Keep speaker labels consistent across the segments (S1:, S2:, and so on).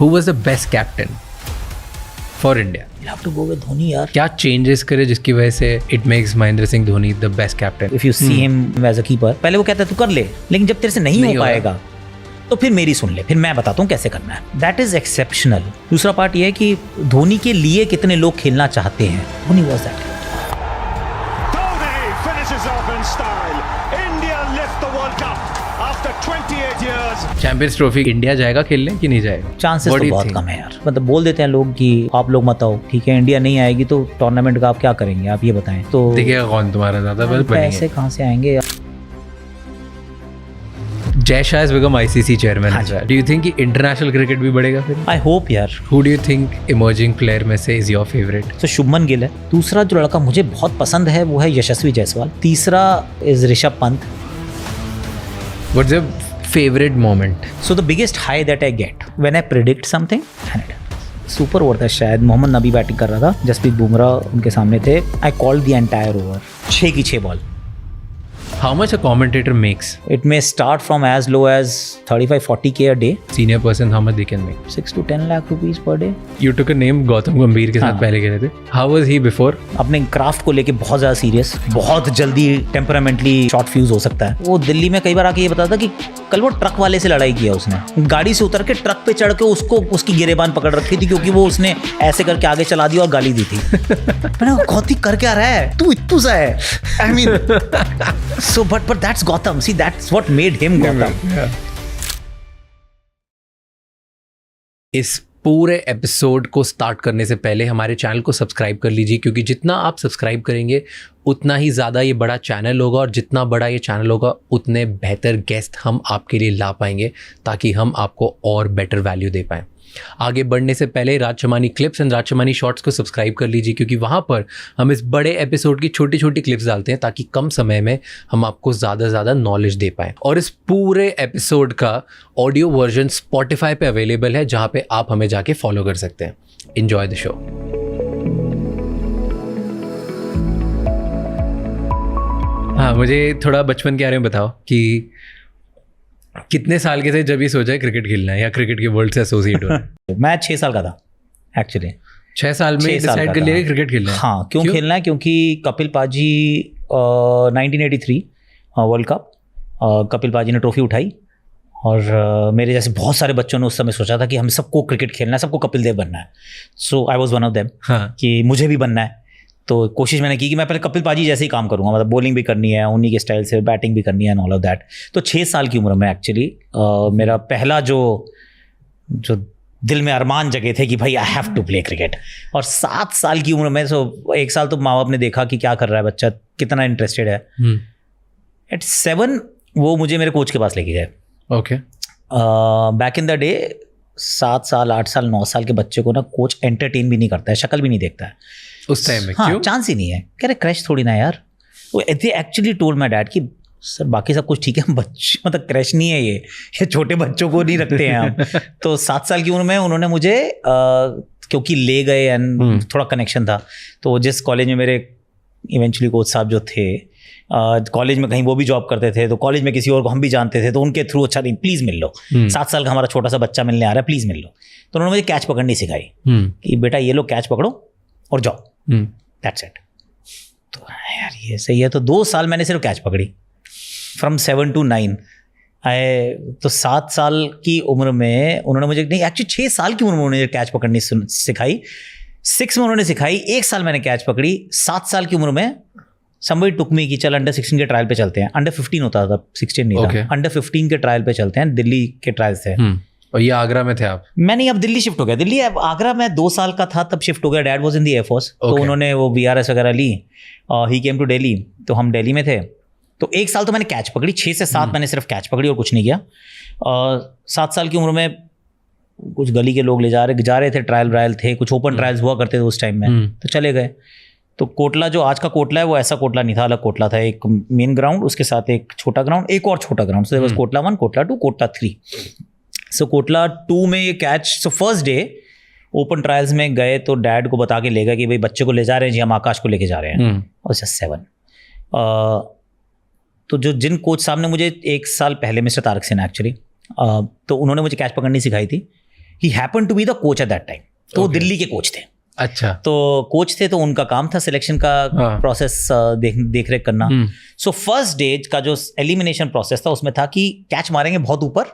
S1: Who was the best captain for India?
S2: You have to go with Dhoni यार.
S1: क्या changes करे जिसकी वजह से it makes Mahendra Singh Dhoni the best captain?
S2: If you see him as a keeper, पहले वो कहता है तू कर ले, लेकिन जब तेरे से नहीं हो पाएगा तो फिर मेरी सुन ले, फिर मैं बताता हूँ कैसे करना है. That is exceptional. दूसरा पार्ट ये है कि धोनी के लिए कितने लोग खेलना चाहते हैं. Dhoni was that.
S3: Dhoni finishes off in style. India lift the World Cup after 28 years.
S1: Champions trophy India जाएगा खेलने कि नहीं जाएगा?
S2: चांसेस तो बहुत कम है यार. मतलब बोल देते हैं लोग कि आप लोग मत आओ, ठीक है इंडिया नहीं आएगी तो टूर्नामेंट का आप क्या करेंगे, आप ये बताएं. तो
S1: देखिएगा कौन तुम्हारा ज्यादा
S2: पैसे कहाँ से आएंगे यार.
S1: Jay Shah has become ICC chairman as well. Do you think कि international cricket भी बढ़ेगा फिर?
S2: I hope यार.
S1: Who do you think emerging player में से is your favorite?
S2: तो शुभमन गिल है. दूसरा जो लड़का मुझे बहुत पसंद है वो है यशस्वी जायसवाल. तीसरा is Rishabh Pant.
S1: What's your favorite moment?
S2: So the biggest high that I get when I predict something, super over था शायद. मोहम्मद नबी बैटिंग कर रहा था, जसप्रीत बुमराह उनके सामने थे. I called the entire over. 6 की 6 ball.
S1: How much a commentator makes?
S2: It may start from as low as 35-40K a day.
S1: Senior person how much they can make?
S2: 6 to 10 lakh rupees per day.
S1: You took a name Gautam गंभीर के साथ पहले खेले थे. How was he before?
S2: अपने craft को लेके बहुत ज़्यादा सीरियस, बहुत जल्दी टेम्परामेंटली शॉर्ट फ्यूज हो सकता है. वो दिल्ली में कई बार आके ये बताता कि कल वो ट्रक वाले से लड़ाई किया उसने. गाड़ी से उतर के ट्रक पे चढ़ के उसको उसकी गिरेबान पकड़ रखी थी क्योंकि वो उसने ऐसे करके आगे चला दी और गाली दी थी. मैंने गौती कर क्या रहा है तू, इत्तू सा है. I mean, so but that's Gotham. See, that's what made him Gotham.
S1: इस पूरे एपिसोड को स्टार्ट करने से पहले हमारे चैनल को सब्सक्राइब कर लीजिए, क्योंकि जितना आप सब्सक्राइब करेंगे उतना ही ज़्यादा ये बड़ा चैनल होगा, और जितना बड़ा ये चैनल होगा उतने बेहतर गेस्ट हम आपके लिए ला पाएंगे, ताकि हम आपको और बेटर वैल्यू दे पाएँ. आगे बढ़ने से पहले राजशमानी क्लिप्स एंड राजशमानी शॉर्ट्स को सब्सक्राइब कर लीजिए, क्योंकि वहाँ पर हम इस बड़े एपिसोड की छोटी छोटी क्लिप्स डालते हैं ताकि कम समय में हम आपको ज़्यादा से ज़्यादा नॉलेज दे पाएँ. और इस पूरे एपिसोड का ऑडियो वर्जन स्पॉटिफाई पे अवेलेबल है, जहाँ पे आप हमें जाके फॉलो कर सकते हैं. Enjoy the show. हाँ, मुझे थोड़ा बचपन के बारे में बताओ कि कितने साल के थे जब ये सोचा है क्रिकेट खेलना है या क्रिकेट के वर्ल्ड से एसोसिएट होना है?
S2: मैं 6 साल का था एक्चुअली.
S1: 6 साल में डिसाइड कर लिया क्रिकेट खेलना है?
S2: हाँ. क्यों खेलना है? क्योंकि कपिल पाजी 1983 वर्ल्ड कप, कपिल पाजी ने ट्रॉफी उठाई, और मेरे जैसे बहुत सारे बच्चों ने उस समय सोचा था कि हम सबको क्रिकेट खेलना है, सबको कपिल देव बनना है. So I was one of them कि मुझे भी बनना है. तो कोशिश मैंने की कि मैं पहले कपिल पाजी जैसे ही काम करूँगा, मतलब बॉलिंग भी करनी है उन्हीं के स्टाइल से, बैटिंग भी करनी है एंड ऑल ऑफ दैट. तो 6 साल की उम्र में एक्चुअली मेरा पहला जो दिल में अरमान जगे थे कि भाई I have to play cricket. और 7 साल की उम्र में, सो 1 साल तो माँ बाप ने देखा कि क्या कर रहा है बच्चा, कितना इंटरेस्टेड है. एट 7 वो मुझे मेरे कोच के पास लेके गए.
S1: Okay.
S2: Back in the day 7 साल 8 साल 9 साल के बच्चे को ना कोच एंटरटेन भी नहीं करता है, शक्ल भी नहीं देखता है
S1: उस टाइम में.
S2: हाँ,
S1: क्यों?
S2: चांस ही नहीं है. कह रहे क्रैश थोड़ी ना यार. They actually told my dad कि सर बाकी सब कुछ ठीक है, बच्चे मतलब क्रैश नहीं है, ये छोटे बच्चों को नहीं रखते हैं हम. तो 7 साल की उम्र में उन्होंने मुझे क्योंकि ले गए एंड थोड़ा कनेक्शन था, तो जिस कॉलेज में मेरे इवेंचुअली कोच साहब जो थे, कॉलेज में कहीं वो भी जॉब करते थे, तो कॉलेज में किसी और को हम भी जानते थे, तो उनके थ्रू अच्छा नहीं प्लीज़ मिल लो, 7 साल का हमारा छोटा सा बच्चा मिलने आ रहा है, प्लीज़ मिल लो. तो उन्होंने मुझे कैच पकड़नी सिखाई कि बेटा ये लो कैच पकड़ो और जाओ, दैट्स इट. तो यार ये सही है. तो 2 साल मैंने सिर्फ कैच पकड़ी फ्रॉम 7 to 9. तो 7 साल की उम्र में उन्होंने मुझे, नहीं एक्चुअली 6 साल की उम्र में उन्होंने कैच पकड़नी सिखाई. 6 में उन्होंने सिखाई, 1 साल मैंने कैच पकड़ी. 7 साल की उम्र में somebody took me कि चल अंडर 16 के ट्रायल पे चलते हैं. अंडर 15 होता था, 16 नहीं था. अंडर 15 के ट्रायल पे चलते हैं, दिल्ली के ट्रायल्स थे.
S1: और ये आगरा में थे आप?
S2: मैं नहीं, अब दिल्ली शिफ्ट हो गया. दिल्ली, अब आगरा मैं 2 साल का था तब शिफ्ट हो गया. Dad was in the air force, तो उन्होंने वो VRS वगैरह ली. ही केम टू दिल्ली, तो हम दिल्ली में थे. तो 1 साल तो मैंने कैच पकड़ी, 6 से 7 मैंने सिर्फ कैच पकड़ी और कुछ नहीं किया. 7 साल की उम्र में कुछ गली के लोग ले जा रहे थे, ट्रायल थे, कुछ ओपन ट्रायल्स हुआ करते थे उस टाइम में, तो चले गए. तो कोटला जो आज का कोटला है वो ऐसा कोटला नहीं था, अलग कोटला था. एक मेन ग्राउंड, उसके साथ एक छोटा ग्राउंड, एक और छोटा ग्राउंड. सो कोटला 1, कोटला 2, कोटला 3. सो कोटला 2 में ये कैच. सो फर्स्ट डे ओपन ट्रायल्स में गए तो डैड को बता के ले गए कि भाई बच्चे को ले जा रहे हैं जी, हम आकाश को लेके जा रहे हैं. और 7. तो जो जिन कोच साहब ने मुझे 1 साल पहले, मिस्टर तारक सिन्हा एक्चुअली, तो उन्होंने मुझे कैच पकड़नी सिखाई थी. He happen to be the coach at that time, तो वो दिल्ली के कोच थे।
S1: अच्छा,
S2: तो कोच थे, तो उनका काम था सिलेक्शन का प्रोसेस देख रेख करना। सो फर्स्ट डे का जो एलिमिनेशन प्रोसेस था उसमें था कि कैच मारेंगे बहुत ऊपर,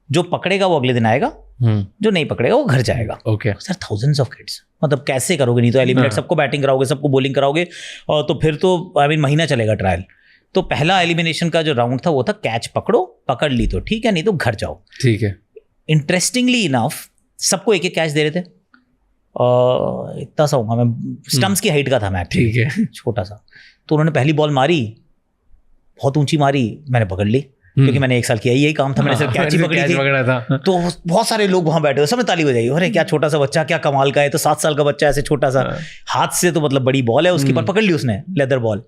S2: जो पकड़ेगा वो अगले दिन आएगा, जो नहीं पकड़ेगा वो घर जाएगा।
S1: Okay
S2: sir, thousands of kids, मतलब कैसे करोगे? नहीं तो एलिमिनेट सबको बैटिंग कराओगे, सबको बॉलिंग कराओगे, और तो फिर तो आई मीन महीना चलेगा ट्रायल। तो पहला एलिमिनेशन का जो राउंड था वो था कैच पकड़ो, पकड़ ली तो ठीक है, नहीं तो घर जाओ।
S1: ठीक है।
S2: इंटरेस्टिंगली इनफ सबको एक एक कैच दे रहे थे। इतना सा होगा, मैं स्टम्प्स की हाइट का था मैं,
S1: ठीक है,
S2: छोटा सा। तो उन्होंने पहली बॉल मारी, बहुत ऊंची मारी, मैंने पकड़ ली, क्योंकि मैंने 1 साल किया यही काम था, मैंने सिर्फ कैच ही पकड़ी थी।
S1: पकड़ा था।
S2: तो बहुत सारे लोग वहां बैठे हुए, सबने ताली बजाई, अरे क्या छोटा सा बच्चा, क्या कमाल का है। तो 7 साल का बच्चा ऐसे छोटा सा, हाथ से तो मतलब बड़ी बॉल है उसके पर पकड़ ली उसने, लेदर बॉल।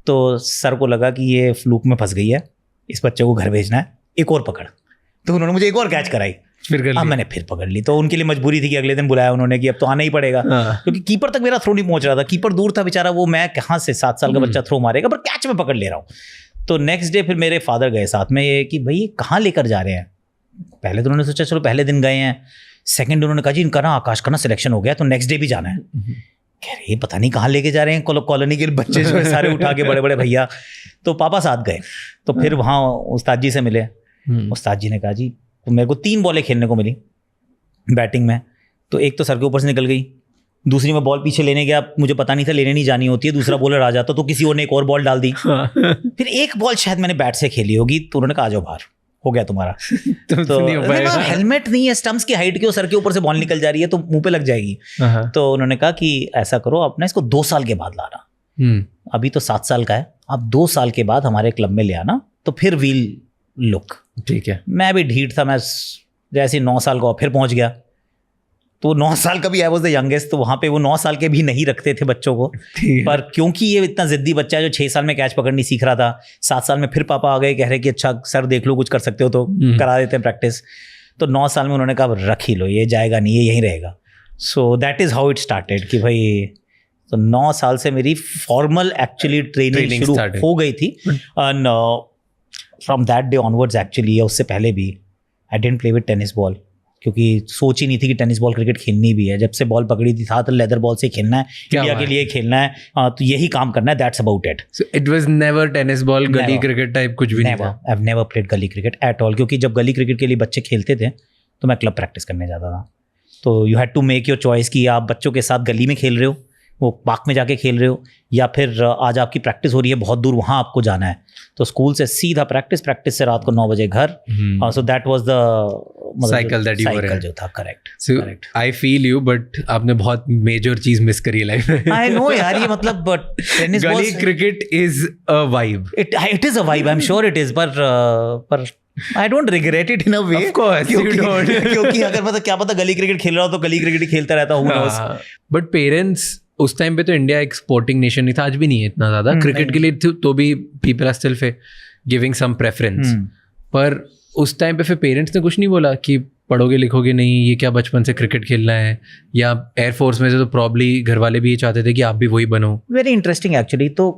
S2: तो सर को लगा कि ये फ्लूक में फंस गई है, इस बच्चे को घर भेजना है, एक और पकड़। तो उन्होंने मुझे एक और कैच कराई,
S1: फिर
S2: मैंने फिर पकड़ ली। तो उनके लिए मजबूरी थी कि अगले दिन बुलाया उन्होंने कि अब तो आना ही पड़ेगा, क्योंकि कीपर तक मेरा थ्रो नहीं पहुंच रहा था। कीपर दूर था बेचारा, वो मैं कहाँ से 7 साल का बच्चा थ्रो मारेगा, पर कैच में पकड़ ले रहा हूँ। तो नेक्स्ट डे फिर मेरे फादर गए साथ में, ये कि भाई ये कहाँ लेकर जा रहे हैं। पहले तो उन्होंने सोचा चलो पहले दिन गए हैं, सेकंड उन्होंने कहा जी इनका ना आकाश का ना सिलेक्शन हो गया, तो नेक्स्ट डे भी जाना है। कह रहे ये पता नहीं कहाँ लेके जा रहे हैं, कॉलोनी के बच्चे जो है सारे उठा के, बड़े बड़े भैया। तो पापा साथ गए, तो फिर वहाँ उस्ताद जी से मिले। उस्ताद जी ने कहा जी, तो मेरे को 3 बॉलें खेलने को मिली बैटिंग में। तो एक तो सर के ऊपर से निकल गई, दूसरी में बॉल पीछे लेने गया, मुझे पता नहीं था लेने नहीं जानी होती है, दूसरा बॉलर आ जाता तो किसी और ने एक और बॉल डाल दी। फिर एक बॉल शायद मैंने बैट से खेली होगी, तो उन्होंने कहा आ जाओ बाहर, हो गया तुम्हारा। तो हेलमेट नहीं है, स्टंप्स की हाइट के, सर के ऊपर से बॉल निकल जा रही है तो मुंह पे लग जाएगी। तो उन्होंने कहा कि ऐसा करो, अपना इसको 2 साल के बाद लाना, अभी तो 7 साल का है, आप 2 साल के बाद हमारे क्लब में ले आना, तो फिर वील लुक। ठीक है। मैं भी ढीठ था, मैं जैसे 9 साल का फिर पहुंच गया। तो 9 साल का भी आई वॉज द यंगेस्ट, तो वहाँ पे वो 9 साल के भी नहीं रखते थे बच्चों को, पर क्योंकि ये इतना जिद्दी बच्चा है जो 6 साल में कैच पकड़नी सीख रहा था, 7 साल में फिर पापा आ गए, कह रहे कि अच्छा सर देख लो कुछ कर सकते हो तो करा देते हैं प्रैक्टिस। तो 9 साल में उन्होंने कहा रख ही लो, ये जाएगा नहीं, ये यहीं रहेगा। So that is how it started कि भाई, तो 9 साल से मेरी फॉर्मल एक्चुअली ट्रेनिंग शुरू हो गई थी। And from that day onwards actually, उससे पहले भी I didn't play with tennis ball, क्योंकि सोच ही नहीं थी कि टेनिस बॉल क्रिकेट खेलनी भी है। जब से बॉल पकड़ी थी था तो लेदर बॉल से खेलना है, इंडिया के लिए खेलना है, तो यही काम करना है, that's about it.
S1: So it was never tennis ball, गली क्रिकेट टाइप कुछ भी नहीं था।
S2: आई हैव नेवर प्लेड गली क्रिकेट एट ऑल, क्योंकि जब गली क्रिकेट के लिए बच्चे खेलते थे तो मैं क्लब प्रैक्टिस करने जाता था। तो you had to make your choice कि आप बच्चों के साथ गली में खेल रहे हो, वो पार्क में जाके खेल रहे हो, या फिर आज आपकी प्रैक्टिस हो रही है बहुत दूर, वहाँ आपको जाना है। तो स्कूल से सीधा प्रैक्टिस से रात को 9 बजे घर। सो that was the
S1: cycle that you were
S2: जो था। Correct.
S1: So I feel you, but आपने बहुत मेजर चीज मिस करी है लाइफ में।
S2: आई नो यार, ये मतलब टेनिस
S1: गली cricket is a vibe,
S2: it is a vibe, I am sure it is, पर I don't regret it in a way.
S1: Of course, you don't.
S2: क्योंकि अगर मतलब क्या पता गली क्रिकेट खेल रहा हो तो गली क्रिकेट ही खेलता रहता हूँ।
S1: बट पेरेंट्स उस टाइम पे तो इंडिया एक स्पोर्टिंग नेशन नहीं था, आज भी नहीं है इतना ज़्यादा क्रिकेट के लिए, तो भी people are still giving some preference. पर उस टाइम पे फिर पेरेंट्स ने कुछ नहीं बोला कि पढ़ोगे लिखोगे नहीं, ये क्या बचपन से क्रिकेट खेलना है, या एयरफोर्स में से तो प्रॉब्ली घर वाले भी ये चाहते थे कि आप भी वही बनो।
S2: Very interesting actually. तो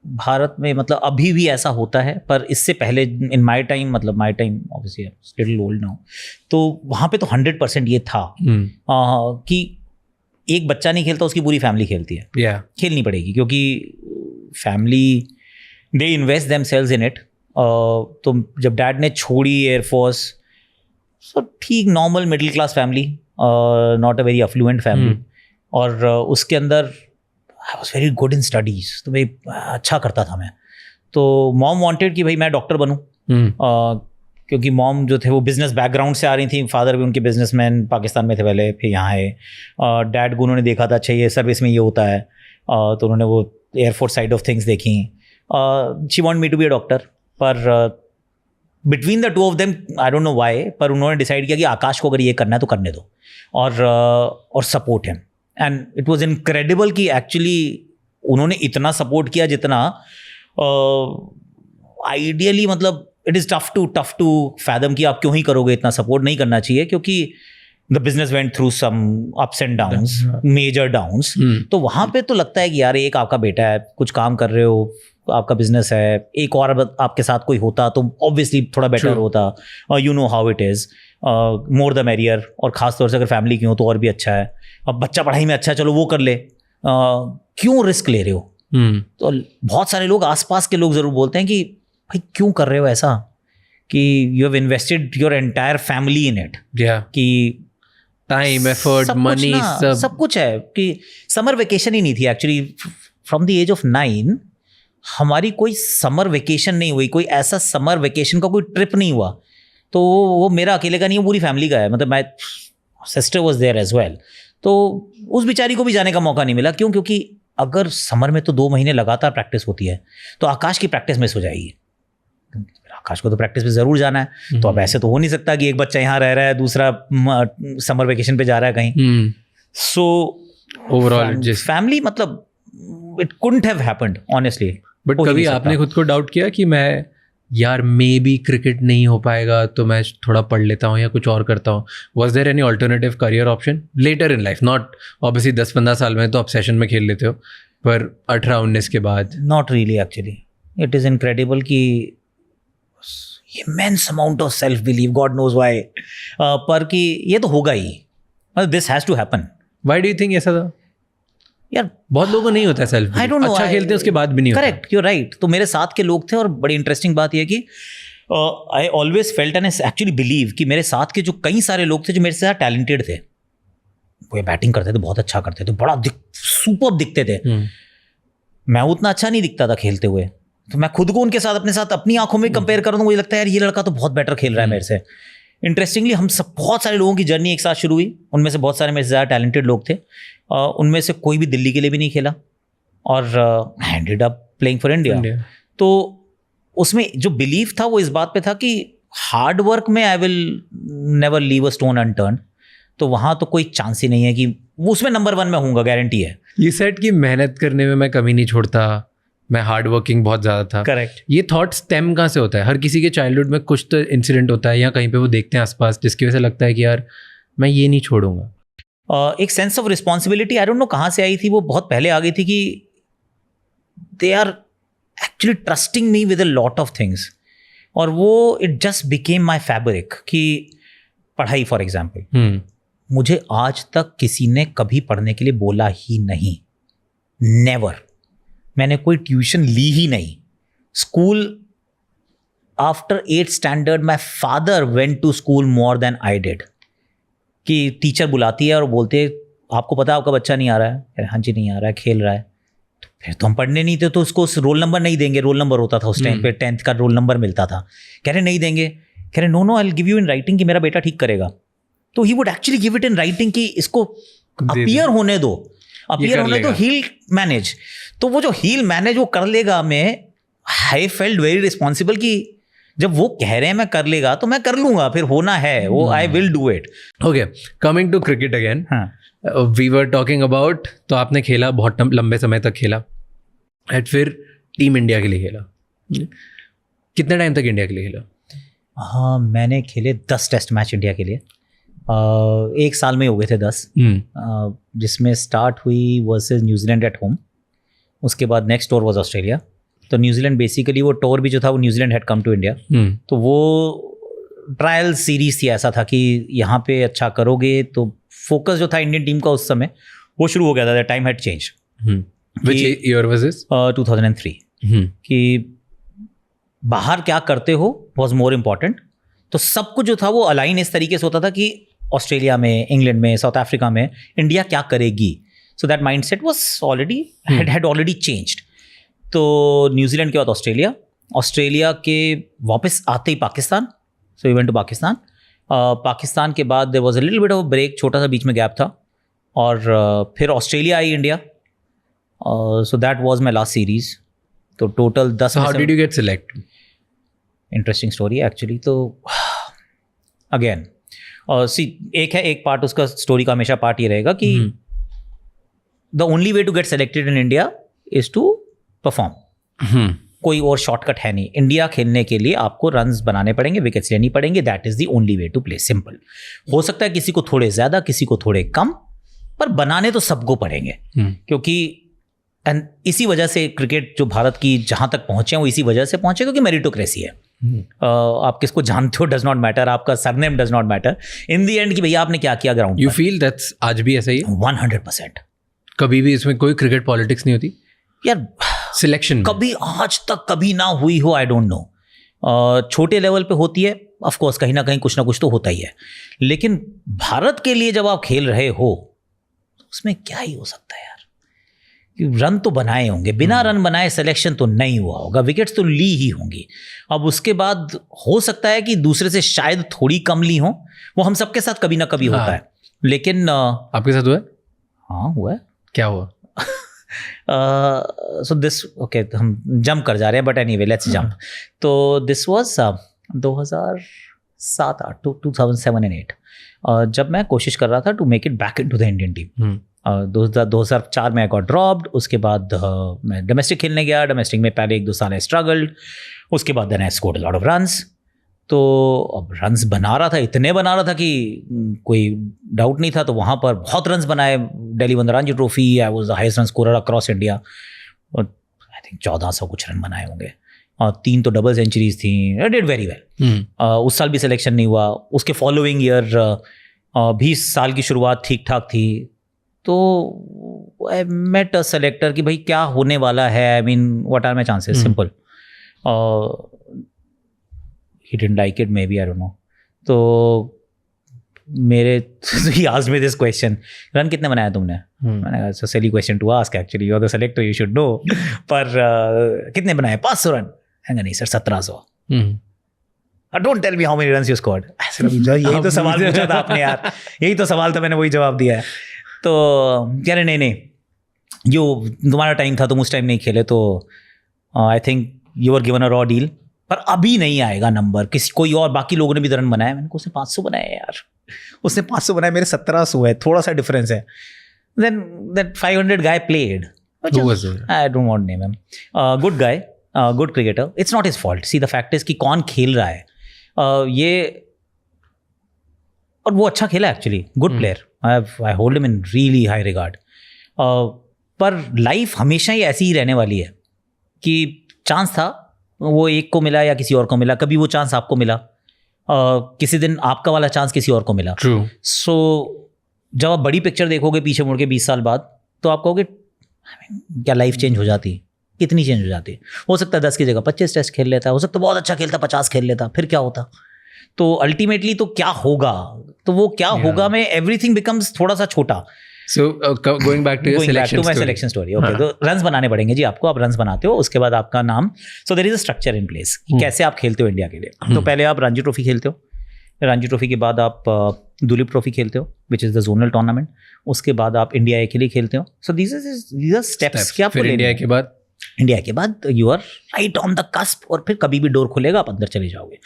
S2: भारत में मतलब अभी भी ऐसा होता है, पर इससे पहले इन माई टाइम, मतलब my time obviously little old now, तो वहाँ पे तो 100% ये था कि एक बच्चा नहीं खेलता, उसकी पूरी फैमिली खेलती है। खेलनी पड़ेगी, क्योंकि family they invest themselves in it. तो जब डैड ने छोड़ी एयरफोर्स, सो ठीक normal middle class family, not a very affluent family, और उसके अंदर I was very good in studies, तो भाई अच्छा करता था मैं। तो मॉम वांटेड कि भाई मैं डॉक्टर बनूं, क्योंकि मॉम जो थे वो बिजनेस बैकग्राउंड से आ रही थी, फादर भी उनके बिजनेसमैन, पाकिस्तान में थे पहले, फिर यहाँ आए। डैड को उन्होंने देखा था, अच्छा ये सर्विस में ये होता है, तो उन्होंने वो एयरफोर्स साइड ऑफ थिंग्स देखी। She want me to be a doctor, पर between the two of them I don't know why, पर उन्होंने डिसाइड किया कि आकाश को अगर ये करना है तो करने दो, और support him. And it was incredible कि एक्चुअली उन्होंने इतना सपोर्ट किया जितना आइडियली, मतलब it is tough to fathom कि आप क्यों ही करोगे, इतना सपोर्ट नहीं करना चाहिए, क्योंकि the business went through some ups and downs, major downs. तो वहाँ पे तो लगता है कि यार एक आपका बेटा है, कुछ काम कर रहे हो, आपका बिजनेस है, एक और आपके साथ कोई होता तो ऑब्वियसली थोड़ा बेटर होता, you know how it is. More the merrier, और ख़ास तौर से अगर फैमिली की हो तो और भी अच्छा है। अब बच्चा पढ़ाई में अच्छा है, चलो वो कर ले, क्यों रिस्क ले रहे हो? तो बहुत सारे लोग, आसपास के लोग ज़रूर बोलते हैं कि भाई क्यों कर रहे हो ऐसा, कि you have invested your entire family in it, कि
S1: टाइम, एफर्ट, मनी,
S2: सब कुछ है। कि समर वेकेशन ही नहीं थी actually. From the age of 9 हमारी कोई समर वेकेशन नहीं हुई, कोई ऐसा समर वेकेशन का कोई ट्रिप नहीं हुआ। तो वो मेरा अकेले का नहीं है, पूरी फैमिली का है। मतलब my sister was there as well. तो उस बेचारी को भी जाने का मौका नहीं मिला। क्यों? क्योंकि अगर समर में तो 2 महीने लगातार प्रैक्टिस होती है, तो आकाश की प्रैक्टिस मिस हो जाएगी। आकाश को तो प्रैक्टिस पे जरूर जाना है। तो अब ऐसे तो हो नहीं सकता कि एक बच्चा यहाँ रह रहा है, दूसरा समर वेकेशन पे जा रहा है कहीं। सो ओवरऑल फैमिली, मतलब it couldn't have happened honestly.
S1: But कभी आपने खुद को डाउट किया कि मैं यार मे बी क्रिकेट नहीं हो पाएगा तो मैं थोड़ा पढ़ लेता हूँ या कुछ और करता हूँ? Was there any alternative career option later in life? Not obviously 10-15 साल में तो ऑब्सेशन में खेल लेते हो, पर 18-19 के बाद?
S2: Not really actually. It is incredible कि immense amount of self belief, God knows why, पर कि ये तो होगा ही, मतलब this has to happen.
S1: Why do you think ऐसा था?
S2: यार
S1: बहुत लोगों को नहीं होता सेल्फ बिलीफ, अच्छा खेलते हैं उसके बाद भी नहीं होता।
S2: Correct, you right. तो मेरे साथ के लोग थे, और बड़ी इंटरेस्टिंग बात यह कि I always felt and actually believe कि मेरे साथ के जो कई सारे लोग थे जो मेरे से ज़्यादा टैलेंटेड थे, वो बैटिंग करते थे, बहुत अच्छा करते थे, बड़ा सुपर दिखते थे। मैं उतना अच्छा नहीं दिखता था खेलते हुए, तो मैं खुद को उनके साथ, अपने साथ, अपनी आंखों में कंपेयर करूँ तो मुझे लगता है यार ये लड़का तो बहुत बेटर खेल रहा है मेरे से। इंटरेस्टिंगली हम सब, बहुत सारे लोगों की जर्नी एक साथ शुरू हुई। उनमें से बहुत सारे मेरे से ज़्यादा टैलेंटेड लोग थे। उनमें से कोई भी दिल्ली के लिए भी नहीं खेला, और ended up playing for India. तो उसमें जो बिलीफ था वो इस बात पे था कि हार्ड वर्क में I will never leave a stone unturned. तो वहाँ तो कोई चांस ही नहीं है कि वो उसमें नंबर 1 में होऊंगा, गारंटी है।
S1: ये सेट कि मेहनत करने में मैं कमी नहीं छोड़ता, मैं हार्ड वर्किंग बहुत ज़्यादा था।
S2: करेक्ट।
S1: ये थॉट स्टेम कहाँ से होता है? हर किसी के चाइल्डहुड में कुछ तो इंसिडेंट होता है या कहीं पे वो देखते हैं आसपास जिसकी वजह से लगता है कि यार मैं ये नहीं छोड़ूंगा।
S2: एक sense of responsibility, I don't no कहाँ से आई थी, वो बहुत पहले आ गई थी कि they are actually trusting me with a lot of things. और वो it just became my fabric. कि पढ़ाई फॉर एग्जाम्पल, मुझे आज तक किसी ने कभी पढ़ने के लिए बोला ही नहीं, नेवर। मैंने कोई ट्यूशन ली ही नहीं। School after 8th standard my father went to school more than I did. कि टीचर बुलाती है और बोलते है आपको पता है आपका बच्चा नहीं आ रहा है? हाँ जी नहीं आ रहा है, खेल रहा है। तो फिर तो हम पढ़ने नहीं थे, तो उसको रोल नंबर नहीं देंगे। रोल नंबर होता था उस टाइम पे, 10th का रोल नंबर मिलता था। कह रहे नहीं देंगे, कह रहे no I will give you in writing कि मेरा बेटा ठीक करेगा। तो he would actually give it in writing कि इसको अपीयर होने दो, अपीयर होने दो, हील मैनेज। तो वो जो हील मैनेज वो कर लेगा, मैं आई फेल्ट वेरी रिस्पॉन्सिबल कि जब वो कह रहे हैं मैं कर लेगा तो मैं कर लूंगा, फिर होना है वो, I will do it.
S1: Okay, coming to cricket again, we were talking about, तो आपने खेला बहुत लंबे समय तक खेला, एंड फिर टीम इंडिया के लिए खेला। कितने टाइम तक इंडिया के लिए खेला?
S2: हाँ, मैंने खेले 10 टेस्ट मैच इंडिया के लिए। 1 साल में हो गए थे 10, जिसमें स्टार्ट हुई वर्सेस न्यूजीलैंड एट होम। उसके बाद नेक्स्ट टूर वाज ऑस्ट्रेलिया। तो न्यूजीलैंड बेसिकली वो टूर भी जो था वो New Zealand had come to India. तो वो ट्रायल सीरीज थी, ऐसा था कि यहाँ पे अच्छा करोगे तो फोकस जो था इंडियन टीम का उस समय वो शुरू हो गया था। Time had change.
S1: Which year was this?
S2: 2003। कि बाहर क्या करते हो वॉज मोर इम्पॉर्टेंट। तो सब कुछ जो था वो अलाइन इस तरीके से होता था कि ऑस्ट्रेलिया में, इंग्लैंड में, साउथ अफ्रीका में इंडिया क्या करेगी। So that mind set was already had already changed. तो न्यूजीलैंड के बाद ऑस्ट्रेलिया, ऑस्ट्रेलिया के वापस आते ही Pakistan. So we went to Pakistan. Pakistan के बाद there was a little bit of break, छोटा सा बीच में गैप था, और फिर ऑस्ट्रेलिया आई India. So that was my last series. तो total 10।
S1: How did you get select?
S2: Interesting story actually. तो अगेन एक पार्ट उसका स्टोरी का हमेशा पार्ट ये रहेगा कि the only way to get selected in India is to perform. कोई और शॉर्टकट है नहीं। इंडिया खेलने के लिए आपको रन्स बनाने पड़ेंगे, विकेट्स लेनी पड़ेंगे। That is the only way to play, simple. हो सकता है किसी को थोड़े ज्यादा, किसी को थोड़े कम, पर बनाने तो सबको पड़ेंगे। क्योंकि इसी वजह से क्रिकेट जो भारत की जहां तक पहुंचे हैं वो इसी वजह से पहुंचे क्योंकि मेरिटोक्रेसी है। आप किसको जानते हो डज नॉट मैटर, आपका surname does not matter in the and कि भैया आपने क्या किया ग्राउंड
S1: यू फील दैट्स आज भी ऐसा ही है?
S2: 100%।
S1: कभी भी इसमें कोई क्रिकेट पॉलिटिक्स नहीं होती
S2: यार
S1: सिलेक्शन?
S2: कभी आज तक कभी ना हुई हो, आई डोंट नो। छोटे लेवल पे होती है ऑफ कोर्स, कहीं ना कहीं कुछ ना कुछ तो होता ही है, लेकिन भारत के लिए जब आप खेल रहे हो उसमें क्या ही हो सकता है यार। रन तो बनाए होंगे, बिना रन बनाए सिलेक्शन तो नहीं हुआ होगा, विकेट्स तो ली ही होंगी। अब उसके बाद हो सकता है कि दूसरे से शायद थोड़ी कम ली हो, वो हम सबके साथ कभी ना कभी होता है, लेकिन
S1: आपके साथ हुआ है?
S2: हाँ हुआ है।
S1: क्या हुआ?
S2: सो दिस ओके, हम जंप कर जा रहे हैं बट एनीवे लेट्स जंप। तो दिस वाज 2007-8 2007 एंड 8 जब मैं कोशिश कर रहा था to make it back into the Indian team. 2004 में आई गॉट ड्रॉप्ड, उसके बाद मैं डोमेस्टिक खेलने गया। डोमेस्टिक में पहले 1-2 साल आई स्ट्रगल्ड, उसके बाद then I scored a lot of runs. तो अब रन्स बना रहा था, इतने बना रहा था कि कोई डाउट नहीं था। तो वहाँ पर बहुत रन्स बनाए, Delhi one Ranji trophy I was the highest run scorer across India, और आई थिंक 1400 कुछ रन बनाए होंगे, और 3 तो डबल सेंचुरीज थी। I did very well. उस साल भी सिलेक्शन नहीं हुआ, उसके फॉलोइंग ईयर 20 साल की शुरुआत ठीक ठाक थी। तो आई मेट अ सेलेक्टर कि भाई क्या होने वाला है, I mean what are my chances, simple. He didn't like it, may be, I don't know. तो मेरे he asked me this question, run कितने बनाया तुमने? मैंने कहा so silly question to ask, actually you are the selector, you should know. पर कितने बनाए? 500 रन। नहीं sir 1700। Don't tell me how many runs you scored. यही तो सवाल पूछा था आपने यार, यही तो सवाल था, मैंने वही जवाब दिया है। तो कह रहे नहीं यो तुम्हारा टाइम था, तुम उस टाइम नहीं खेले, तो I think you are given a raw deal, पर अभी नहीं आएगा नंबर। किसी कोई और बाकी लोगों ने भी रन बनाया, मैंने कहा उसने 500 बनाए यार, उसने 500 बनाए, मेरे 1700 है, थोड़ा सा डिफरेंस है। Then that 500 guy played. I don't want name him. Good guy, good cricketer. It's not his fault. See, the fact is कि कौन खेल रहा है ये, और वो अच्छा खेला actually, good player, I hold him in really high regard. पर लाइफ हमेशा ही ऐसी ही रहने वाली है कि चांस था, वो एक को मिला या किसी और को मिला, कभी वो चांस आपको मिला, किसी दिन आपका वाला चांस किसी और को मिला। सो जब आप बड़ी पिक्चर देखोगे पीछे मुड़ के 20 साल बाद, तो आप कहोगे क्या लाइफ चेंज हो जाती, कितनी चेंज हो जाती। हो सकता है 10 की जगह 25 टेस्ट खेल लेता है, हो सकता है बहुत अच्छा खेलता 50 खेल लेता, फिर क्या होता। तो अल्टीमेटली तो क्या होगा, तो वो क्या होगा में एवरीथिंग बिकम्स थोड़ा सा छोटा।
S1: So going back to your
S2: selection story. Okay, तो रन्स बनाने पड़ेंगे जी आपको, आप रन्स बनाते हो, उसके बाद आपका नाम, so there is a structure in place कैसे आप खेलते हो इंडिया के लिए। तो पहले आप रणजी ट्रॉफी खेलते हो, रणजी ट्रॉफी के बाद आप दुलीप ट्रॉफी खेलते हो which is the zonal tournament, उसके बाद आप इंडिया ए के लिए खेलते हो। सो दीज आर स्टेप्स कि आपको
S1: इंडिया के बाद
S2: you are right on the cusp, और फिर कभी भी डोर खुलेगा आप अंदर चले जाओगे।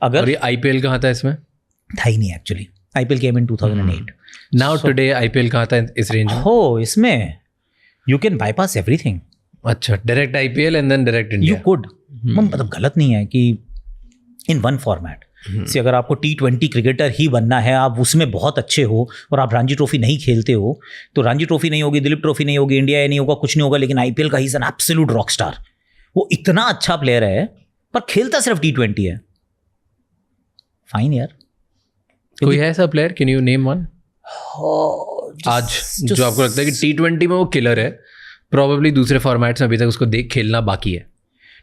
S2: अगर
S1: ये आईपीएल कहाँ था इसमें?
S2: था ही नहीं actually, IPL came in 2008।
S1: Now today IPL कहाँ था इस रेंज में?
S2: हो, इसमें यू कैन बाईपास एवरीथिंग।
S1: अच्छा, direct IPL and then direct India.
S2: You could, मतलब गलत नहीं है कि इन वन फॉर्मेट से अगर आपको T20 क्रिकेटर ही बनना है, आप उसमें बहुत अच्छे हो और आप रणजी ट्रॉफी नहीं खेलते हो, तो रणजी ट्रॉफी नहीं होगी, दिलीप ट्रॉफी नहीं होगी, इंडिया नहीं होगा, कुछ नहीं होगा, लेकिन आईपीएल का he is an absolute rock star. वो इतना अच्छा प्लेयर है पर खेलता सिर्फ T20 है। फाइन यार,
S1: कोई है ऐसा player, can you name one आज जो आपको लगता है कि T20 में वो किलर है, प्रॉबेबली दूसरे फॉर्मेट्स में अभी तक उसको देख खेलना बाकी है?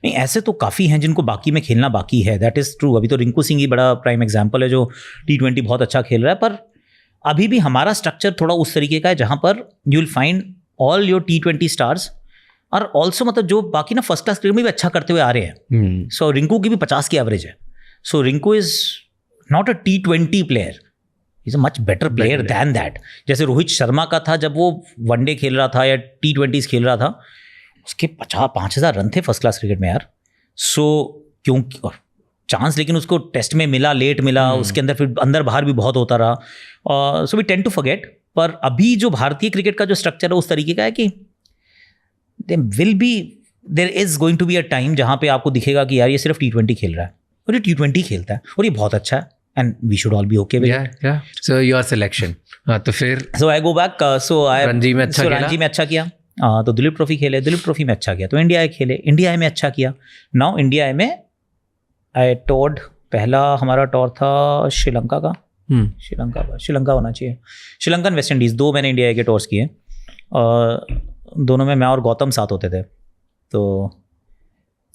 S2: नहीं, ऐसे तो काफ़ी हैं जिनको बाकी में खेलना बाकी है, दैट इज़ ट्रू। अभी तो रिंकू सिंह ही बड़ा प्राइम एग्जांपल है जो T20 बहुत अच्छा खेल रहा है, पर अभी भी हमारा स्ट्रक्चर थोड़ा उस तरीके का है जहाँ पर you will find all your T20 stars, और ऑल्सो मतलब जो बाकी ना फर्स्ट क्लास क्रिकेट में भी अच्छा करते हुए आ रहे हैं। सो रिंकू की भी 50 की एवरेज है। So Rinku is not a T20 player, is a much better player than that. जैसे रोहित शर्मा का था जब वो वनडे खेल रहा था या T20 खेल रहा था, उसके 50,000 रन थे फर्स्ट क्लास क्रिकेट में यार। सो क्योंकि चांस लेकिन उसको टेस्ट में मिला, लेट मिला, उसके अंदर फिर अंदर बाहर भी बहुत होता रहा। So we tend to forget. पर अभी जो भारतीय क्रिकेट का जो स्ट्रक्चर है उस तरीके का है कि there is going to be a time जहाँ पे आपको दिखेगा कि यार ये सिर्फ T20 खेल रहा है और ये T20 खेलता है और ये बहुत अच्छा है, and we should all be okay with it.
S1: So your selection, तो फिर
S2: सो आई गो बैक, सो आई
S1: रणजी में अच्छा
S2: किया, तो दिलीप ट्रॉफी खेले, दिलीप ट्रॉफी में अच्छा किया, तो इंडिया ए खेले, इंडिया ए में अच्छा किया। नाउ इंडिया ए में आई टूर्ड, पहला हमारा टूर था श्रीलंका का, श्रीलंका होना चाहिए, श्रीलंकन वेस्ट इंडीज़, 2 मैंने इंडिया के टूर्स किए, दोनों में मैं और गौतम साथ होते थे। तो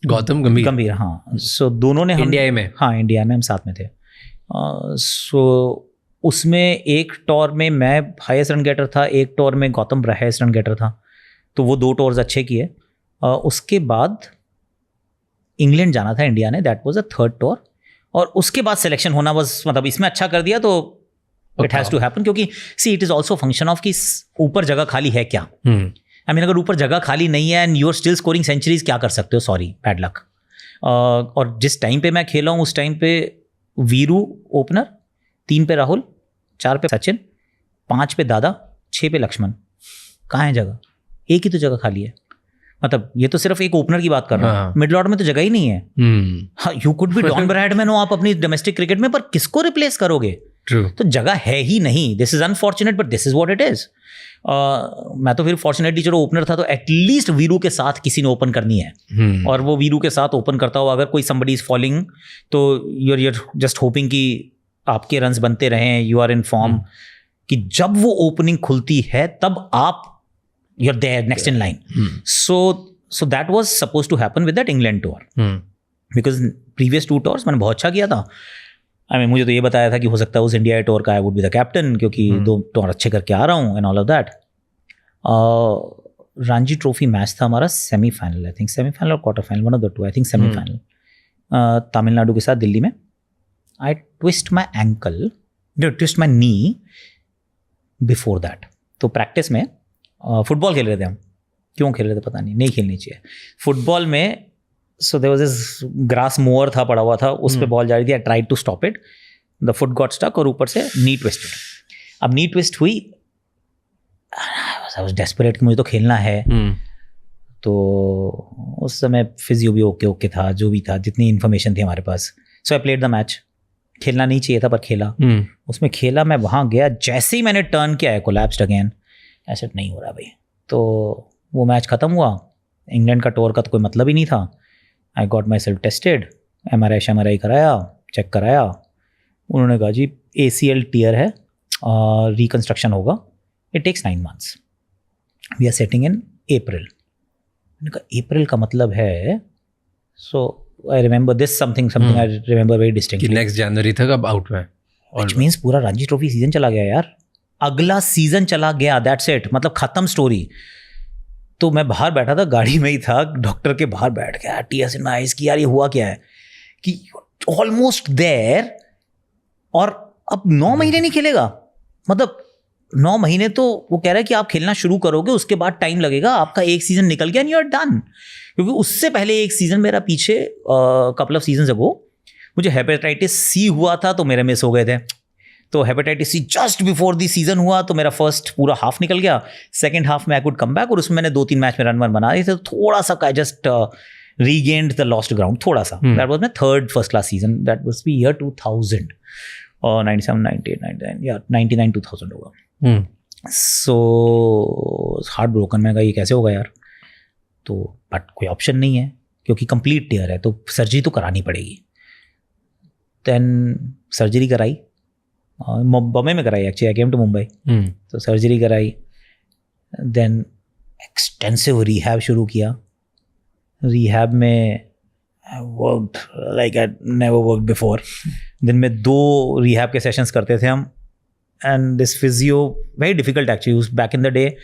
S1: गौतम गंभीर,
S2: हाँ। सो दोनों ने
S1: इंडिया में,
S2: हाँ इंडिया में हम साथ में थे। सो उसमें एक टूर में मैं हाईएस्ट रन गेटर था, एक टूर में गौतम हाईएस्ट रन गेटर था। तो वो 2 टूर्स अच्छे किए। उसके बाद इंग्लैंड जाना था इंडिया ने, that was a third tour. और उसके बाद सिलेक्शन होना बस, मतलब इसमें अच्छा कर दिया तो इट हैज़ टू हैपन, क्योंकि see it is also function of कि ऊपर जगह खाली है क्या। आई मीन अगर ऊपर जगह खाली नहीं है and you are still scoring centuries, क्या कर सकते हो, सॉरी बैड लक। और जिस टाइम पे मैं खेला हूँ उस टाइम पे वीरू ओपनर, 3 पे राहुल, 4 पे सचिन, 5 पे दादा, 6 पे लक्ष्मण। कहाँ है जगह? एक ही तो जगह खाली है। मतलब ये तो सिर्फ एक ओपनर की बात कर रहा हूँ, मिड ऑर्डर में तो जगह ही नहीं है। हाँ, you could be Don Bradman हो आप अपनी डोमेस्टिक क्रिकेट में, पर किसको रिप्लेस करोगे? तो जगह है ही नहीं। This is unfortunate but this is what it is. मैं तो फिर फॉर्चुनेटली चलो ओपनर था, तो एटलीस्ट वीरू के साथ किसी ने ओपन करनी है। और वो वीरू के साथ ओपन करता हो, अगर कोई समबडी इज फॉलिंग तो यूर जस्ट होपिंग कि आपके रन्स बनते रहें, यू आर इन फॉर्म, कि जब वो ओपनिंग खुलती है तब आप you're there next in line. So that was supposed to happen with that England tour. Because previous 2 tours मैंने बहुत अच्छा किया था। I mean, मुझे तो ये बताया था कि हो सकता है उस इंडिया टूर का I would be the captain, क्योंकि 2 टूर अच्छे करके आ रहा हूँ and all of that. Ranji trophy match था हमारा, सेमीफाइनल, आई थिंक सेमीफाइनल और quarter final, one of the two, I think semifinal, Tamil Nadu के साथ दिल्ली में। I twist my ankle, twist my knee before that. तो प्रैक्टिस में फुटबॉल खेल रहे थे हम, क्यों खेल रहे थे पता नहीं खेलनी चाहिए फुटबॉल में। So there was this grass mower था पड़ा हुआ था, उस पे बॉल जा रही थी। I tried to stop it, the foot got stuck और ऊपर से नी ट्विस्टेड। अब नी ट्विस्ट हुई, आई वाज डेस्परेट कि मुझे तो खेलना है। तो उस समय फिजियो भी ओके था, जो भी था, जितनी इन्फॉर्मेशन थी हमारे पास। सो आई प्लेड द मैच। खेलना नहीं चाहिए था पर खेला। उसमें खेला, मैं वहाँ गया, जैसे ही मैंने टर्न किया है कोलैप्स्ड अगेन। ऐसे नहीं हो रहा भाई। तो वो मैच ख़त्म हुआ। इंग्लैंड का टूर का तो कोई मतलब ही नहीं था। I got my self tested, MRI कराया, चेक कराया। उन्होंने कहा जी ACL टीयर है, रिकन्स्ट्रक्शन होगा, it takes 9 months, we are setting in April. मैंने कहा अप्रैल का मतलब है, so I remember this something I remember very distinctly,
S1: next January तक अब आउट में,
S2: व्हिच मींस पूरा रणजी ट्रॉफी सीजन चला गया यार, अगला सीजन चला गया, दैट्स इट, मतलब खत्म स्टोरी। तो मैं बाहर बैठा था, गाड़ी में ही था, डॉक्टर के बाहर बैठ गया, टीयर्स इन माय आईज कि यार ये हुआ क्या है, कि ऑलमोस्ट देयर, और अब 9 महीने नहीं खेलेगा। मतलब 9 महीने तो वो कह रहा है कि आप खेलना शुरू करोगे, उसके बाद टाइम लगेगा, आपका एक सीजन निकल गया एंड यू आर डन। क्योंकि उससे पहले एक सीजन मेरा पीछे, कपल ऑफ सीजन अगो, मुझे हेपेटाइटिस C हुआ था, तो मेरे मिस हो गए थे। तो hepatitis C just before the season हुआ, तो मेरा फर्स्ट पूरा हाफ निकल गया। सेकंड हाफ में आई कुड कम बैक, और उसमें मैंने 2-3 मैच में रन बना दिए थे। तो थोड़ा सा I just regained the lost ground, थोड़ा सा। That was my third first class season, that was be year 2000 और 97, 98, 99 या 99, 2000 होगा। So heart broken. मैंने कहा ये कैसे होगा यार, तो बट कोई ऑप्शन नहीं है, क्योंकि कंप्लीट टीयर है, तो सर्जरी तो करानी पड़ेगी। देन सर्जरी कराई, बॉम्बे में कराई actually, I came to Mumbai. तो सर्जरी कराई, देन एक्सटेंसिव रिहैब शुरू किया। रिहैब में worked like I never worked before. दिन में 2 रिहैब के सेशंस करते थे हम, and this physio very difficult actually, back in the day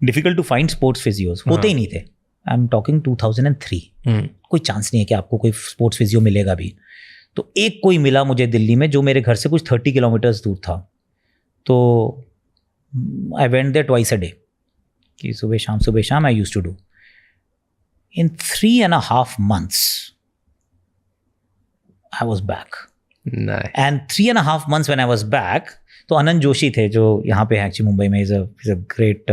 S2: difficult to find sports physios, होते ही नहीं थे। I am talking 2003। कोई चांस नहीं है कि आपको कोई स्पोर्ट्स फिजियो मिलेगा भी। तो एक कोई मिला मुझे दिल्ली में, जो मेरे घर से कुछ 30 किलोमीटर्स दूर था। तो I went there twice a day, कि सुबह शाम I used to do. In 3.5 months I was back. And 3.5 months when I was back, तो अनंत जोशी थे, जो यहाँ पे हैं एक्चुअली मुंबई में, is a great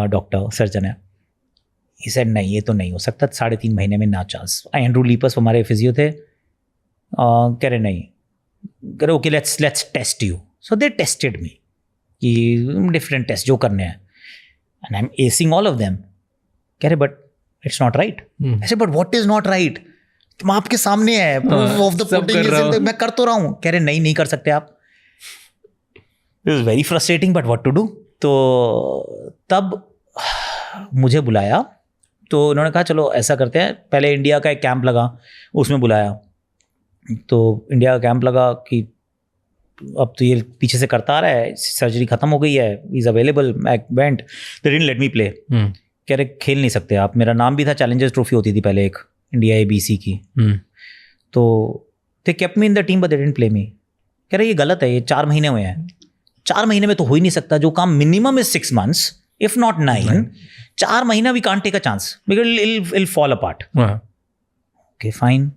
S2: doctor, surgeon है। ही सेड नहीं, ये तो नहीं हो सकता, 3.5 महीने में ना चांस। एंड्रू लीपर्स हमारे फिजियो थे, कह रहे नहीं, कह रहे okay let's test you. So they tested me, कि डिफरेंट टेस्ट जो करने हैं, and I am acing all of them. कह रहे बट इट्स नॉट राइट। ऐसे but what is not right? आपके सामने है, proof of the
S1: सब
S2: pudding
S1: कर
S2: is
S1: रहा
S2: in the,
S1: हूँ।
S2: मैं कर तो रहा हूँ। कह रहे नहीं कर सकते आप। It was very frustrating but what to do। तो तब मुझे बुलाया, तो उन्होंने कहा चलो ऐसा करते हैं, पहले इंडिया का एक कैंप लगा, उसमें बुलाया। तो इंडिया का कैंप लगा कि अब तो ये पीछे से करता आ रहा है, सर्जरी खत्म हो गई है, is available, I went, they didn't let me play. कह रहे खेल नहीं सकते आप। मेरा नाम भी था, चैलेंजर्स ट्रॉफी होती थी पहले एक इंडिया ABC की, तो they kept me in the team but they didn't play me. कह रहे ये गलत है, ये 4 महीने हुए हैं, 4 महीने में तो हो ही नहीं सकता, जो काम minimum is 6 months if not 9, 4 महीना we can't take a chance because I'll fall apart. Okay fine.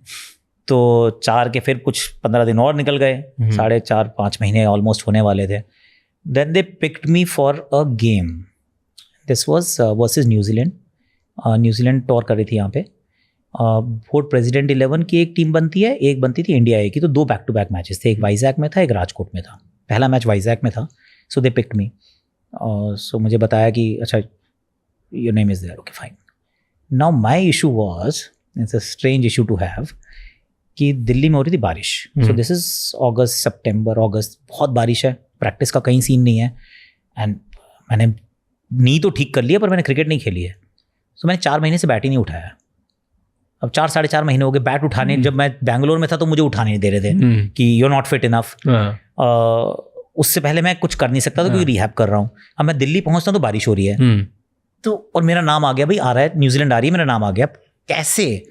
S2: तो 4 के फिर कुछ 15 दिन और निकल गए, 4.5-5 महीने ऑलमोस्ट होने वाले थे। Then they picked me for a game, this was versus New Zealand. New Zealand tour कर रही थी यहाँ पे। बोर्ड प्रेसिडेंट 11 की एक टीम बनती है, एक बनती थी इंडिया ए की, तो 2 बैक टू बैक मैचेस थे, एक वाइजैक में था, एक राजकोट में था। पहला मैच वाइजैक में था, सो दे पिक्ड मी। सो मुझे बताया कि अच्छा your name is there, okay fine. Now my issue was, it's a strange issue to have, कि दिल्ली में हो रही थी बारिश। सो दिस इज सितंबर अगस्त, बहुत बारिश है, प्रैक्टिस का कहीं सीन नहीं है। एंड मैंने नी तो ठीक कर लिया पर मैंने क्रिकेट नहीं खेली है। सो मैंने 4 महीने से बैट ही नहीं उठाया। अब 4-4.5 महीने हो गए बैट उठाने। जब मैं बैंगलोर में था तो मुझे उठाने नहीं दे रहे थे कि you are not fit enough. उससे पहले मैं कुछ कर नहीं सकता था क्योंकि रिहैब कर रहा हूँ। अब मैं दिल्ली पहुंचता हूँ तो बारिश हो रही है, तो और मेरा नाम आ गया, भाई आ रहा है, न्यूजीलैंड आ रही है, मेरा नाम आ गया, कैसे?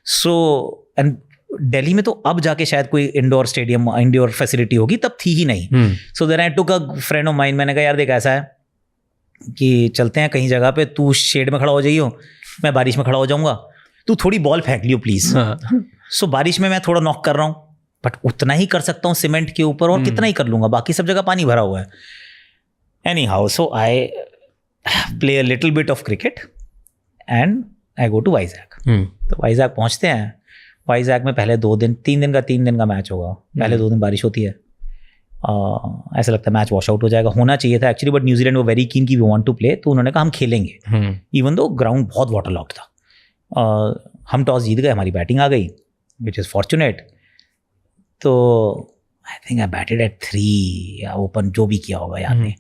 S2: सो एंड दिल्ली में तो अब जाके शायद कोई इंडोर स्टेडियम, इंडोर फैसिलिटी होगी, तब थी ही नहीं। So then I took a friend of mine, मैंने कहा यार देख ऐसा है कि चलते हैं कहीं जगह पे, तू शेड में खड़ा हो जाइयो, मैं बारिश में खड़ा हो जाऊंगा, तू थोड़ी बॉल फेंक लियो प्लीज। सो बारिश में मैं थोड़ा नॉक कर रहा हूँ, बट उतना ही कर सकता हूँ सीमेंट के ऊपर, और कितना ही कर लूंगा, बाकी सब जगह पानी भरा हुआ है। Anyhow, so I play a little bit of cricket and I go to Vizag. तो वाइजैक पहुंचते हैं। वाइजैक में पहले 3 दिन का मैच होगा। पहले 2 दिन बारिश होती है, ऐसा लगता है मैच वॉश आउट हो जाएगा, होना चाहिए था एक्चुअली, बट न्यूजीलैंड वो वेरी कीन की वी वांट टू प्ले, तो उन्होंने कहा हम खेलेंगे, इवन दो ग्राउंड बहुत वाटर लॉक्ड था। हम टॉस जीत गए, हमारी बैटिंग आ गई, विच इज़ फॉर्चुनेट। तो I think I batted at 3 या ओपन, जो भी किया होगा याद नहीं।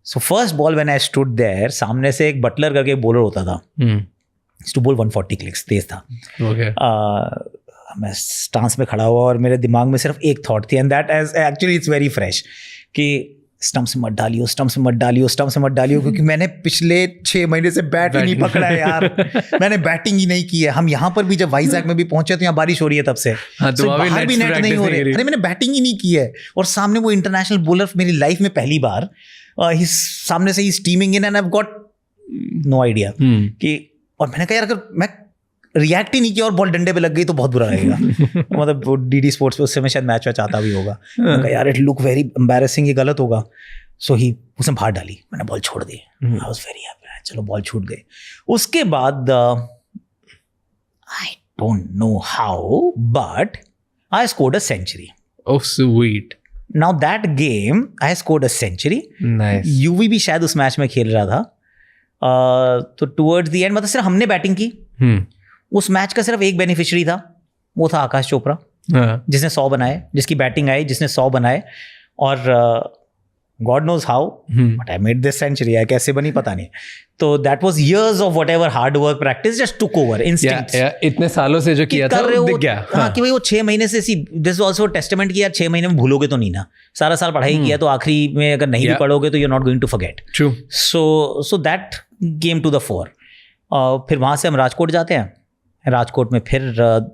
S2: So first ball when I stood there, सामने से एक बटलर करके बॉलर होता था, टू बॉल 140 क्लिक्स, तेज था। मैं स्टांस में खड़ा हुआ और मेरे दिमाग में सिर्फ एक थॉट थी, and that actually it's very fresh, कि स्टंप से मत डालियो, स्टंप से मत डालियो, स्टंप से मत डालियो, क्योंकि मैंने पिछले 6 महीने से बैट ही नहीं पकड़ा है यार। मैंने बैटिंग ही नहीं की है। हम यहाँ पर भी जब वाइजैक में भी पहुंचे तो यहाँ बारिश हो रही है तब से, बाहर भी नेट नहीं हो रहे। अरे मैंने बैटिंग ही नहीं की है, और सामने वो इंटरनेशनल बॉलर मेरी लाइफ में पहली बार, सामने से ही steaming in, and I have got no idea कि, और मैंने कहा यार अगर मैं रिएक्ट ही नहीं किया और बॉल डंडे पे लग गई तो बहुत बुरा लगेगा। मतलब डीडी स्पोर्ट्स पे उससे मैं शायद मैच आता भी होगा। मैंने कहा यार इट लुक वेरी एम्बैरेसिंग, ये गलत होगा। सो ही उसने बाहर डाली, मैंने बॉल छोड़ दी। आई वाज वेरी हैप्पी, चलो बॉल छूट गई। उसके बाद I don't know how but I scored a century.
S1: Oh sweet.
S2: Now that game I scored a century.
S1: Nice.
S2: Yuvi भी शायद उस मैच में खेल रहा था। तो टुवर्ड्स द एंड, मतलब सिर्फ हमने बैटिंग की। उस मैच का सिर्फ एक बेनिफिशियरी था, वो था आकाश चोपड़ा, जिसने 100 बनाए, जिसकी बैटिंग आई, जिसने 100 बनाए। और God knows how but I made this century. कैसे बनी पता नहीं। तो that was years of whatever hard work, practice just took over, instincts.
S1: इतने सालों से जो किया था वो दिख गया।
S2: हाँ, कि भाई वो 6 महीने से, दिस आल्सो टेस्टामेंट कि यार 6 महीने में भूलोगे तो नहीं ना, सारा साल पढ़ाई किया तो आखिरी में अगर नहीं भी पढ़ोगे तो you are not going to forget.
S1: True.
S2: So that game to the four. फिर वहाँ से हम राजकोट जाते हैं। राजकोट में फिर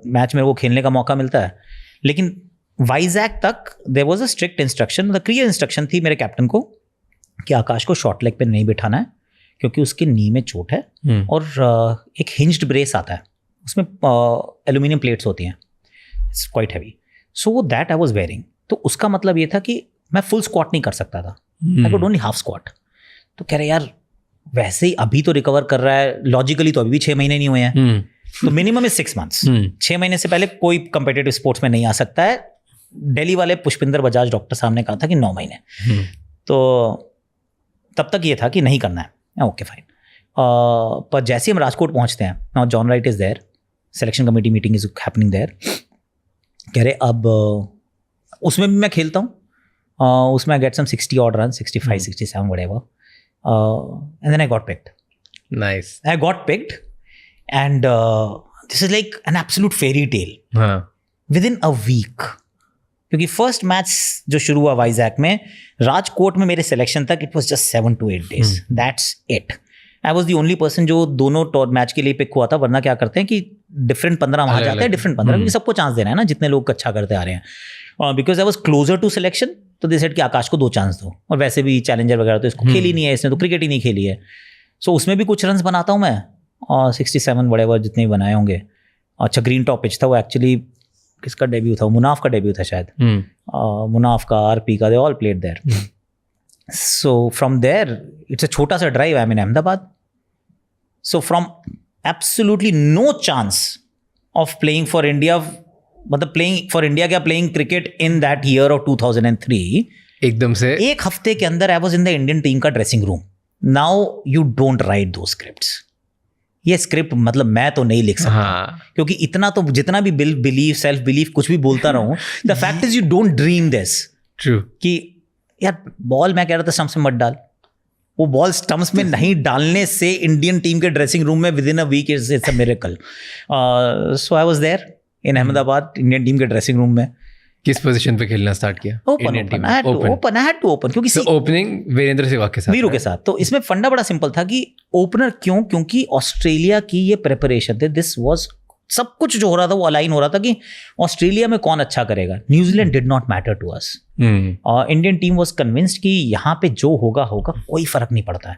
S2: मैच मेरे को खेलने का मौका मिलता है, लेकिन वाइजैक तक there was a strict instruction, मतलब क्लियर इंस्ट्रक्शन थी मेरे कैप्टन को कि आकाश को शॉर्ट लेग पे नहीं बिठाना है, क्योंकि उसके नी में चोट है। और एक हिंज्ड ब्रेस आता है, उसमें एल्यूमिनियम प्लेट्स होती हैं, it's quite heavy. So that I was wearing. तो उसका मतलब ये था कि मैं फुल स्क्वाट नहीं कर सकता था, I could only half squat. तो कह रहे यार वैसे ही अभी तो रिकवर कर रहा है, लॉजिकली तो अभी भी 6 महीने नहीं हुए हैं, तो मिनिमम इज 6 months। 6 महीने से पहले कोई कंपेटिटिव स्पोर्ट्स में नहीं आ सकता है। दिल्ली वाले पुष्पिंदर बजाज डॉक्टर साहब ने कहा था कि 9 महीने। तो तब तक ये था कि नहीं करना है, ओके फाइन। पर जैसे हम राजकोट पहुंचते हैं, now John Wright is there, selection committee meeting is happening there. कह रहे अब उसमें भी मैं खेलता हूँ, उसमें I get some 60 odd runs, 65, 67 whatever, and then I got picked.
S1: Nice.
S2: I got picked and this is like an absolute fairy tale.
S1: हाँ.
S2: Within a week, क्योंकि फर्स्ट मैच जो शुरू हुआ वाइजैक में, राजकोट में मेरे सिलेक्शन तक it was just 7 to 8 days. That's it. I was the only person जो दोनों मैच के लिए पिक हुआ था. वरना क्या करते हैं कि डिफरेंट 15 वहाँ जाते हैं, डिफरेंट 15, क्योंकि सबको चांस देना है ना, जितने लोग अच्छा करते आ रहे हैं. Because I was closer to selection, तो दे सेड कि आकाश को 2 चांस दो, और वैसे भी चैलेंजर वगैरह तो इसको खेली नहीं है, इसने तो क्रिकेट ही नहीं खेली है. सो उसमें भी कुछ रन्स बनाता हूँ मैं, और 67 whatever जितने भी बनाए होंगे. अच्छा, ग्रीन टॉप पिच था वो. एक्चुअली किसका डेब्यू था? मुनाफ का डेब्यू था शायद. मुनाफ का, आरपी का, they all played there. So from there it's a छोटा सा drive. I am in Ahmedabad. So from absolutely no chance of playing for India, मतलब प्लेइंग फॉर इंडिया क्या, playing cricket in that year of 2003,
S1: एकदम से
S2: एक हफ्ते के अंदर I was in the Indian team का dressing room. Now you don't write those scripts. ये स्क्रिप्ट मतलब मैं तो नहीं लिख सकता.
S1: हाँ.
S2: क्योंकि इतना तो जितना भी बिलीव, सेल्फ बिलीव कुछ भी बोलता रहूं, the fact is you don't dream this.
S1: True.
S2: कि यार बॉल, मैं कह रहा था स्टंप्स में मत डाल, वो बॉल स्टंप्स में नहीं डालने से इंडियन टीम के ड्रेसिंग रूम में within a week it's a miracle. So I was there in Ahmedabad, Indian team के ड्रेसिंग रूम में.
S1: किस पोजीशन पे खेलना स्टार्ट किया?
S2: Open. I had to open क्योंकि
S1: ओपनिंग वीरेंद्र सहवाग के साथ,
S2: वीरू के साथ. तो इसमें फंडा बड़ा सिंपल था कि ओपनर क्यों, क्योंकि ऑस्ट्रेलिया की ये प्रिपरेशन थे. दिस वाज सब कुछ जो हो रहा था वो अलाइन हो रहा था कि ऑस्ट्रेलिया में कौन अच्छा करेगा. New Zealand did not matter to us. Indian team was convinced कि यहाँ पे जो होगा कोई फर्क नहीं पड़ता है,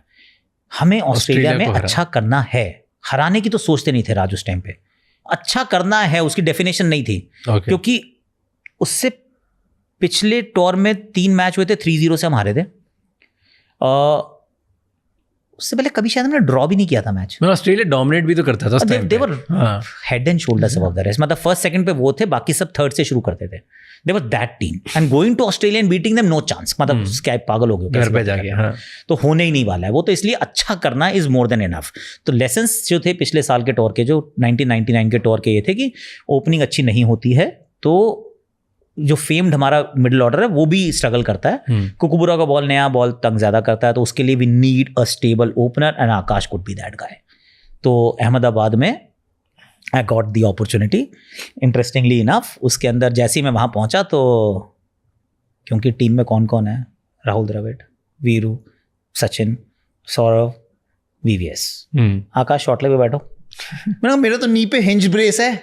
S2: हमें ऑस्ट्रेलिया में अच्छा करना है. हराने की तो सोचते नहीं थे राज उस टाइम पे. अच्छा करना है उसकी डेफिनेशन नहीं थी. क्योंकि उससे पिछले टूर में 3 मैच हुए थे, 3-0 से हम हारे थे. उससे पहले कभी शायद हमने ड्रॉ भी नहीं किया था मैच.
S1: ऑस्ट्रेलिया डोमिनेट भी तो करता था उस टाइम पे.
S2: They were head and shoulders above the rest. मतलब फर्स्ट सेकंड पे वो थे, बाकी सब थर्ड से शुरू करते थे. They were that team and going to Australia and beating them no chance. मतलब क्या पागल हो गए,
S1: घर पे जाके. हाँ.
S2: तो होने ही नहीं वाला है वो. तो इसलिए अच्छा करना इज मोर देन इनफ. तो लेसन्स जो थे पिछले साल के टूर के, जो 1999 के टूर के, ये थे कि ओपनिंग अच्छी नहीं होती है तो जो फेम्ड हमारा मिडिल ऑर्डर है वो भी स्ट्रगल करता है. कुकुबुरा का बॉल, नया बॉल तंग ज्यादा करता है, तो उसके लिए we need a stable opener and Akash could be that guy. तो अहमदाबाद में I got the opportunity. Interestingly enough उसके अंदर जैसे ही मैं वहाँ पहुँचा, तो क्योंकि टीम में कौन कौन है, राहुल द्रविड़, वीरू, सचिन, सौरव, VVS, आकाश शॉर्ट लेग पे बैठो. मैंने कहा मेरा तो नी पे हिंज ब्रेस है.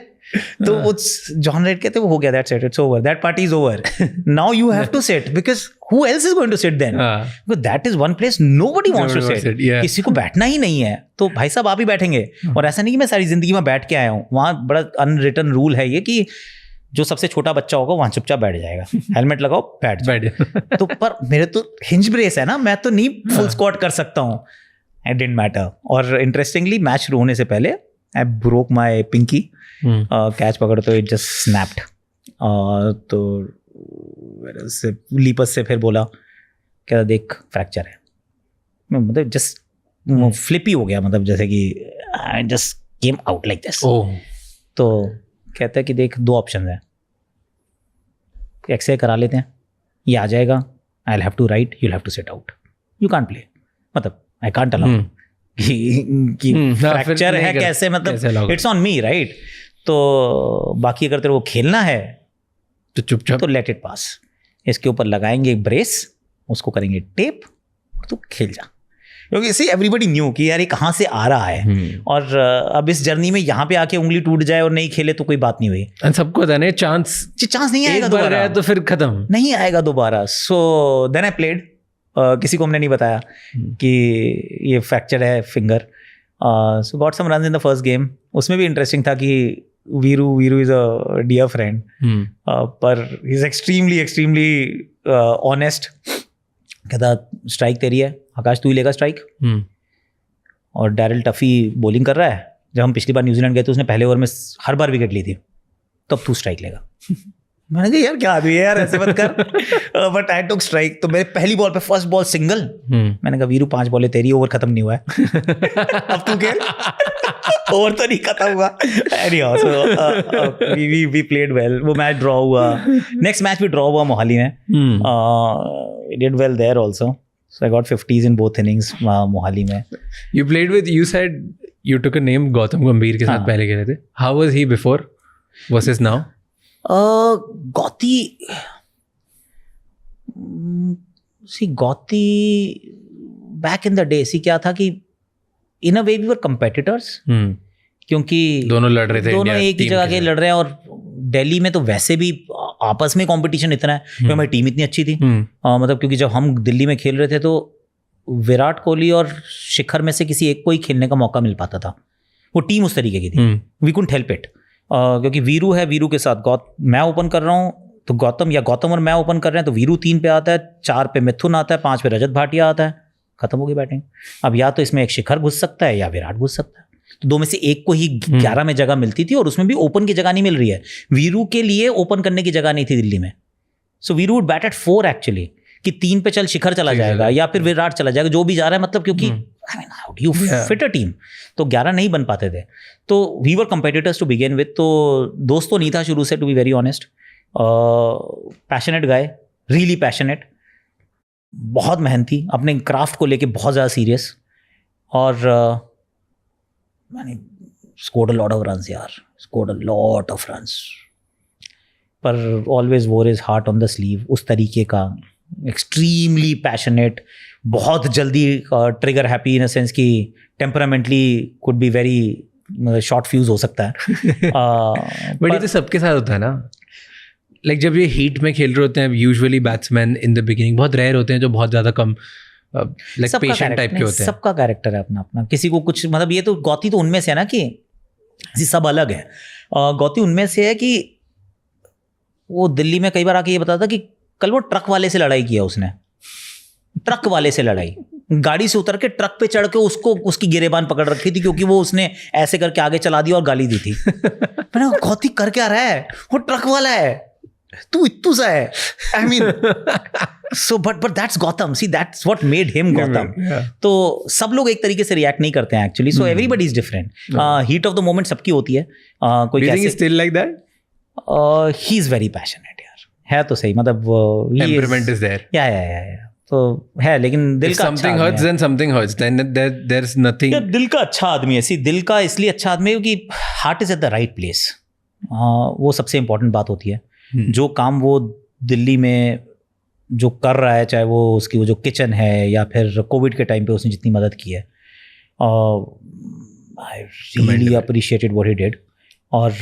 S2: तो वो जॉन रेड कहते वो हो गया, that's it, it's over, that party is over. Now you have to sit because who else is going to sit then? Because that is one place nobody wants to sit. किसी को बैठना ही नहीं है, तो भाई साहब आप ही बैठेंगे. और ऐसा नहीं कि मैं सारी जिंदगी में बैठ के आया हूँ. वहाँ बड़ा अनरिटन रूल है ये कि जो सबसे छोटा बच्चा होगा वहाँ चुपचाप बैठ जाएगा, हेलमेट लगाओ बैठ जाओ. तो पर मेरे तो हिंज ब्रेस है ना, मैं तो नहीं फुल स्क्वाट कर सकता हूँ. It didn't matter. और इंटरेस्टिंगली मैच शुरू होने से पहले I broke my pinky. Catch पकड़ तो इट जस्ट स्नैप्ड. तो लीपस से फिर बोला क्या, देख फ्रैक्चर है. मतलब जस्ट फ्लिप ही हो गया, मतलब जैसे कि I just came out like this. तो कहता है कि देख 2 ऑप्शन है, एक्सरे करा लेते हैं, ये आ जाएगा, I will have to right, you will have to sit out, you can't play. मतलब आई कांट अलाउ कि फ्रैक्चर है कैसे, मतलब इट्स ऑन मी राइट. तो बाकी अगर तेरे को खेलना है
S1: तो चुपचाप,
S2: तो लेट इट पास. इसके ऊपर लगाएंगे एक ब्रेस, उसको करेंगे टेप, तो खेल जा. क्योंकि इसी एवरीबडी न्यू कि यार ये कहाँ से आ रहा है. और अब इस जर्नी में यहाँ पे आके उंगली टूट जाए और नहीं खेले तो कोई बात नहीं हुई.
S1: सबको था ना चांस
S2: नहीं आएगा दोबारा,
S1: तो फिर खत्म नहीं
S2: आएगा दोबारा. So then I played. किसी को हमने नहीं बताया कि ये फ्रैक्चर है finger. So got some runs in the first game. उसमें भी इंटरेस्टिंग था कि Viru is a dear friend, पर ही इज एक्सट्रीमली ऑनेस्ट. कहता स्ट्राइक तेरी है आकाश, तू ही लेगा स्ट्राइक. और डैरिल टफी बॉलिंग कर रहा है. जब हम पिछली बार न्यूजीलैंड गए थे उसने पहले ओवर में हर बार विकेट ली थी, तब तू स्ट्राइक लेगा. मैंने कहा यार क्या आदमी है यार, ऐसे मत कर. But I took strike. तो मेरे पहली बॉल पे फर्स्ट बॉल सिंगल. मैंने कहा वीरू 5 बॉलें तेरी, ओवर खत्म नहीं हुआ है. अब तू खेल. ओवर तो नहीं खत्म हुआ। Anyhow, so we played well. वो मैच ड्रॉ हुआ, नेक्स्ट मैच भी ड्रॉ हुआ मोहाली में। We did well there also. So I got 50s in both innings Mohali में।
S1: You played with, you said you took a name Gautam गंभीर के साथ पहले खेले थे। How was he before versus now?
S2: Gauti, Gauti back in the day क्या था कि इन अ वे वी वर कंपेटिटर्स, क्योंकि
S1: दोनों लड़ रहे थे,
S2: दोनों एक ही जगह के लड़ रहे हैं। और दिल्ली में तो वैसे भी आपस में कंपटीशन इतना है क्योंकि हमारी टीम इतनी अच्छी थी। मतलब क्योंकि जब हम दिल्ली में खेल रहे थे तो विराट कोहली और शिखर में से किसी एक को ही खेलने का मौका मिल पाता था। वो टीम उस तरीके की थी, वी कुडंट हेल्प इट। क्योंकि वीरू है, वीरू के साथ मैं ओपन कर रहा हूँ तो गौतम और मैं ओपन कर रहे हैं तो वीरू 3 पे आता है, 4 पे मिथुन आता है, 5 पे रजत भाटिया आता है, खत्म हो गई बैटिंग। अब या तो इसमें एक शिखर घुस सकता है या विराट घुस सकता है, तो 2 में से एक को ही 11 में जगह मिलती थी और उसमें भी ओपन की जगह नहीं मिल रही है। वीरू के लिए ओपन करने की जगह नहीं थी दिल्ली में, so Viru would bat at 4 actually, कि 3 पे चल शिखर चला जाएगा या फिर विराट चला जाएगा, जो भी जा रहा है, मतलब क्योंकि how do you fit a team, तो 11 नहीं बन पाते थे। तो we were competitors to begin with. तो दोस्त तो नहीं था शुरू से, to be very honest. Passionate guy, really passionate, बहुत मेहनती, अपने क्राफ्ट को लेके बहुत ज़्यादा सीरियस, और मैंने scored a lot of runs यार, scored a lot of runs, पर always wore his heart on the sleeve, उस तरीके का, एक्सट्रीमली पैशनेट, बहुत जल्दी trigger happy, in a sense कि temperamentally could be very short fuse हो सकता है।
S1: बट ये तो सबके साथ होता है ना, लाइक जब ये हीट में खेल रहे होते हैं, usually batsman in the beginning बहुत रेयर होते हैं जो बहुत ज़्यादा कम लाइक पेशेंट टाइप के होते हैं।
S2: सबका कैरेक्टर है अपना अपना, किसी को कुछ, मतलब ये तो गौती तो उनमें से है ना कि सब अलग है। गौती उनमें से है कि वो दिल्ली में कई बार आके ये बताता कि कल वो ट्रक वाले से लड़ाई किया उसने, ट्रक वाले से लड़ाई, गाड़ी से उतर के ट्रक पे चढ़ के उसको उसकी गिरेबान पकड़ रखी थी क्योंकि वो उसने ऐसे करके आगे चला दिया और गाली दी थी। मैंने गौती कर क्या रहा है, वो ट्रक वाला है, तू इत्तू सा है, I mean so but that's Gautam, see that's what made him Gautam. तो सब लोग एक तरीके से रिएक्ट नहीं करते हैं actually, so everybody is different. Heat of the moment सबकी होती है। कोई कैसे
S1: still like that,
S2: he is very passionate यार, है तो सही, मतलब
S1: टेम्परामेंट इज देयर,
S2: या तो है, लेकिन दिल का
S1: something hurts then something hurts, then there's nothing।
S2: यार दिल का अच्छा आदमी है, सी दिल का इसलिए अच्छा आदमी है क्योंकि heart is at the right place. वो सबसे इंपॉर्टेंट बात होती है। जो काम वो दिल्ली में जो कर रहा है, चाहे वो उसकी वो जो किचन है या फिर कोविड के टाइम पे उसने जितनी मदद की है, I really appreciated what he did. और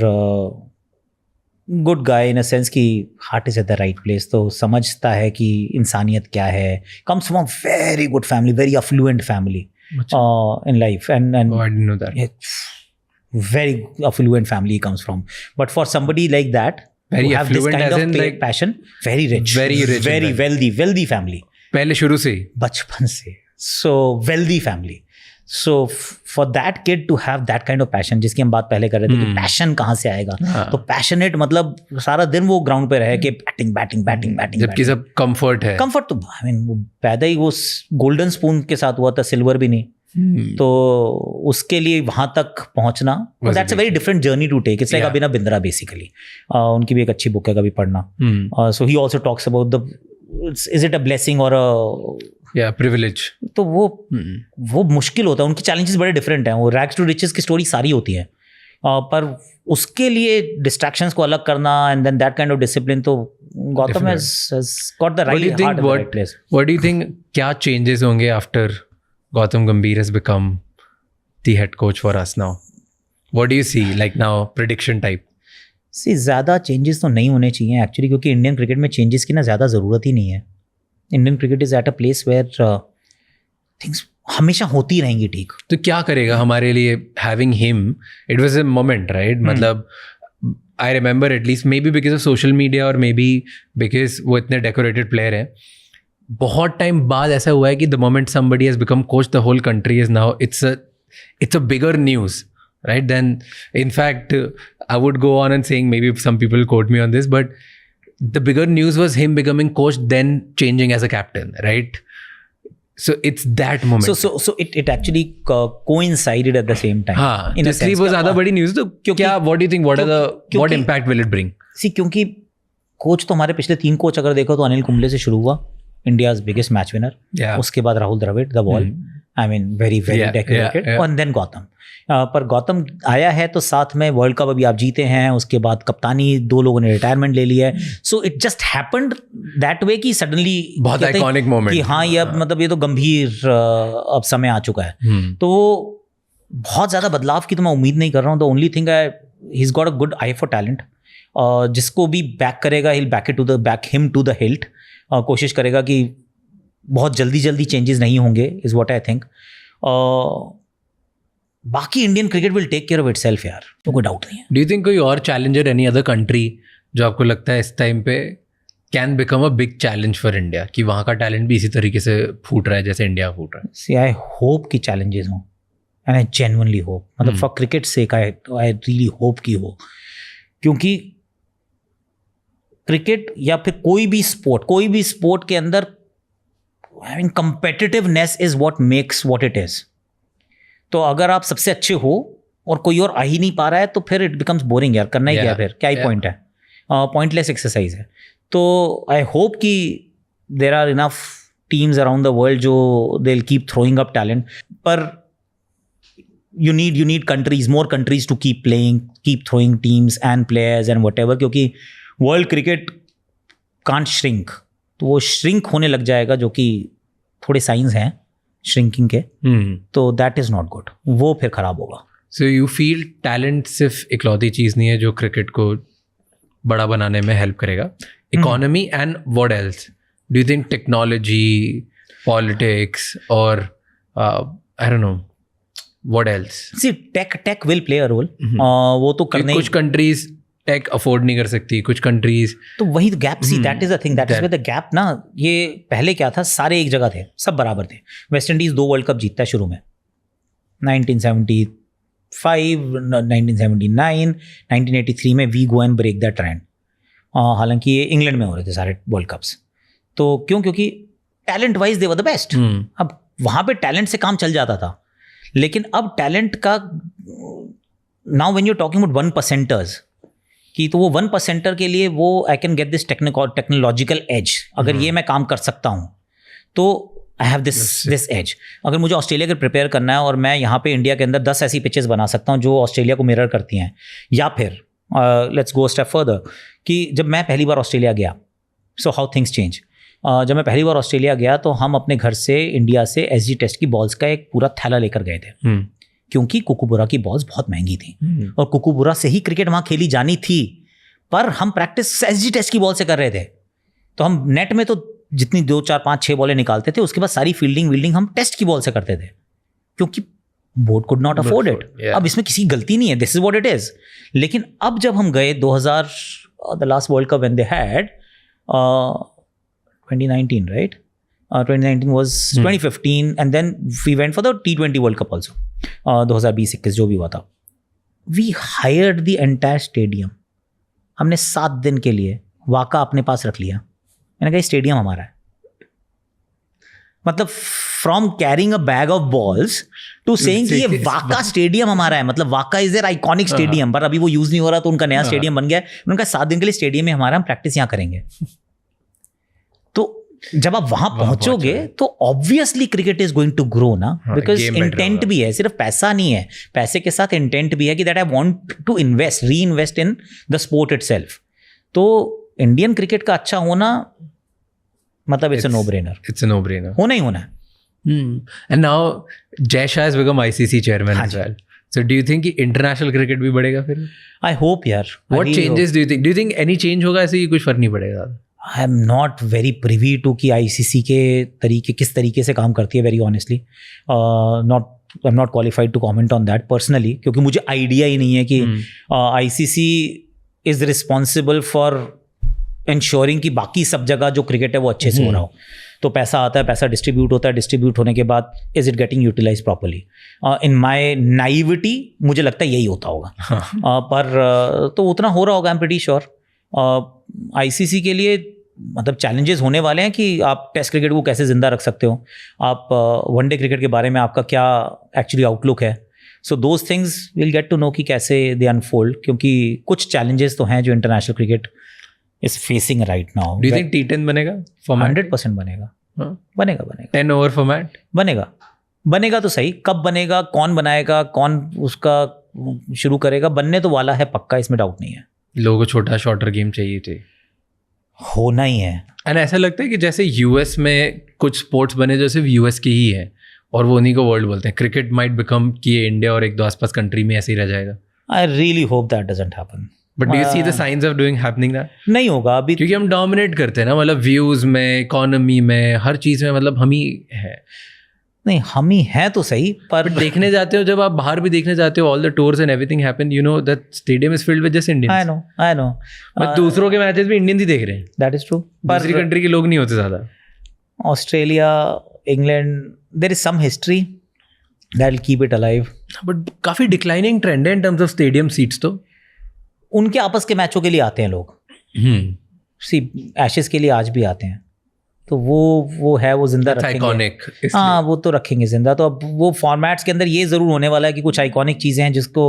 S2: good guy in a sense कि heart is at the right place, तो समझता है कि इंसानियत क्या है, comes from very good family, very affluent family in life, and
S1: I didn't know that।
S2: very affluent family he comes from, but for somebody like that
S1: very
S2: who have this
S1: affluent
S2: kind
S1: as
S2: of
S1: in like
S2: passion, very rich, very wealthy family,
S1: पहले शुरू से ही
S2: बचपन से, so wealthy family, so for that kid to have that kind of passion, जिसकी हम बात पहले कर रहे थे कि passion कहाँ से आएगा, तो passionate मतलब सारा दिन वो ग्राउंड पे रहे कि बैटिंग,
S1: जबकि सब कंफर्ट है,
S2: कंफर्ट तो आई मीन वो पैदा ही वो गोल्डन स्पून के साथ हुआ था, सिल्वर भी नहीं। तो उसके लिए वहां तक पहुंचना, that's a very different journey to take. It's like Abhinav Bindra basically, उनकी भी एक अच्छी बुक है, कभी पढ़ना। So he also talks about the is it a blessing और
S1: या प्रिविलेज।
S2: तो वो मुश्किल होता है, उनकी चैलेंजेस बड़े डिफरेंट हैं। वो रैग्स टू रिचेस की स्टोरी सारी होती है, पर उसके लिए डिस्ट्रैक्शंस को अलग करना and then that kind of discipline, तो Gautam has got the right heart at the right place.
S1: What do you think क्या चेंजेस होंगे after Gautam Gambhir has become the head coach for us now? What do you see like now, prediction type?
S2: See, ज़्यादा changes तो नहीं होने चाहिए actually, क्योंकि Indian cricket में changes की ना ज़्यादा ज़रूरत ही नहीं है। Indian cricket is at a place where things हमेशा होती रहेंगी ठीक।
S1: तो क्या करेगा हमारे लिए having him? It was a moment, right? मतलब I remember at least maybe because of social media or maybe because वो इतने decorated player हैं, बहुत टाइम बाद ऐसा हुआ है कि the moment somebody has become coach the whole country is now it's a bigger news, right? Then in fact I would go on and saying, maybe some people quote me on this, but the bigger news was him becoming coach then changing as a captain, right? So it's that moment.
S2: So it actually coincided at the same time.
S1: हाँ,
S2: in a
S1: इसलिए
S2: sense.
S1: वो ज़्यादा बड़ी news तो क्या what do you think what impact will it bring?
S2: See, क्योंकि coach तो हमारे पिछले 3 कोच अगर देखो तो अनिल कुंबले से शुरू हुआ, इंडियाज बिगेस्ट मैच विनर, उसके बाद Rahul Dravid the wall, I mean very decorated, और देन गौतम। पर गौतम आया है तो साथ में वर्ल्ड कप अभी आप जीते हैं, उसके बाद कप्तानी 2 लोगों ने रिटायरमेंट ले लिया है, so it just happened that way कि सडनली
S1: बहुत आइकॉनिक मोमेंट
S2: कि हाँ ये अब मतलब ये तो गंभीर अब समय आ चुका है। तो बहुत ज़्यादा बदलाव की तो मैं उम्मीद नहीं कर रहा हूँ। The only thing he is got a good eye for talent, जिसको भी बैक करेगा he back him to the hilt, कोशिश करेगा कि बहुत जल्दी चेंजेस नहीं होंगे, इज व्हाट आई थिंक। बाकी Indian cricket will take care of itself यार, तो कोई डाउट नहीं है।
S1: डू यू थिंक कोई और चैलेंजर एनी अदर कंट्री जो आपको लगता है इस टाइम पे can become a big challenge for India, कि वहाँ का टैलेंट भी इसी तरीके से फूट रहा है जैसे इंडिया फूट रहा है?
S2: सी आई होप कि चैलेंजेस हों, एंड आई जेन्युइनली होप, मतलब for cricket sake I really hope कि हो, क्योंकि क्रिकेट या फिर कोई भी स्पोर्ट के अंदर having competitiveness is what makes what it is. तो अगर आप सबसे अच्छे हो और कोई और आ ही नहीं पा रहा है तो फिर इट बिकम्स बोरिंग यार, करना ही क्या फिर, क्या ही पॉइंट है, पॉइंटलेस एक्सरसाइज है। तो आई होप कि there are enough teams around the world जो they will keep throwing up talent, पर you need countries, more countries to keep playing, keep throwing teams and players and whatever, क्योंकि world cricket can't shrink, तो वो shrink होने लग जाएगा, जो कि थोड़े साइंस हैं श्रिंकिंग के, तो दैट इज नॉट गुड, वो फिर खराब होगा।
S1: सो यू फील टैलेंट सिर्फ इकलौती चीज़ नहीं है जो क्रिकेट को बड़ा बनाने में हेल्प करेगा, economy and what else? Do you think technology, politics और I don't know what else?
S2: See tech will play a role, वो तो करने
S1: कुछ कंट्रीज टेक अफोर्ड नहीं कर सकती, कुछ कंट्रीज,
S2: तो वही gap, see that is the thing, that is where the gap ना। ये पहले क्या था, सारे एक जगह थे, सब बराबर थे। वेस्ट इंडीज 2 वर्ल्ड कप जीतता है शुरू में, 1975, 1979, 1983 में we go and break the trend. हालांकि ये इंग्लैंड में हो रहे थे सारे वर्ल्ड कप्स, तो क्योंकि talent wise they were the best. अब वहाँ पे टैलेंट से काम चल जाता था, लेकिन अब टैलेंट का now when you are talking about 1%ers, कि तो वो 1%er के लिए वो I can get this technological edge, अगर ये मैं काम कर सकता हूँ तो आई हैव दिस एज। अगर मुझे ऑस्ट्रेलिया के प्रिपेयर करना है और मैं यहाँ पे इंडिया के अंदर 10 ऐसी पिचेस बना सकता हूँ जो ऑस्ट्रेलिया को मिरर करती हैं, या फिर लेट्स गो स्टेप फर्दर, कि जब मैं पहली बार ऑस्ट्रेलिया गया, सो हाउ थिंग्स चेंज। जब मैं पहली बार ऑस्ट्रेलिया गया तो हम अपने घर से इंडिया से SG टेस्ट की बॉल्स का एक पूरा थैला लेकर गए थे, क्योंकि कुकुबुरा की बॉल्स बहुत महंगी थी और कुकुबुरा से ही क्रिकेट वहाँ खेली जानी थी, पर हम प्रैक्टिस SG टेस्ट की बॉल से कर रहे थे। तो हम नेट में तो जितनी 2, 4, 5, 6 बॉलें निकालते थे, उसके बाद सारी फील्डिंग हम टेस्ट की बॉल से करते थे, क्योंकि board could not afford it. अब इसमें किसी गलती नहीं है, this is what it is. लेकिन अब जब हम गए 2000, the last world cup when they had 2019, right? 2019 was 2015, and then we went for the T20 World Cup also. 2020-21 जो भी हुआ था, we hired the entire stadium. हमने 7 दिन के लिए वाका अपने पास रख लिया। मैंने कहा स्टेडियम हमारा है, मतलब from carrying a bag of balls to saying कि ये वाका स्टेडियम हमारा है, मतलब वाका इज देयर आइकॉनिक स्टेडियम, पर अभी वो यूज नहीं हो रहा तो उनका नया स्टेडियम बन गया है। उन्होंने कहा 7 दिन के लिए स्टेडियम में हमारा, हम प्रैक्टिस यहाँ करेंगे। तो जब आप वहां पहुंचोगे तो obviously cricket is going to grow ना, बिकॉज इंटेंट भी है, सिर्फ पैसा नहीं है, पैसे के साथ इंटेंट भी है कि that I want to invest, reinvest in the sport itself. तो इंडियन क्रिकेट का अच्छा होना मतलब इट्स अ नो ब्रेनर, होना ही होना है।
S1: And now Jay Shah has become ICC chairman as well, so do you think कि इंटरनेशनल क्रिकेट भी बढ़ेगा फिर?
S2: आई होप यार।
S1: What changes do you think any change होगा, ऐसे ही कुछ फर्क नहीं पड़ेगा?
S2: I am not very privy to कि ICC के तरीके किस तरीके से काम करती है, very honestly I am not qualified to comment on that personally, क्योंकि मुझे आइडिया ही नहीं है कि ICC is responsible for ensuring कि बाकी सब जगह जो क्रिकेट है वो अच्छे से हो रहा हो। तो पैसा आता है, पैसा डिस्ट्रीब्यूट होता है, डिस्ट्रीब्यूट होने के बाद is it getting utilize properly? In my naivety मुझे लगता है यही होता होगा। पर तो उतना हो रहा होगा, आई एम प्रीटी श्योर। ICC के लिए मतलब चैलेंजेस होने वाले हैं कि आप टेस्ट क्रिकेट को कैसे ज़िंदा रख सकते हो, आप वनडे क्रिकेट के बारे में आपका क्या एक्चुअली आउटलुक है. So those things will get to know कि कैसे दे अनफोल्ड, क्योंकि कुछ चैलेंजेस तो हैं जो international cricket is facing right now.
S1: Do you think T10 बनेगा फॉर्मेट?
S2: 100% बनेगा. बनेगा
S1: 10 ओवर फॉर्मेट
S2: बनेगा तो सही. कब बनेगा, कौन बनाएगा, कौन उसका शुरू करेगा, बनने तो वाला है पक्का, इसमें डाउट नहीं है.
S1: लोगों को छोटा शॉर्टर गेम चाहिए
S2: होना ही है.
S1: एंड ऐसा लगता है कि जैसे यूएस में कुछ स्पोर्ट्स बने जो सिर्फ यूएस के ही है और वो उन्हीं को वर्ल्ड बोलते हैं. क्रिकेट माइट बिकम कि ये इंडिया और एक दो आसपास कंट्री में ऐसे ही रह जाएगा.
S2: आई really hope that doesn't happen.
S1: But do you see the science of doing happening that?
S2: नहीं होगा अभी,
S1: क्योंकि हम डोमिनेट करते हैं ना, मतलब व्यूज में, इकोनॉमी में, हर चीज में, मतलब हम ही है.
S2: नहीं हम ही हैं तो सही, पर
S1: देखने जाते हो, जब आप बाहर भी देखने जाते हो, all the tours and everything happen, you know that stadium is filled with just Indians.
S2: I know
S1: but दूसरों के मैचेस भी इंडियंस ही देख रहे हैं.
S2: That is true.
S1: दूसरी कंट्री के लोग नहीं होते ज्यादा.
S2: Australia, England, there is some history that will keep it alive.
S1: But काफी डिक्लाइनिंग ट्रेंड है in terms of stadium seats. तो
S2: उनके आपस के मैचों के लिए आते हैं लोग. सी एशेस के लिए आज भी आते हैं, तो वो है, वो जिंदा रखेंगे.
S1: आइकॉनिक.
S2: हाँ, वो तो रखेंगे जिंदा. तो अब वो फॉर्मेट्स के अंदर ये जरूर होने वाला है कि कुछ आइकॉनिक चीज़ें हैं जिसको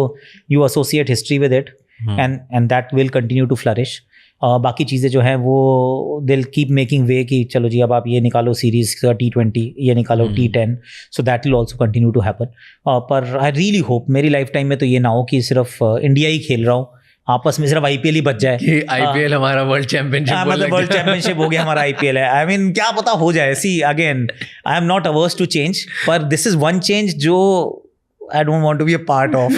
S2: you associate history with it, and that will continue to flourish. बाकी चीज़ें जो हैं वो दिल कीप मेकिंग वे कि चलो जी अब आप ये निकालो सीरीज का T20, ये निकालो T10, so that will also continue to happen. पर आई रियली होप मेरी लाइफ टाइम में तो ये ना हो कि सिर्फ इंडिया ही खेल रहा हो, आपस में सिर्फ IPL ही बच जाए.
S1: IPL हमारा वर्ल्ड चैंपियनशिप,
S2: मतलब वर्ल्ड चैंपियनशिप हो गया हमारा IPL है. आई मीन क्या पता हो जाए. See again I am not averse to change, पर दिस इज वन चेंज जो I don't want to be a part of.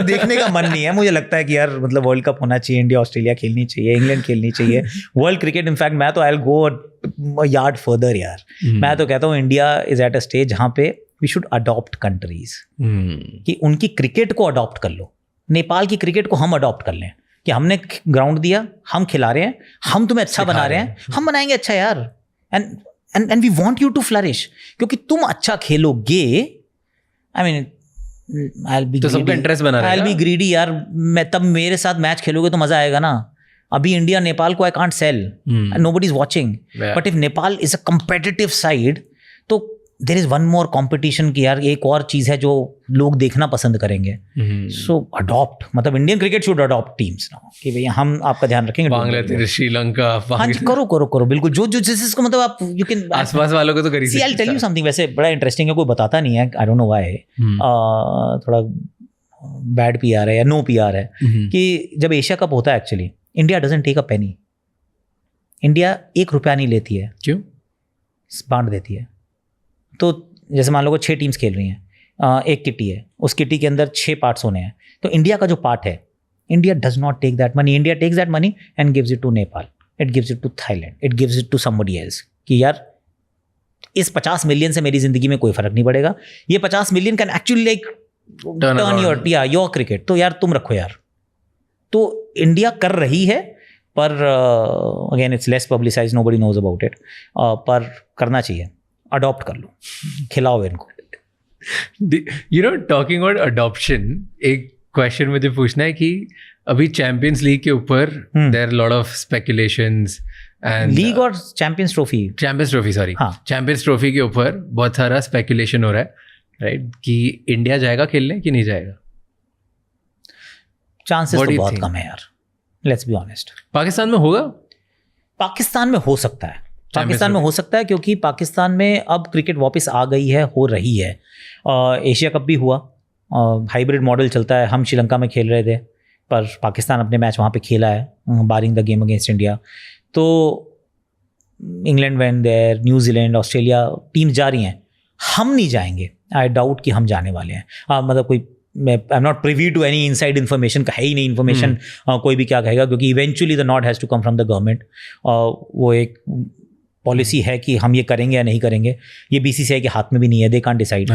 S2: देखने का मन नहीं है. मुझे लगता है कि यार मतलब वर्ल्ड कप होना चाहिए, इंडिया ऑस्ट्रेलिया खेलनी चाहिए, इंग्लैंड खेलनी चाहिए, वर्ल्ड क्रिकेट. इनफैक्ट मैं तो आई विल गो यार्ड फर्दर यार. मैं तो कहता हूँ India is at a stage जहाँ पे वी शुड अडॉप्ट कंट्रीज, कि उनकी क्रिकेट को अडॉप्ट कर लो. नेपाल की क्रिकेट को हम अडॉप्ट कर लें कि हमने ग्राउंड दिया, हम खिला रहे हैं, हम तुम्हें अच्छा बना रहे हैं, हम बनाएंगे अच्छा यार. And we want you to flourish, क्योंकि तुम अच्छा खेलोगे. I mean I will be,
S1: तो सबका इंटरेस्ट बना रहेगा.
S2: आई विल बी ग्रीडी यार. मैं तब मेरे साथ मैच खेलोगे तो मजा आएगा ना. अभी इंडिया नेपाल को I can't sell, nobody is watching. But if Nepal is a competitive side, तो there is one more competition की यार एक और चीज़ है जो लोग देखना पसंद करेंगे. सो अडॉप्ट, मतलब Indian cricket should adopt teams now कि भैया हम आपका ध्यान रखेंगे.
S1: बांग्लादेश, श्रीलंका,
S2: हाँ जी, करो बिल्कुल. जो जिसको मतलब आप यू कैन
S1: आसपास वालों को तो करी.
S2: सी आई टेल यू समथिंग, वैसे बड़ा इंटरेस्टिंग है, कोई बताता नहीं है, आई डोंट नो व्हाई. थोड़ा बैड PR है या नो PR है कि जब एशिया कप होता है actually India doesn't take a penny. India ₹1 नहीं लेती है.
S1: क्यों?
S2: बांट देती है. तो जैसे मान लो को 6 टीम्स खेल रही हैं, एक किटी है, उस किटी के अंदर 6 पार्ट्स होने हैं. तो इंडिया का जो पार्ट है, India does not take that money. India takes that money and gives it to Nepal, it gives it to Thailand, it gives it to somebody else. कि यार इस 50 मिलियन से मेरी जिंदगी में कोई फर्क नहीं पड़ेगा. ये 50 million can actually like turn your cricket. तो यार तुम रखो यार. तो इंडिया कर रही है, पर again it's less publicise, nobody knows about it. पर करना चाहिए. अडॉप्ट कर लो, खिलाओ इनको.
S1: You know, talking about adoption, एक क्वेश्चन मुझे पूछना है कि अभी चैंपियंस लीग के ऊपर there lot of speculations and
S2: league और champions trophy sorry
S1: champions trophy के ऊपर बहुत सारा स्पेकुलेशन हो रहा है, राइट, कि इंडिया जाएगा खेलने कि नहीं जाएगा.
S2: चांसेस तो बहुत कम है यार, लेट्स बी ऑनेस्ट.
S1: पाकिस्तान में होगा?
S2: पाकिस्तान में हो सकता है. पाकिस्तान में हो सकता है क्योंकि पाकिस्तान में अब क्रिकेट वापस आ गई है, हो रही है. एशिया कप भी हुआ, हाइब्रिड मॉडल चलता है. हम श्रीलंका में खेल रहे थे, पर पाकिस्तान अपने मैच वहाँ पे खेला है, barring the game against India. तो England went there, New Zealand, Australia team जा रही हैं. हम नहीं जाएंगे. आई डाउट कि हम जाने वाले हैं. मतलब कोई, I am not privy to any inside information. का है ही नहीं इन्फॉर्मेशन. कोई भी क्या कहेगा, क्योंकि eventually the nod has to come from the government. वो एक पॉलिसी है कि हम ये करेंगे या नहीं करेंगे. ये BCCI के हाथ में भी नहीं है, दे कांट डिसाइड.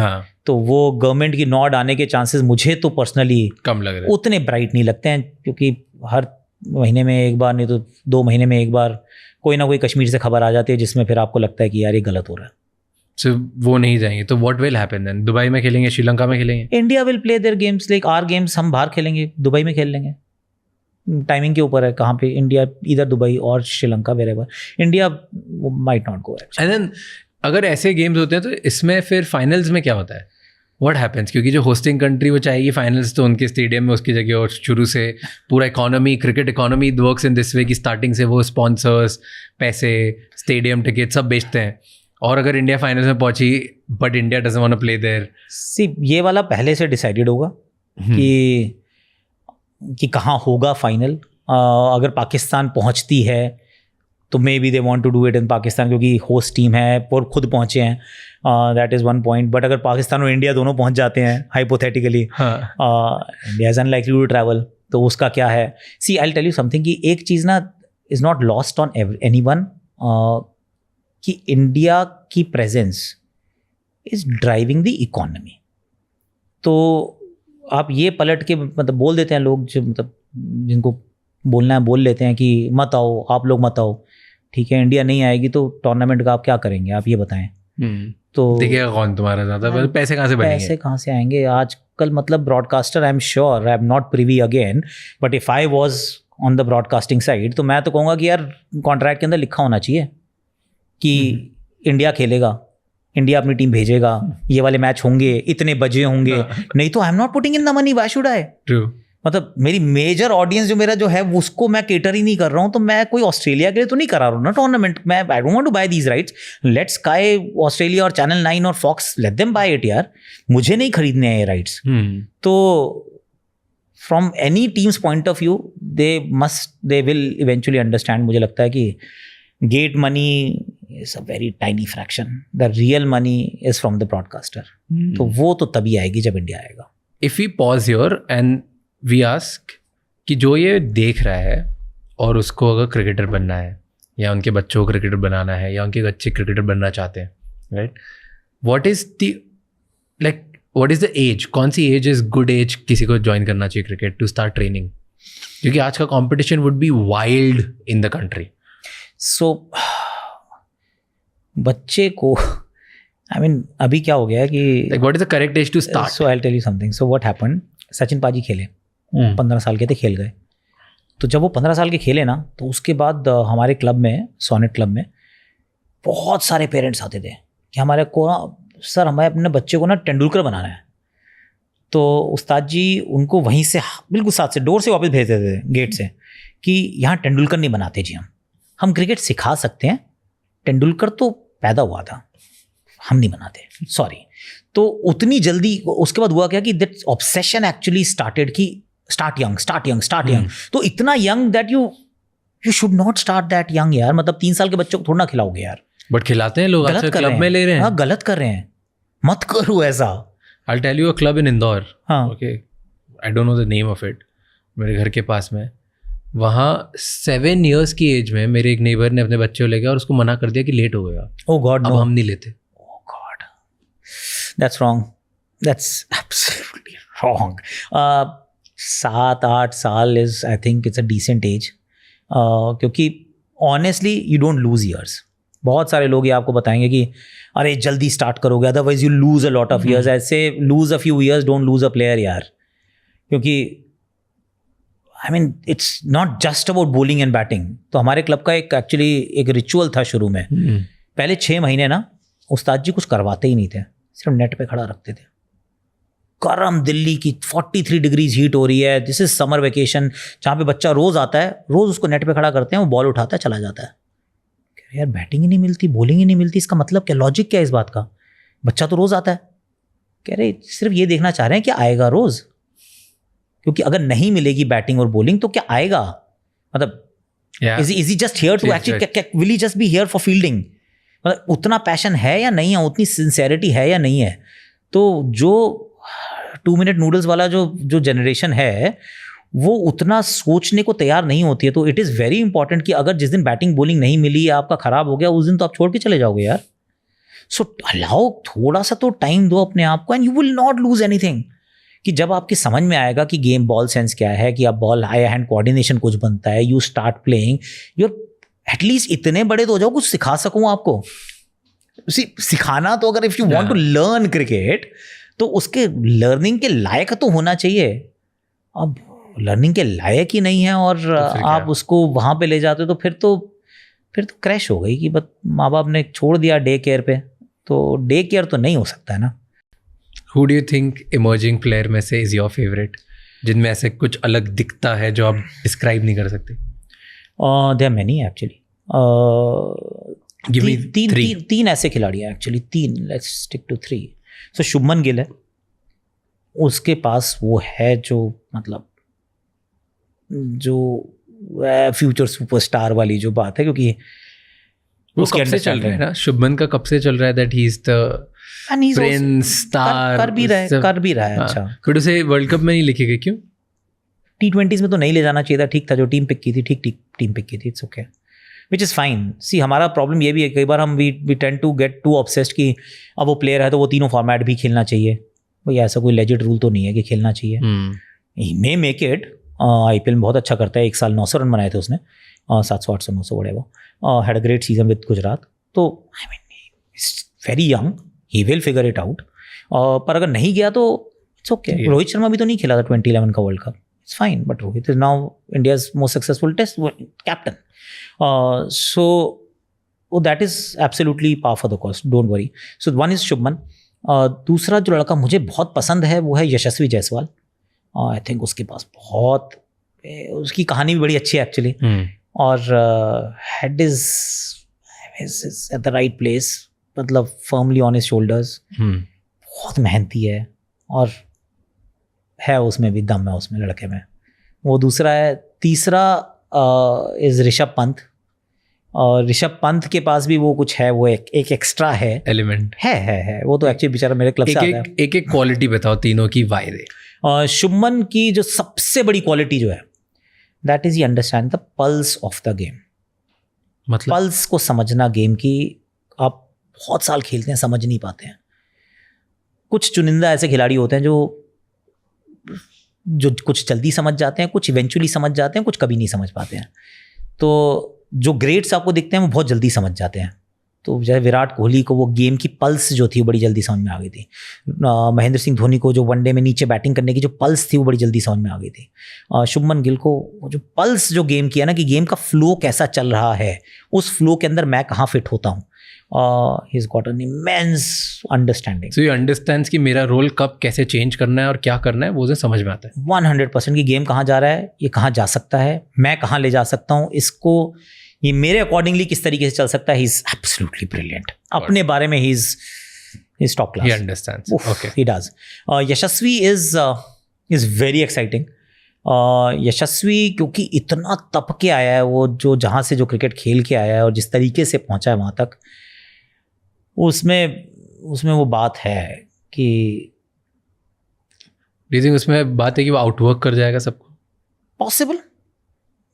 S2: तो वो गवर्नमेंट की नॉड आने के चांसेस मुझे तो पर्सनली
S1: कम लग रहे हैं,
S2: उतने ब्राइट नहीं लगते हैं. क्योंकि हर महीने में एक बार, नहीं तो 2 महीने में एक बार कोई ना कोई कश्मीर से खबर आ जाती है जिसमें फिर आपको लगता है कि यार ये गलत हो रहा है.
S1: So, वो नहीं जाएंगे तो what will happen then? Dubai में खेलेंगे, श्रीलंका में खेलेंगे?
S2: India will play their games like our games. हम बाहर खेलेंगे, दुबई में खेल लेंगे. टाइमिंग के ऊपर है कहाँ पे इंडिया, इधर दुबई और Sri Lanka, wherever India might not go.
S1: And then अगर ऐसे गेम्स होते हैं तो इसमें फिर फाइनल्स में क्या होता है, व्हाट हैपेंस? क्योंकि जो होस्टिंग कंट्री वो चाहेगी फाइनल्स तो उनके स्टेडियम में उसकी जगह, और शुरू से पूरा economy, cricket economy works in this way कि स्टार्टिंग से वो स्पॉन्सर्स, पैसे, स्टेडियम टिकट सब बेचते हैं, और अगर इंडिया फाइनल्स में पहुंची but India doesn't want to play there.
S2: See ये वाला पहले से डिसाइडेड होगा कि कहाँ होगा फाइनल। अगर पाकिस्तान पहुंचती है तो maybe they want to do it in Pakistan, क्योंकि होस्ट टीम है और खुद पहुंचे हैं, that is one point. But अगर पाकिस्तान और इंडिया दोनों पहुंच जाते हैं hypothetically, India is unlikely to travel, तो उसका क्या है? See I will tell you something कि एक चीज़ ना is not lost on anyone, कि इंडिया की presence is driving the economy. तो आप ये पलट के मतलब बोल देते हैं लोग, जो मतलब जिनको बोलना है बोल लेते हैं कि मत आओ, आप लोग मत आओ, ठीक है, इंडिया नहीं आएगी तो टूर्नामेंट का आप क्या करेंगे, आप ये बताएं। तो
S1: देखेगा कौन तुम्हारा ज़्यादा, पैसे कहाँ से बनेंगे? पैसे
S2: कहाँ से आएंगे आजकल? मतलब broadcaster, I am sure, I am not privy again, but if I was on the broadcasting side तो मैं तो कहूँगा कि यार कॉन्ट्रैक्ट के अंदर लिखा होना चाहिए कि इंडिया खेलेगा, इंडिया अपनी टीम भेजेगा, ये वाले मैच होंगे, इतने बजे होंगे, नहीं तो I am not putting in the money, why should I?
S1: True.
S2: मतलब मेरी मेजर ऑडियंस जो मेरा जो है उसको मैं केटर ही नहीं कर रहा हूँ, तो मैं कोई ऑस्ट्रेलिया के लिए तो नहीं करा रहा हूँ ना टूर्नामेंट। मैं I don't want to buy these rights, let Sky Australia और चैनल 9 और Fox, let them buy it यार, मुझे नहीं खरीदने हैं ये राइट्स। तो from any teams point of view they will eventually understand. मुझे लगता है कि gate money is a very tiny fraction, the real money is from the broadcaster. तो वो तो तभी आएगी जब इंडिया आएगा।
S1: If we pause here and we ask कि जो ये देख रहा है और उसको अगर क्रिकेटर बनना है, या उनके बच्चों को क्रिकेटर बनाना है, या उनके बच्चे क्रिकेटर बनना चाहते हैं, right, what is the age, कौन सी एज इज गुड एज किसी को ज्वाइन करना चाहिए क्रिकेट टू स्टार्ट ट्रेनिंग? क्योंकि आज का competition would be wild in the country.
S2: So बच्चे को आई मीन अभी क्या हो गया है कि
S1: what is the correct age to start?
S2: So I will tell you something. So what happened, Sachin paaji खेले 15 साल के थे, खेल गए। तो जब वो 15 साल के खेले ना, तो उसके बाद हमारे क्लब में, सोनेट क्लब में, बहुत सारे पेरेंट्स आते थे कि हमारे को ना सर, हमें अपने बच्चे को ना तेंदुलकर बनाना है। तो उस्ताद जी उनको वहीं से बिल्कुल साथ से डोर से वापस भेज देते थे, गेट से, कि यहाँ तेंदुलकर नहीं बनाते जी, हम क्रिकेट सिखा सकते हैं, तेंदुलकर तो पैदा हुआ था, हम नहीं बनाते, सॉरी। तो उतनी जल्दी उसके बाद हुआ क्या कि दैट ऑब्सेशन एक्चुअली स्टार्टेड कि स्टार्ट यंग। तो इतना young that you should not start that young यार। मतलब 3 साल के बच्चों को थोड़ा ना खिलाओगे यार।
S1: बट खिलाते हैं लोग,
S2: गलत कर
S1: क्लब में ले रहे हैं।
S2: हाँ, गलत कर रहे हैं, मत करो ऐसा।
S1: I'll tell you a club in Indore.
S2: हाँ,
S1: okay, I don't know the name of it. मेरे घर के पास में, वहाँ 7 years की एज में मेरे एक नेबर ने अपने बच्चे को ले गया और उसको मना कर दिया कि लेट हो गया।
S2: Oh God,
S1: अब
S2: no.
S1: हम नहीं लेते।
S2: Oh God, that's wrong. That's absolutely wrong. 7-8 साल is, I think it's a decent age. क्योंकि honestly you don't lose years. बहुत सारे लोग ये आपको बताएंगे कि अरे जल्दी स्टार्ट करोगे, otherwise you lose a lot of years. ऐसे lose a few years, don't lose a player यार। क्योंकि I mean it's not just about bowling and batting. तो हमारे क्लब का एक रिचुअल था शुरू में, पहले 6 महीने ना उस्ताद जी कुछ करवाते ही नहीं थे, सिर्फ नेट पे खड़ा रखते थे। गरम दिल्ली की 43 डिग्रीज हीट हो रही है, दिस इज समर वेकेशन, जहाँ पे बच्चा रोज आता है, रोज उसको नेट पे खड़ा करते हैं, वो बॉल उठाता है, चला जाता है। यार बैटिंग ही नहीं मिलती, बॉलिंग ही नहीं मिलती, इसका मतलब क्या, लॉजिक क्या है इस बात का? बच्चा तो रोज आता है। कह रहे सिर्फ ये देखना चाह रहे हैं कि आएगा रोज, क्योंकि अगर नहीं मिलेगी बैटिंग और बॉलिंग तो क्या आएगा? मतलब is he just here to actually, will he just be here for fielding? मतलब उतना पैशन है या नहीं है, उतनी सिंसेरिटी है या नहीं है? तो जो 2 मिनट नूडल्स वाला जो जनरेशन है वो उतना सोचने को तैयार नहीं होती है। तो इट इज़ वेरी इंपॉर्टेंट कि अगर जिस दिन बैटिंग बॉलिंग नहीं मिली, आपका खराब हो गया, उस दिन तो आप छोड़ के चले जाओगे यार। सो अलाउ, थोड़ा सा तो टाइम दो अपने आप को, and you will not lose anything. कि जब आपकी समझ में आएगा कि गेम बॉल सेंस क्या है, कि आप बॉल हाई हैंड कोऑर्डिनेशन कुछ बनता है, you start playing, your at least इतने बड़े तो हो जाओ कुछ सिखा सकूँ आपको। सिखाना तो, अगर if you want to learn cricket तो उसके लर्निंग के लायक तो होना चाहिए। अब लर्निंग के लायक ही नहीं है और आप उसको वहाँ पे ले जाते हो तो फिर तो क्रैश हो गई कि बस माँ बाप ने छोड़ दिया डे केयर पे, तो डे केयर तो नहीं हो सकता है ना।
S1: Who do you think emerging player में से is your favorite, जिनमें ऐसे कुछ अलग दिखता है जो आप डिस्क्राइब नहीं कर सकते?
S2: There are many actually.
S1: Give me three.
S2: तीन ऐसे खिलाड़ी हैं एक्चुअली, तीन, लेट्स स्टिक टू 3. सो शुभमन गिल है, उसके पास वो है जो मतलब जो फ्यूचर सुपरस्टार वाली जो बात है, क्योंकि
S1: वो कब से चल रहा है ना, शुभमन का कब से चल रहा है that he is the Prince star,
S2: कर भी रहा है। अच्छा,
S1: फिर उसे वर्ल्ड कप में नहीं लिखे गए क्यों?
S2: T20s में तो नहीं ले जाना चाहिए था, ठीक था, जो टीम पिक की थी ठीक टीम पिक की थी, it's okay, which is fine. See हमारा प्रॉब्लम ये भी है, कई बार हम we tend to get too obsessed कि अब वो प्लेयर है तो वो तीनों फॉर्मेट भी खेलना चाहिए। भाई ऐसा कोई लेजिट रूल तो नहीं है कि खेलना चाहिए। ही मे मेक इट, IPL में बहुत अच्छा करता है, 1 साल 900 रन बनाए थे उसने, 700 800 900 whatever, had a great season with Gujarat. तो I mean it's very young, he will figure it out. पर अगर नहीं गया तो इट्स ओके। रोहित शर्मा भी तो नहीं खेला था 2011 का world cup, it's fine, but Rohit is now India's most successful test captain. So that is absolutely par for the course, don't worry. So one is Shubman. दूसरा जो लड़का मुझे बहुत पसंद है वो है यशस्वी जायसवाल। आई थिंक उसके पास बहुत, उसकी कहानी भी बड़ी अच्छी है एक्चुअली, और head is at the right place, मतलब फर्मली ऑन हिज शोल्डर्स। बहुत मेहनती है और है उसमें भी दम है, उसमें लड़के में। वो दूसरा है। तीसरा इज ऋषभ पंत, और ऋषभ पंत के पास भी वो कुछ है, वो एक एक्स्ट्रा है
S1: एलिमेंट
S2: है। वो तो एक्चुअली बेचारा मेरे क्लब से आता है।
S1: एक क्वालिटी बताओ तीनों की वायदे।
S2: शुभमन की जो सबसे बड़ी क्वालिटी जो है, that is he understand the pulse of the game.
S1: मतलब
S2: पल्स को समझना गेम की। आप बहुत साल खेलते हैं, समझ नहीं पाते हैं। कुछ चुनिंदा ऐसे खिलाड़ी होते हैं जो कुछ जल्दी समझ जाते हैं, कुछ इवेंचुअली समझ जाते हैं, कुछ कभी नहीं समझ पाते हैं। तो जो ग्रेट्स आपको दिखते हैं वो बहुत जल्दी समझ जाते हैं। तो जैसे विराट कोहली को वो गेम की पल्स जो थी वो बड़ी जल्दी समझ में आ गई थी। महेंद्र सिंह धोनी को जो वनडे में नीचे बैटिंग करने की जो पल्स थी वो बड़ी जल्दी समझ में आ गई थी। शुभमन गिल को वो जो पल्स जो गेम की है ना, कि गेम का फ्लो कैसा चल रहा है, उस फ्लो के अंदर मैं कहाँ फिट होता हूँ, he's got an immense understanding.
S1: So he understands कि मेरा रोल कब कैसे चेंज करना है और क्या करना है, वो उसे समझ में आता है
S2: 100% कि गेम कहाँ जा रहा है, ये कहाँ जा सकता है, मैं कहाँ ले जा सकता हूँ इसको, ये मेरे अकॉर्डिंगली किस तरीके से चल सकता है। he is absolutely brilliant. अपने बारे में he is top class.
S1: He understands. Okay.
S2: He does. Yashasvi is very exciting. यशस्वी क्योंकि इतना तप के आया है, वो जो जहाँ से जो क्रिकेट खेल के आया है और जिस तरीके से पहुँचा है वहाँ तक, उसमें वो बात है कि
S1: उसमें बात है कि वो आउटवर्क कर जाएगा सबको।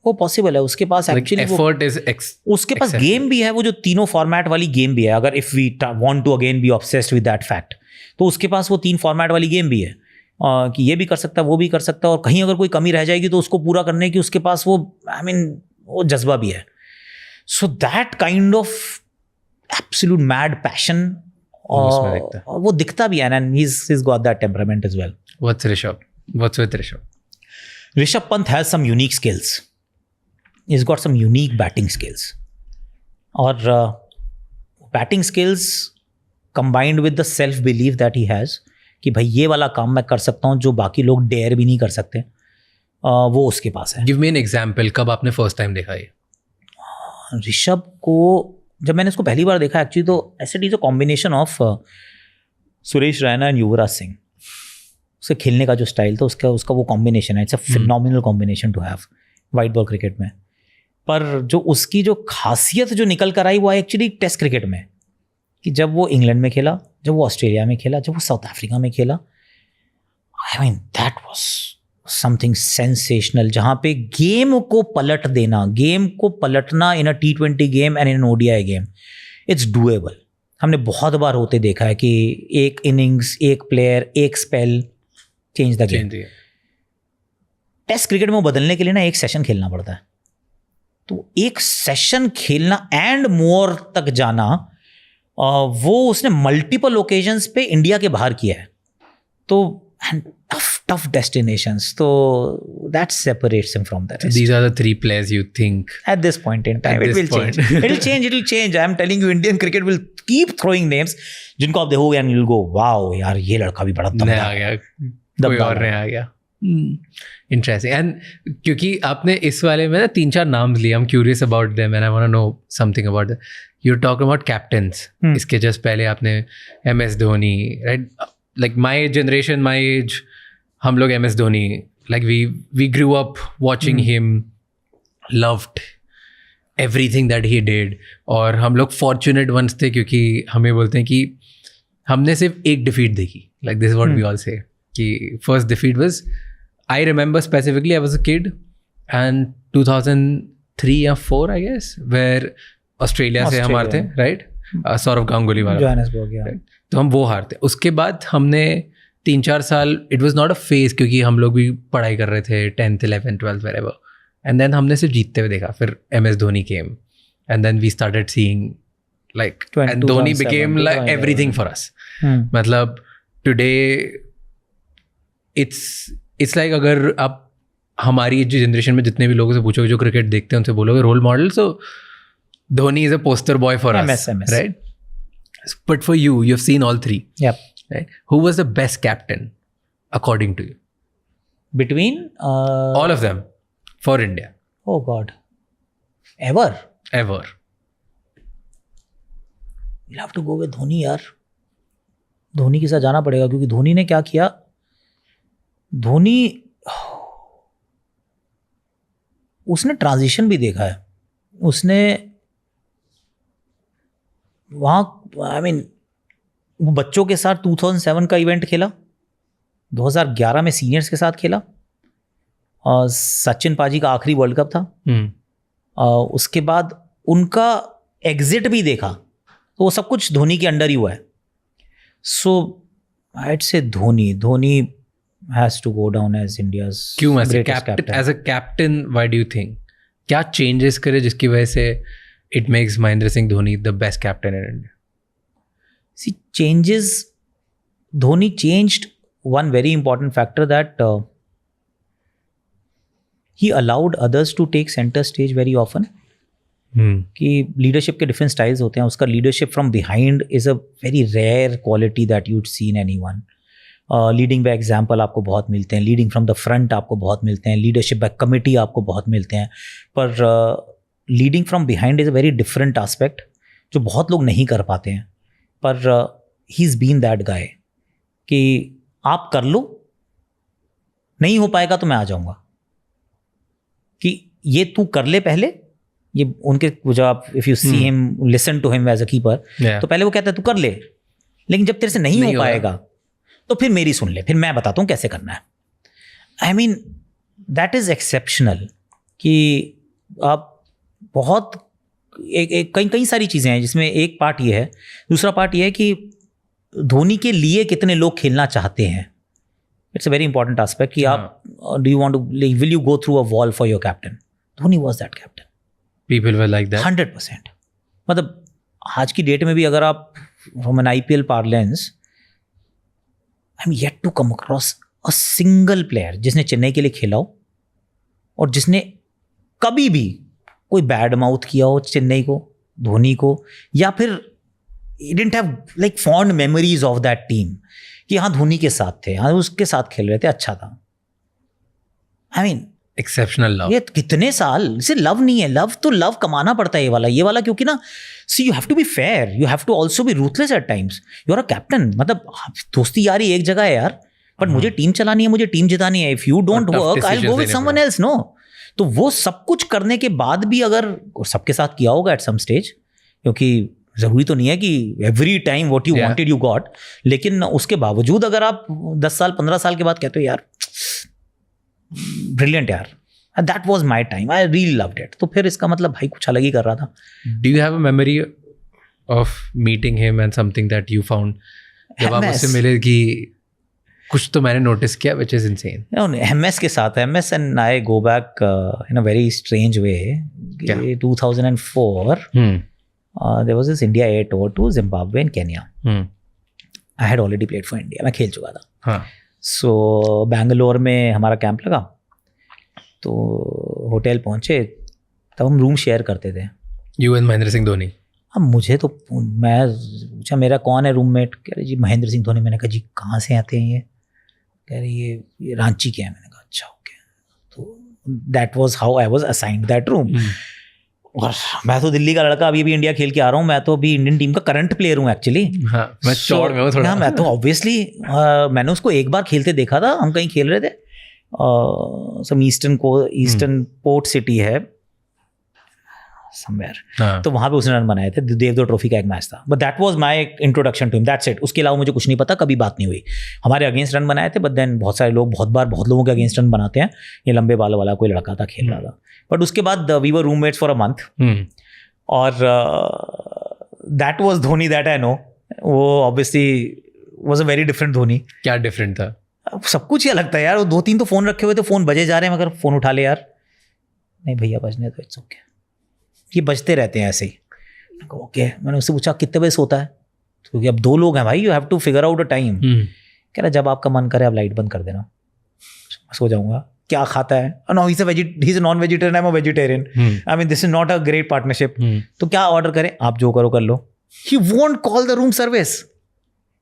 S2: वो पॉसिबल है। उसके पास एक्चुअली
S1: एफर्ट इज
S2: उसके पास गेम भी है, वो जो तीनों फॉर्मेट वाली गेम भी है। अगर if we want to again be obsessed with that fact, तो उसके पास वो 3 फॉर्मेट वाली गेम भी है, कि ये भी कर सकता है, वो भी कर सकता है, और कहीं अगर कोई कमी रह जाएगी तो उसको पूरा करने की उसके पास वो वो जज्बा भी है। So that kind of absolute mad passion वो दिखता भी है, and he's got that temperament as well.
S1: What's with Rishabh?
S2: Rishabh Pant has some unique skills. He's got some unique batting skills. और batting skills combined with the self belief that he has, कि भाई ये वाला काम मैं कर सकता हूँ जो बाकी लोग डेयर भी नहीं कर सकते, वो उसके पास है।
S1: Give me an example, कब आपने फर्स्ट टाइम देखा ये?
S2: ऋषभ को जब मैंने उसको पहली बार देखा एक्चुअली, तो ऐसे is a combination of Suresh Raina and Yuvraj Singh. उसके खेलने का जो स्टाइल था, उसका वो कॉम्बिनेशन है, it's a phenomenal combination to have white ball cricket में। पर जो उसकी जो खासियत जो निकल कर आई वो आई एक्चुअली टेस्ट क्रिकेट में, कि जब वो इंग्लैंड में खेला, जब वो ऑस्ट्रेलिया में खेला, जब वो साउथ अफ्रीका में खेला, आई mean that was something sensational, जहाँ पे गेम को पलट देना, गेम को पलटना इन अ T20 game and in an ODI game, it's doable. हमने बहुत बार होते देखा है कि एक इनिंग्स, एक प्लेयर, एक spell change the game. Test cricket में वो बदलने के लिए ना एक सेशन खेलना पड़ता है, तो एक सेशन खेलना एंड मोर तक जाना, वो उसने मल्टीपल ओकेजन्स पे इंडिया के बाहर किया है। तो and tough destinations. So that separates him from the rest.
S1: These are the three players you think.
S2: At this point in time,
S1: At
S2: it
S1: this
S2: will
S1: point.
S2: change. It'll change. I'm telling you, Indian cricket will keep throwing names जिनको आप देखोगे and you'll go, wow, यार ये लड़का भी बड़ा
S1: नया
S2: दमदार
S1: आ
S2: है.
S1: गया, कोई और नया आ गया. Interesting. And क्योंकि आपने इस वाले में ना 3-4 नाम लिए, I'm curious about them and I want to know something about them. You're talking about captains. इसके just पहले आपने MS Dhoni, right? Like my generation, my age, हम लोग MS Dhoni, like we grew up watching him, loved everything that he did. और हम लोग fortunate ones थे क्योंकि हमें बोलते हैं कि हमने सिर्फ एक defeat देखी. Like this is what we all say. कि first defeat was, I remember specifically, I was a kid and 2003 or 4 I guess, where Australia से हम हारते हैं, राइट? सौरव गांगुली वाला,
S2: जोहान्सबर्ग, या
S1: तो हम वो हारते. उसके बाद हमने 3-4 साल, it was not a phase क्योंकि हम लोग भी पढ़ाई कर रहे थे 10th 11th 12th wherever, and then हमने सिर्फ जीतते हुए देखा. फिर MS Dhoni came and then we started seeing like, and Dhoni became like everything for us. मतलब टुडे इट्स लाइक अगर आप हमारी जनरेशन में जितने भी लोगों से पूछोगे जो क्रिकेट देखते हैं उनसे बोलोगे role model, so Dhoni is a poster boy for us, right? But for you, you've seen all three.
S2: Yep.
S1: Right? Who was the best captain, according to you?
S2: Between
S1: all of them, for India.
S2: Oh God. Ever. You'll have to go with Dhoni, यार. धोनी के साथ जाना पड़ेगा क्योंकि धोनी ने क्या किया. धोनी उसने ट्रांजिशन भी देखा है. उसने वहाँ, आई मीन, वो बच्चों के साथ 2007 का इवेंट खेला, 2011 में सीनियर्स के साथ खेला, और सचिन पाजी का आखिरी वर्ल्ड कप था. उसके बाद उनका एग्जिट भी देखा, तो वो सब कुछ धोनी के अंडर ही हुआ है. So I'd say Dhoni has to go down as India's.
S1: क्यों as a captain? Why do you think? क्या चेंजेस करे जिसकी वजह से it makes Mahendra Singh Dhoni the best captain in India?
S2: See, changes, Dhoni changed one very important factor, that he allowed others to take center stage very often. कि leadership के different styles होते हैं. उसका leadership from behind is a very rare quality that you'd see in anyone. Leading by example आपको बहुत मिलते हैं, leading from the front आपको बहुत मिलते हैं, लीडरशिप बाय कमिटी आपको बहुत मिलते हैं, पर leading from behind is a very different aspect जो बहुत लोग नहीं कर पाते हैं. पर he is been that guy कि आप कर लो, नहीं हो पाएगा तो मैं आ जाऊँगा, कि ये तू कर ले पहले. ये उनके जो आप, if you see him, listen to him as a keeper, तो पहले वो कहता है तू कर ले, लेकिन जब तेरे से नहीं हो पाएगा तो फिर मेरी सुन ले, फिर मैं बताता हूँ कैसे करना है. I mean that is exceptional. कि आप बहुत कई सारी चीज़ें हैं जिसमें एक पार्ट ये है. दूसरा पार्ट ये है कि धोनी के लिए कितने लोग खेलना चाहते हैं. It's a very important aspect कि आप do you want to, will you go through a wall for your captain. Dhoni was that captain.
S1: People were like that
S2: 100%. मतलब आज की डेट में भी अगर आप from an IPL parlance, I am yet to come across a single player जिसने चेन्नई के लिए खेला हो और जिसने कभी भी कोई बैड माउथ किया हो चेन्नई को, धोनी को, या फिर he didn't have like fond memories of that team कि हाँ धोनी के साथ थे, हाँ उसके साथ खेल रहे थे, अच्छा था. I mean
S1: exceptional love.
S2: ये कितने साल, इसे लव नहीं है. लव तो लव कमाना पड़ता है ये वाला क्योंकि ना, see you have to be fair, you have to also be ruthless at times. You are a captain. मतलब दोस्ती यारी एक जगह है यार, बट मुझे टीम चलानी है, मुझे टीम जितानी है. If you don't work I will go with someone else. No, तो वो सब कुछ करने के बाद भी अगर सबके साथ किया होगा एट सम स्टेज, क्योंकि ज़रूरी तो नहीं है कि every time what you wanted you got, लेकिन उसके बावजूद अगर आप 10 साल 15 साल के बाद कहते हो यार ब्रिलियंट यार, that was my time, I really loved it, तो फिर इसका मतलब भाई कुछ अलग ही कर रहा था.
S1: Do you have a memory of meeting him and something that you found, जब आप उससे मिले कि कुछ तो मैंने नोटिस किया which is insane?
S2: MS के साथ, MS and I go back in a very strange way. 2004 there was this India A tour to Zimbabwe and Kenya. I had already played for India. मैं खेल चुका था. सो बैंगलोर में हमारा camp लगा, तो होटल पहुंचे, तब हम रूम शेयर करते थे।
S1: You and Mahendra Singh Dhoni.
S2: अब मुझे तो, मैं पूछा मेरा कौन है रूममेट, कह रहे जी महेंद्र सिंह धोनी। मैंने कहा जी कहाँ से आते हैं ये? कह रहे ये रांची के हैं। मैंने कहा अच्छा ओके। तो that was how I was assigned that room. और मैं तो दिल्ली का लड़का, अभी भी इंडिया खेल के आ रहा हूँ, मैं तो अभी इंडियन टीम का करंट प्लेयर हूँ एक्चुअली।
S1: हाँ, मैं चौड़ में हूँ थोड़ा।
S2: मैं तो ऑब्वियसली मैंने उसको एक बार खेलते देखा था, हम कहीं खेल रहे थे, सम ईस्टर्न पोर्ट सिटी है समवेयर, तो वहां पे उसने रन बनाए थे, देवधर ट्रॉफी का एक मैच था, but that was my introduction to him, that's it. उसके अलावा मुझे कुछ नहीं पता, कभी बात नहीं हुई। हमारे अगेंस्ट रन बनाए थे, बट देन बहुत सारे लोग बहुत लोगों के अगेंस्ट रन बनाते हैं। ये लंबे बाल वाला कोई लड़का था, खेल रहा था, बट उसके बाद we were roommates for a month, और that was Dhoni that I know. वो obviously was a very different Dhoni.
S1: क्या डिफरेंट था?
S2: सब कुछ ही अलग था यार। वो 2-3 तो फोन रखे हुए थे, फोन बजे जा रहे हैं, मगर फोन उठा ले यार। नहीं भैया बजने तो, इट्स ओके, ये बजते रहते हैं ऐसे ही। ओके मैंने उससे पूछा कितने बजे सोता है, क्योंकि अब 2 लोग हैं भाई, you have to figure out a time. कह रहा जब आपका मन करे आप लाइट बंद कर देना, सो जाऊंगा। क्या खाता है? No he is a non vegetarian, I am a vegetarian, I mean this is not a great partnership. तो क्या ऑर्डर करें? आप जो करो कर लो। He won't call the room service,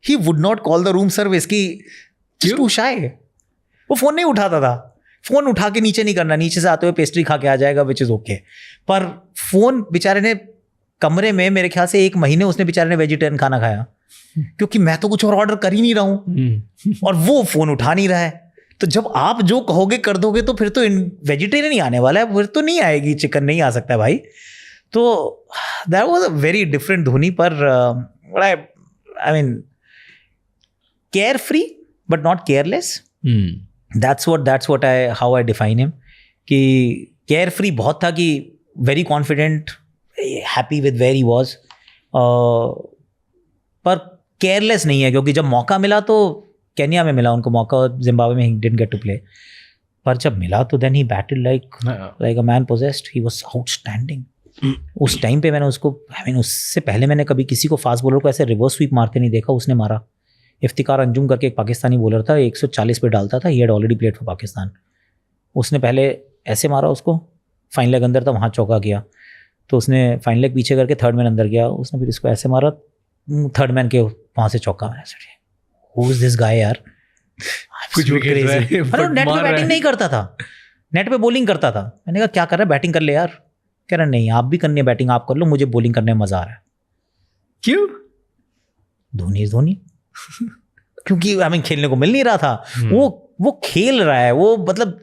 S2: he would not call the room service की too shy. वो फोन नहीं उठाता था, फोन उठा के नीचे नहीं करना, नीचे से आते हुए पेस्ट्री खा के आ जाएगा, विच इज ओके। पर फोन बेचारे ने कमरे में, मेरे ख्याल से 1 महीने उसने बेचारे ने वेजिटेरियन खाना खाया, क्योंकि मैं तो कुछ और ऑर्डर कर ही नहीं रहा हूं और वो फोन उठा नहीं रहा है। तो जब आप जो कहोगे कर दोगे तो फिर तो वेजिटेरियन ही आने वाला है, फिर तो नहीं आएगी, चिकन नहीं आ सकता है भाई। तो that was a very different Dhoni. पर I mean care free but not careless, that's what how I define him। कि केयर फ्री बहुत था, कि very confident, happy with where he was, पर केयरलेस नहीं है, क्योंकि जब मौका मिला तो केन्या में मिला उनको मौका, जिम्बाब्वे में he didn't get to play, पर जब मिला तो then he batted like a man possessed, he was outstanding. उस टाइम पे मैंने उसको, आई मीन उससे पहले मैंने कभी किसी को फास्ट बॉलर को ऐसे रिवर्स स्वीप मारते नहीं देखा, उसने मारा। इफ्तिकार अंजुम करके एक पाकिस्तानी बॉलर था, 140 पे डालता था, he had already played for Pakistan. उसने पहले ऐसे मारा उसको, फाइन लेग अंदर था, वहाँ चौका किया, तो उसने फाइन लेग पीछे करके थर्ड मैन अंदर गया, उसने फिर इसको ऐसे मारा, थर्ड मैन के वहाँ से चौका। मैंने सोचा हु इज दिस गाय यार,
S1: कुछ भी खेल रहा है,
S2: नेट पे बैटिंग नहीं करता था, नेट पे बॉलिंग करता था। मैंने कहा क्या कर रहा है, बैटिंग कर ले यार। कह रहा नहीं आप भी करनी है बैटिंग, आप कर लो, मुझे बॉलिंग करने में मजा आ रहा है।
S1: क्यों?
S2: धोनी इज धोनी। क्योंकि आई मीन खेलने को मिल नहीं रहा था, वो खेल रहा है, वो मतलब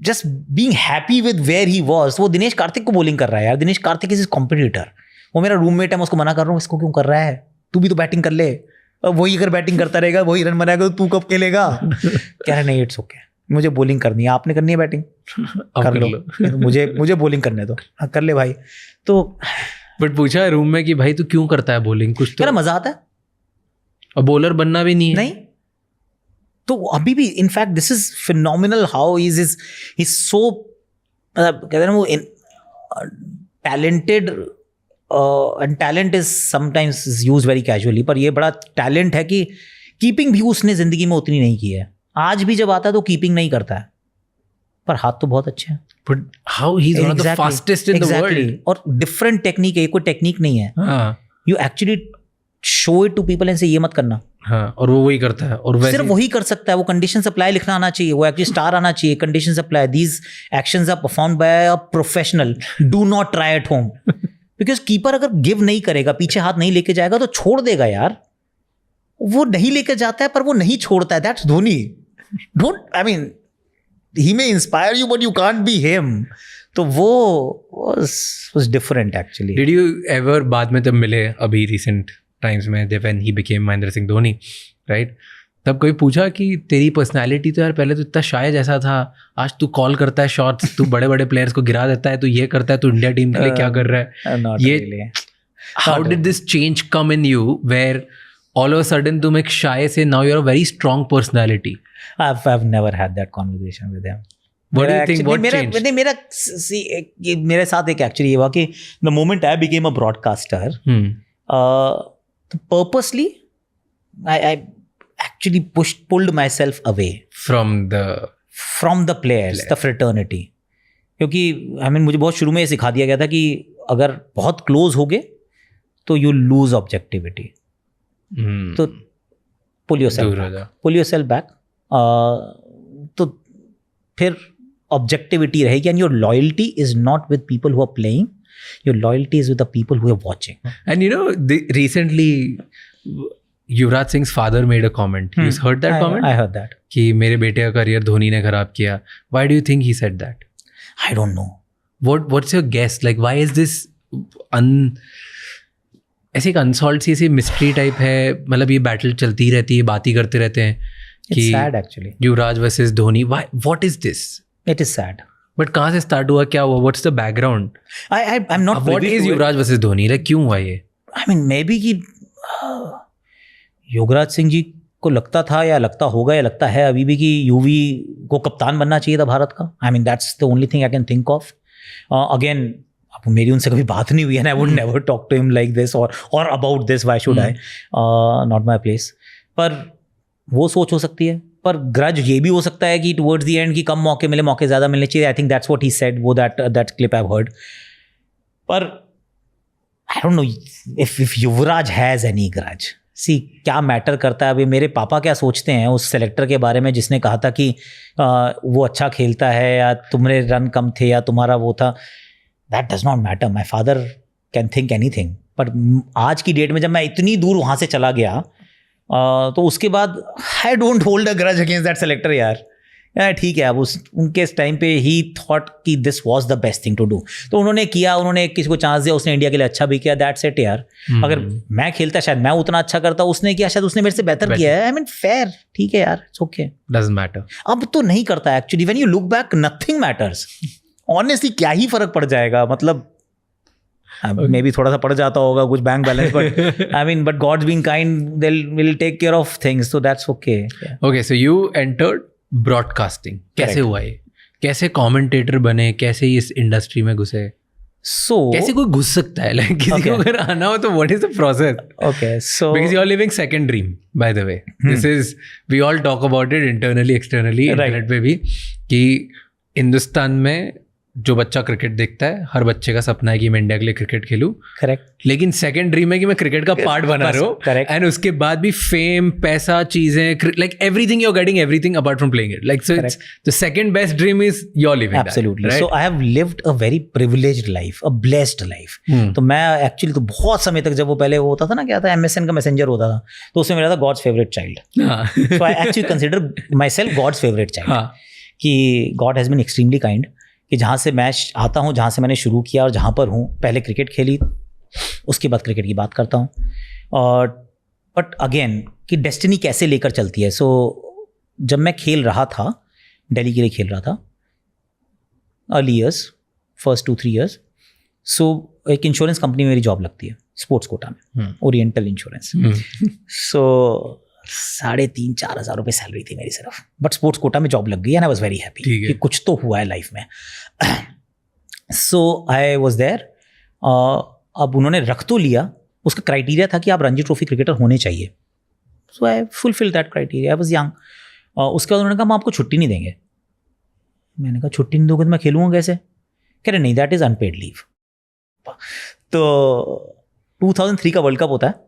S2: just being happy with where he was. वो दिनेश कार्तिक को बॉलिंग कर रहा है यार, दिनेश कार्तिक इज कॉम्पिटिटर, वो मेरा रूममेट है, मैं उसको मना कर रहा हूँ, इसको क्यों कर रहा है, तू भी तो बैटिंग कर ले, वही अगर बैटिंग करता रहेगा वही रन बनाएगा तो तू कब खेलेगा। कह रहा नहीं इट्स ओके, मुझे बॉलिंग करनी है, आपने करनी है बैटिंग कर लो, मुझे बॉलिंग करने दो, कर ले भाई। तो
S1: बट पूछा है रूम में कि भाई तू क्यों करता है बॉलिंग, कुछ तो
S2: मजा आता है,
S1: और बॉलर बनना भी नहीं है।
S2: नहीं तो अभी भी in fact this is phenomenal how is so, कहते हैं ना वो talented, and talent is sometimes is use very casually, पर ये बड़ा टैलेंट है कि कीपिंग भी उसने जिंदगी में उतनी नहीं की है। आज भी जब आता है तो कीपिंग नहीं करता है, पर हाथ तो बहुत अच्छे हैं।
S1: But how he's one of the fastest in the world.
S2: और डिफरेंट टेक्निक है, कोई टेक्निक नहीं है। You actually show it to people and से ये मत करना।
S1: हाँ, और वो वही करता है, और वैसे
S2: सिर्फ वही कर सकता है। वो कंडीशन सप्लाई लिखना आना चाहिए, वो एक्चुअली स्टार आना चाहिए, condition supply, these actions are performed by a professional, do not try at home. Because keeper अगर गिव नहीं करेगा, पीछे हाथ नहीं लेके जाएगा तो छोड़ देगा यार। वो नहीं लेके जाता है पर वो नहीं छोड़ता है, that's Dhoni. Don't, I mean he may inspire you but you can't be him। तो वो was different actually।
S1: Did you ever बाद में तब मिले अभी recent times में, when he became Mahendra Singh Dhoni, right? तब कोई पूछा कि तेरी पर्सनालिटी तो यार पहले तो इतना शाय जैसा था, आज तू कॉल करता है शॉट्स, तू बड़े बड़े प्लेयर्स को गिरा देता है, तू ये करता है, तू इंडिया टीम के लिए क्या कर रहा है, ये how did this change come in you where all of a sudden तुम एक शाय से now you're a very strong personality?
S2: I've never had that conversation with him।
S1: What do you think? What changed?
S2: मेरे साथ एक actually ये हुआ कि the moment I became a broadcaster, purposely actually pulled myself away
S1: from the
S2: players, the fraternity. क्योंकि मुझे बहुत शुरू में ये सिखा दिया गया था कि अगर बहुत क्लोज हो गए तो यू लूज ऑब्जेक्टिविटी, तो पुल योरसेल्फ बैक, तो फिर ऑब्जेक्टिविटी रहेगी, and your loyalty is not with people who are playing, your loyalty is with the people who are watching.
S1: And you know recently Yuvraj Singh father made a comment. You heard that comment?
S2: I heard that.
S1: कि मेरे बेटे का career Dhoni ने खराब किया. Why do you think he said that?
S2: I don't know.
S1: What's your guess? Like, why is this ऐसे एक unsolved सी ऐसी मिस्ट्री टाइप है, मतलब ये बैटल चलती रहती है, बात ही करते रहते हैं कि
S2: It's sad actually.
S1: Yuvraj versus Dhoni. Why? What is this?
S2: It is sad.
S1: But कहाँ से स्टार्ट हुआ, क्या हुआ, what's the background?
S2: I'm not.
S1: What is Yuvraj versus Dhoni? Like क्यों हुआ ये?
S2: I mean maybe कि युवराज सिंह जी को लगता था या लगता होगा या लगता है अभी भी कि यूवी को कप्तान बनना चाहिए था भारत का. I mean that's the only thing I can think of. Again, अब मेरी उनसे कभी बात नहीं हुई है, and I would never talk to him like this or about this. Why should I? Not my place. पर वो सोच हो सकती है, पर ग्रज ये भी हो सकता है कि टुवर्ड्स द एंड कि कम मौके मिले, मौके ज़्यादा मिलने चाहिए. I think that's what he said, वो that clip I have heard. पर I don't know if Yuvraj has any grudge. See क्या मैटर करता है अभी मेरे पापा क्या सोचते हैं उस सेलेक्टर के बारे में जिसने कहा था कि वो अच्छा खेलता है या तुम्हारे रन कम थे या तुम्हारा वो था. That does not matter. My father can think any thing. But आज की डेट में जब मैं इतनी दूर वहाँ से चला गया तो उसके बाद I don't hold a grudge against that selector यार. ठीक है, अब उनके टाइम पे ही थॉट कि this was the best thing to do, तो उन्होंने किया, उन्होंने किसी को चांस दिया, उसने इंडिया के लिए अच्छा भी किया. दैट्स इट यार. अगर मैं खेलता शायद मैं उतना अच्छा करता, उसने किया शायद उसने मेरे से बेहतर किया है. आई मीन फेयर, ठीक है यार, इट्स ओके,
S1: डजंट मैटर.
S2: अब तो नहीं करता actually. When you look back nothing matters. Honestly क्या ही फर्क पड़ जाएगा, मतलब मे बी थोड़ा सा पड़ जाता होगा कुछ bank balance, but I mean but god's being kind they will take care of things, so that's okay.
S1: Okay, so you entered broadcasting. कैसे हुआ ये? कैसे कमेंटेटर बने? कैसे इस इंडस्ट्री में घुसे?
S2: सो
S1: कैसे कोई घुस सकता है? लाइक किसी को अगर आना हो तो what is the process?
S2: Okay, so
S1: because you are living second dream, by the way. This is, we all talk about it internally externally internet पे भी, कि हिंदुस्तान में जो बच्चा क्रिकेट देखता है, हर बच्चे का सपना है कि मैं इंडिया के लिए क्रिकेट खेलूं.
S2: करेक्ट.
S1: लेकिन सेकंड ड्रीम है कि मैं क्रिकेट का पार्ट बना रहा हूं.
S2: करेक्ट.
S1: एंड उसके बाद भी फेम, पैसा, चीजें, like everything you are getting everything apart from playing it. Like so it's the second best dream is you are living that.
S2: Absolutely. So I have lived a very privileged life, a blessed life. तो मैं actually तो बहुत समय तक, जब वो पहले वो होता था ना, क्या था, MSN का मैसेंजर होता था, तो उसमें मेरा था God's favourite child. So I actually consider myself God's favourite child. कि God has been extremely kind, कि जहाँ से मैं आता हूँ, जहाँ से मैंने शुरू किया और जहाँ पर हूँ, पहले क्रिकेट खेली, उसके बाद क्रिकेट की बात करता हूँ. और बट अगेन कि डेस्टिनी कैसे लेकर चलती है. सो जब मैं खेल रहा था, दिल्ली के लिए खेल रहा था, अर्ली ईयर्स, फर्स्ट 2-3 ईयर्स, सो एक इंश्योरेंस कंपनी में मेरी जॉब लगती है, स्पोर्ट्स कोटा में, ओरिएंटल इंश्योरेंस. सो 3,500-4 हज़ार रुपये सैलरी थी मेरी सिर्फ, बट स्पोर्ट्स कोटा में जॉब लग गई and I was very happy कि कुछ तो हुआ है लाइफ में. सो आई वॉज देयर. अब उन्होंने रख तो लिया, उसका क्राइटेरिया था कि आप रणजी ट्रॉफी क्रिकेटर होने चाहिए. So I fulfil that criteria. I was young. उसके बाद उन्होंने कहा हम आपको छुट्टी नहीं देंगे. मैंने कहा छुट्टी नहीं दोगे तो मैं खेलूँगा कैसे? कह रहे नहीं, दैट इज़ अनपेड लीव. तो 2003 का वर्ल्ड कप होता है.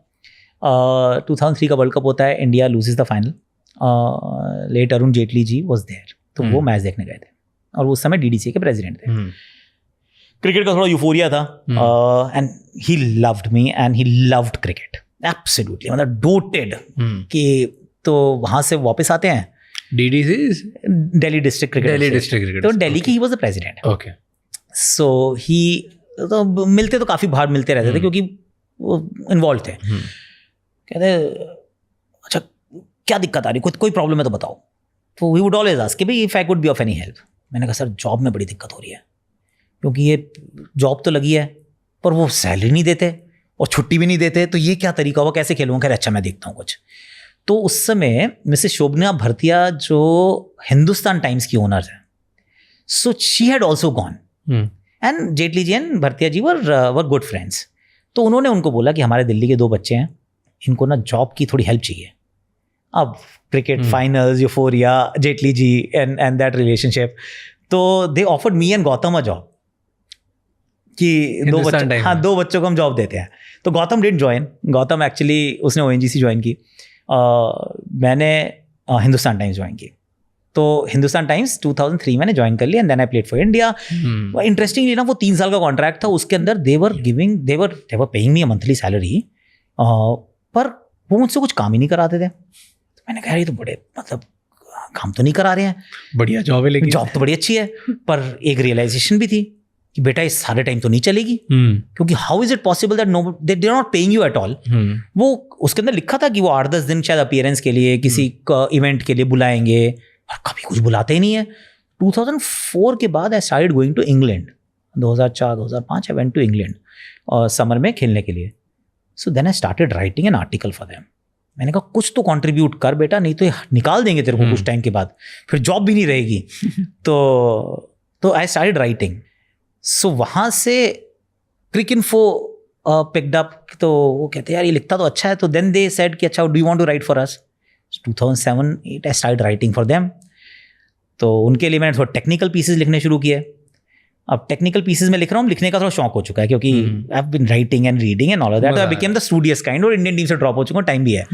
S2: 2003 का वर्ल्ड कप होता है, India loses the final. Late Arun Jaitley ji was there, तो वो मैच देखने गए थे और वो उस समय DDCA के प्रेसिडेंट थे. क्रिकेट का थोड़ा यूफोरिया था, and he loved me and he loved cricket absolutely, मतलब डोटेड. कि तो वहाँ से वापस आते हैं,
S1: DDC
S2: दिल्ली डिस्ट्रिक्ट क्रिकेट, तो दिल्ली की he was the president.
S1: Okay.
S2: So he तो मिलते तो काफ़ी बाहर मिलते रहते थे क्योंकि वो इन्वॉल्व थे. कहते अच्छा क्या दिक्कत आ रही, कोई प्रॉब्लम है तो बताओ. तो वी वुड ऑलवेज आस्क कि भाई if I could be of any help. मैंने कहा सर जॉब में बड़ी दिक्कत हो रही है, क्योंकि ये जॉब तो लगी है पर वो सैलरी नहीं देते और छुट्टी भी नहीं देते, तो ये क्या तरीका हुआ, कैसे खेलूँगा? खैर अच्छा मैं देखता हूँ कुछ. तो उस समय मिसेस शोभना भरतिया जो हिंदुस्तान टाइम्स की ओनर है, so she had also gone, and Jaitley ji and Bhartia ji were good friends. तो उन्होंने उनको बोला कि हमारे दिल्ली के 2 बच्चे हैं, इनको ना जॉब की थोड़ी हेल्प चाहिए. अब cricket finals, euphoria, Jaitley ji and that relationship. तो they offered me and Gautam a job कि दो बच्चों को हम जॉब देते हैं. तो Gautam didn't join. Gautam actually उसने ONGC ज्वाइन की. मैंने हिंदुस्तान टाइम्स ज्वाइन की. तो हिंदुस्तान टाइम्स 2003 मैंने ज्वाइन कर लिया and then I played for India. Interestingly ना वो 3 साल का कॉन्ट्रैक्ट था. उसके अंदर they were paying me a monthly salary, पर वो मुझसे कुछ काम ही नहीं कराते थे. तो मैंने कहा ये तो बड़े मतलब काम तो नहीं करा रहे हैं.
S1: बढ़िया जॉब है, लेकिन
S2: जॉब तो बड़ी अच्छी है. पर एक रियलाइजेशन भी थी कि बेटा इस सारे टाइम तो नहीं चलेगी, क्योंकि how is it possible that they are not paying you at all. वो उसके अंदर लिखा था कि वो 8-10 दिन शायद अपीयरेंस के लिए किसी इवेंट के लिए बुलाएंगे, और कभी कुछ बुलाते ही नहीं है. 2004 के बाद I started going to England. 2004-2005 I went to England summer में खेलने के लिए. So then I started writing an article for them. मैंने कहा कुछ तो कंट्रीब्यूट कर बेटा, नहीं तो निकाल देंगे तेरे को कुछ टाइम के बाद, फिर जॉब भी नहीं रहेगी. तो आई स्टार्टेड राइटिंग. सो वहाँ से क्रिकइन्फो पिक्ड अप. तो वो कहते यार ये लिखता तो अच्छा है. तो देन दे सेड कि अच्छा do you want to write for us. 2007-8 I started writing for them. तो उनके लिए मैंने थोड़ा टेक्निकल पीसेस लिखने शुरू किए. अब टेक्निकल पीसेस में लिख रहा हूँ, लिखने का थोड़ा शौक हो चुका है क्योंकि I have been writing and reading and all of that. I became the studious kind. और इंडियन टीम से ड्रॉप हो चुका हूँ, टाइम भी है.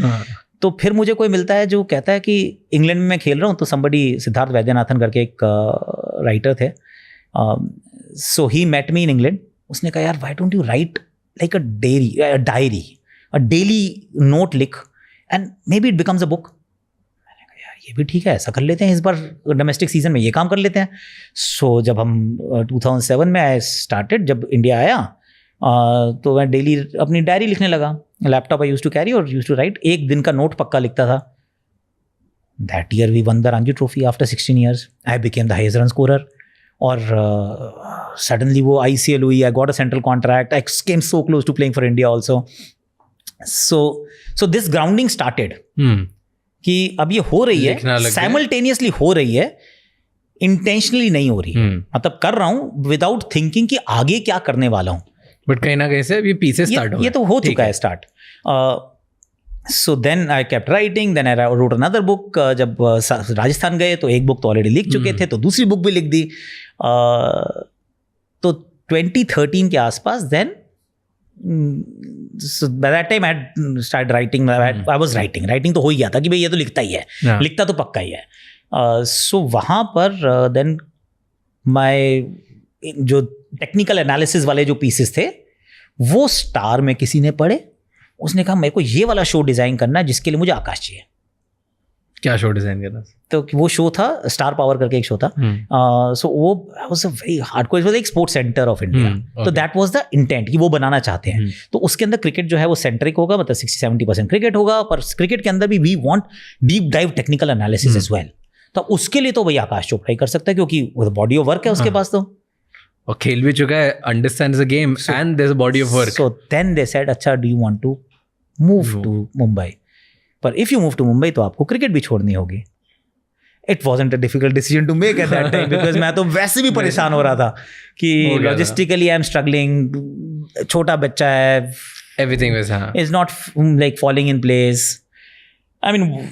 S2: तो फिर मुझे कोई मिलता है जो कहता है कि इंग्लैंड में मैं खेल रहा हूँ. तो somebody सिद्धार्थ वैद्यनाथन करके एक राइटर थे. So he met me in England. उसने कहा यार why don't you write like a diary, a daily note लिख and maybe it becomes a book. ये भी ठीक है, ऐसा कर लेते हैं. इस बार डोमेस्टिक सीजन में ये काम कर लेते हैं. सो जब हम 2007 में आई स्टार्टेड, जब इंडिया आया तो मैं डेली अपनी डायरी लिखने लगा. Laptop I used to carry और यूज्ड टू राइट. एक दिन का नोट पक्का लिखता था. That year we won the Ranji trophy after 16 years. I became the highest run scorer. और सडनली वो ICL हुई. I got a central contract. I came so close to playing for India also. So this grounding started कि अब ये हो रही है, simultaneously हो रही है, इंटेंशनली नहीं हो रही. मतलब कर रहा हूं विदाउट थिंकिंग कि आगे क्या करने वाला हूं.
S1: बट कहीं ना कहीं से ये पीसेस स्टार्ट हो,
S2: ये तो हो चुका है start. So then I kept writing. Then I wrote another book. जब राजस्थान गए तो एक बुक तो ऑलरेडी लिख चुके थे, तो दूसरी बुक भी लिख दी. तो 2013 के आसपास then so by that time I had started writing. I was writing तो हो ही गया था कि भाई ये तो लिखता ही है, लिखता तो पक्का ही है. So वहाँ पर then my जो टेक्निकल एनालिसिस वाले जो पीसेस थे वो स्टार में किसी ने पढ़े. उसने कहा मेरे को ये वाला शो डिज़ाइन करना है जिसके लिए मुझे आकाश चाहिए.
S1: क्या शो डिजाइन करना?
S2: तो वो शो था स्टार पावर करके एक शो था. सो वो was a very hardcore. It was like sports centre of India. तो दैट वाज द इंटेंट कि वो बनाना चाहते हैं. तो उसके अंदर क्रिकेट जो है वो सेंट्रिक होगा, मतलब 60-70% क्रिकेट होगा, पर क्रिकेट के अंदर भी we want deep dive technical analysis as well. तो उसके लिए तो भाई आकाश चोपड़ा ही कर सकता है क्योंकि वो बॉडी ऑफ वर्क है उसके पास. तो
S1: और खेल भी चुका है, understands the game and there is a body of work.
S2: So then they said अच्छा do you want to move to Mumbai. पर if you move to Mumbai तो आपको क्रिकेट भी छोड़नी होगी. It wasn't a difficult decision to make at that time because मैं तो वैसे भी परेशान हो रहा था कि लॉजिस्टिकली आई एम स्ट्रगलिंग. छोटा बच्चा है,
S1: everything
S2: is not like falling in place. I mean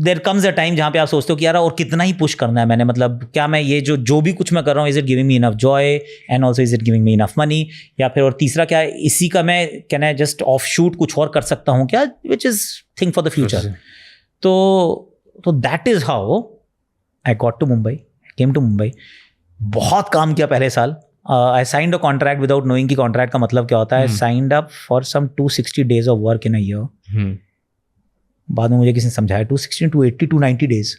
S2: there comes a time जहाँ पे आप सोचते हो कि यार और कितना ही पुश करना है मैंने, मतलब क्या मैं ये जो भी कुछ मैं कर रहा हूँ is it giving me enough joy and also is it giving me enough money. या फिर और तीसरा क्या इसी का मैं can I just offshoot कुछ और कर सकता हूँ क्या, which is think for the future. तो that is how I got to Mumbai, came to Mumbai. बहुत काम किया पहले साल. I signed a contract without knowing कि कॉन्ट्रैक्ट का मतलब क्या होता है. I signed up for some 260 days of work in a year. बाद में मुझे किसी ने समझाया 260, 280, 290 days.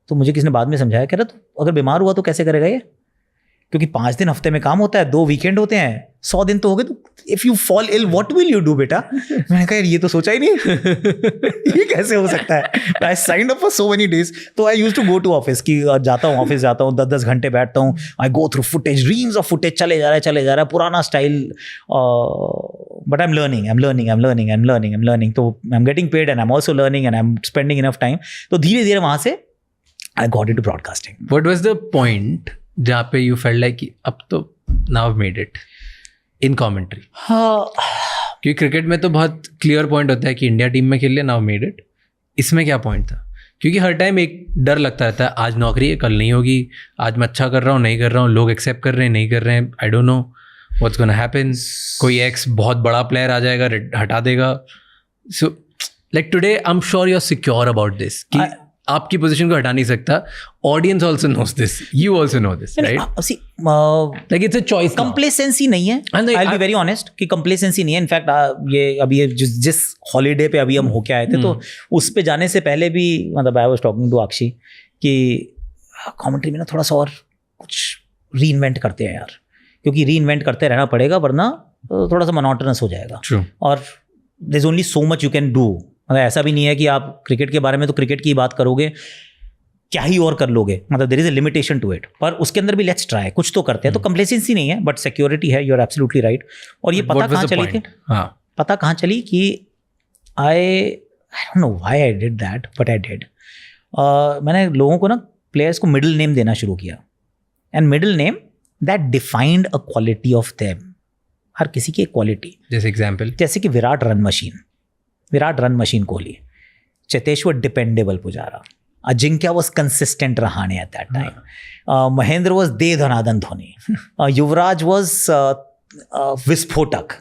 S2: तो मुझे किसी ने बाद में समझाया, कह रहा तो अगर बीमार हुआ तो कैसे करेगा ये, क्योंकि 5 दिन हफ्ते में काम होता है, 2 वीकेंड होते हैं, 100 दिन तो हो गए. तो if you fall ill what will you do बेटा. मैंने कहा यार ये तो सोचा ही नहीं. ये कैसे हो सकता है. I signed up for so many days. तो I used to go to office कि जाता हूँ ऑफिस, जाता हूँ 10-10 घंटे बैठता हूँ. I go through footage, reams of footage, चले जा रहा है पुराना style. But I am learning. तो I am getting paid and I am also learning and I am spending enough time. तो धीरे धीरे वहाँ से I got into broadcasting.
S1: What was the point जहाँ पे यू फेल्ट लाइक कि अब तो now made it in commentary? क्योंकि क्रिकेट में तो बहुत क्लियर पॉइंट होता है कि इंडिया टीम में खेल लिया, नाउ मेड इट. इसमें क्या पॉइंट था? क्योंकि हर टाइम एक डर लगता रहता है, आज नौकरी है कल नहीं होगी, आज मैं अच्छा कर रहा हूँ नहीं कर रहा हूँ, लोग एक्सेप्ट कर रहे हैं नहीं कर रहे हैं, I don't know what's gonna happen, कोई एक्स बहुत बड़ा प्लेयर आ जाएगा हटा देगा. So like today I am sure you are secure about this कि आपकी पोजीशन को हटा नहीं सकता. Audience also knows this, you also know this, right? Like it's a choice.
S2: Complacency नहीं है, I will be very honest कि complacency नहीं है. इनफैक्ट ये अभी जिस हॉलीडे पे अभी हम होके आए थे, तो उस पे जाने से पहले भी मतलब आई वाज टॉकिंग टू अक्षी कि कमेंट्री में ना थोड़ा सा और कुछ रीइन्वेंट करते हैं यार, क्योंकि रीइन्वेंट करते रहना पड़ेगा वरना थोड़ा सा मोनोटोनस हो जाएगा.
S1: True.
S2: और there is only so much you can do. मतलब ऐसा भी नहीं है कि आप क्रिकेट के बारे में तो क्रिकेट की बात करोगे, क्या ही और कर लोगे. मतलब there is a limitation to it. पर उसके अंदर भी लेट्स ट्राई, कुछ तो करते हैं. तो कंप्लेसेंसी नहीं है, बट सिक्योरिटी है. You are absolutely right. और ये पता कहाँ चली थी? पता कहाँ चली कि आई don't know why I did that, but I did. मैंने लोगों को ना, प्लेयर्स को मिडिल नेम देना शुरू किया. And middle name that defined a quality of them. हर किसी की एक क्वालिटी.
S1: जैसे एग्जाम्पल,
S2: जैसे कि Virat run machine Kohli, Cheteshwar dependable Pujara, Ajinkya was consistent Rahane at that time, Mahendra was दे धनादन धोनी, युवराज वॉज विस्फोटक,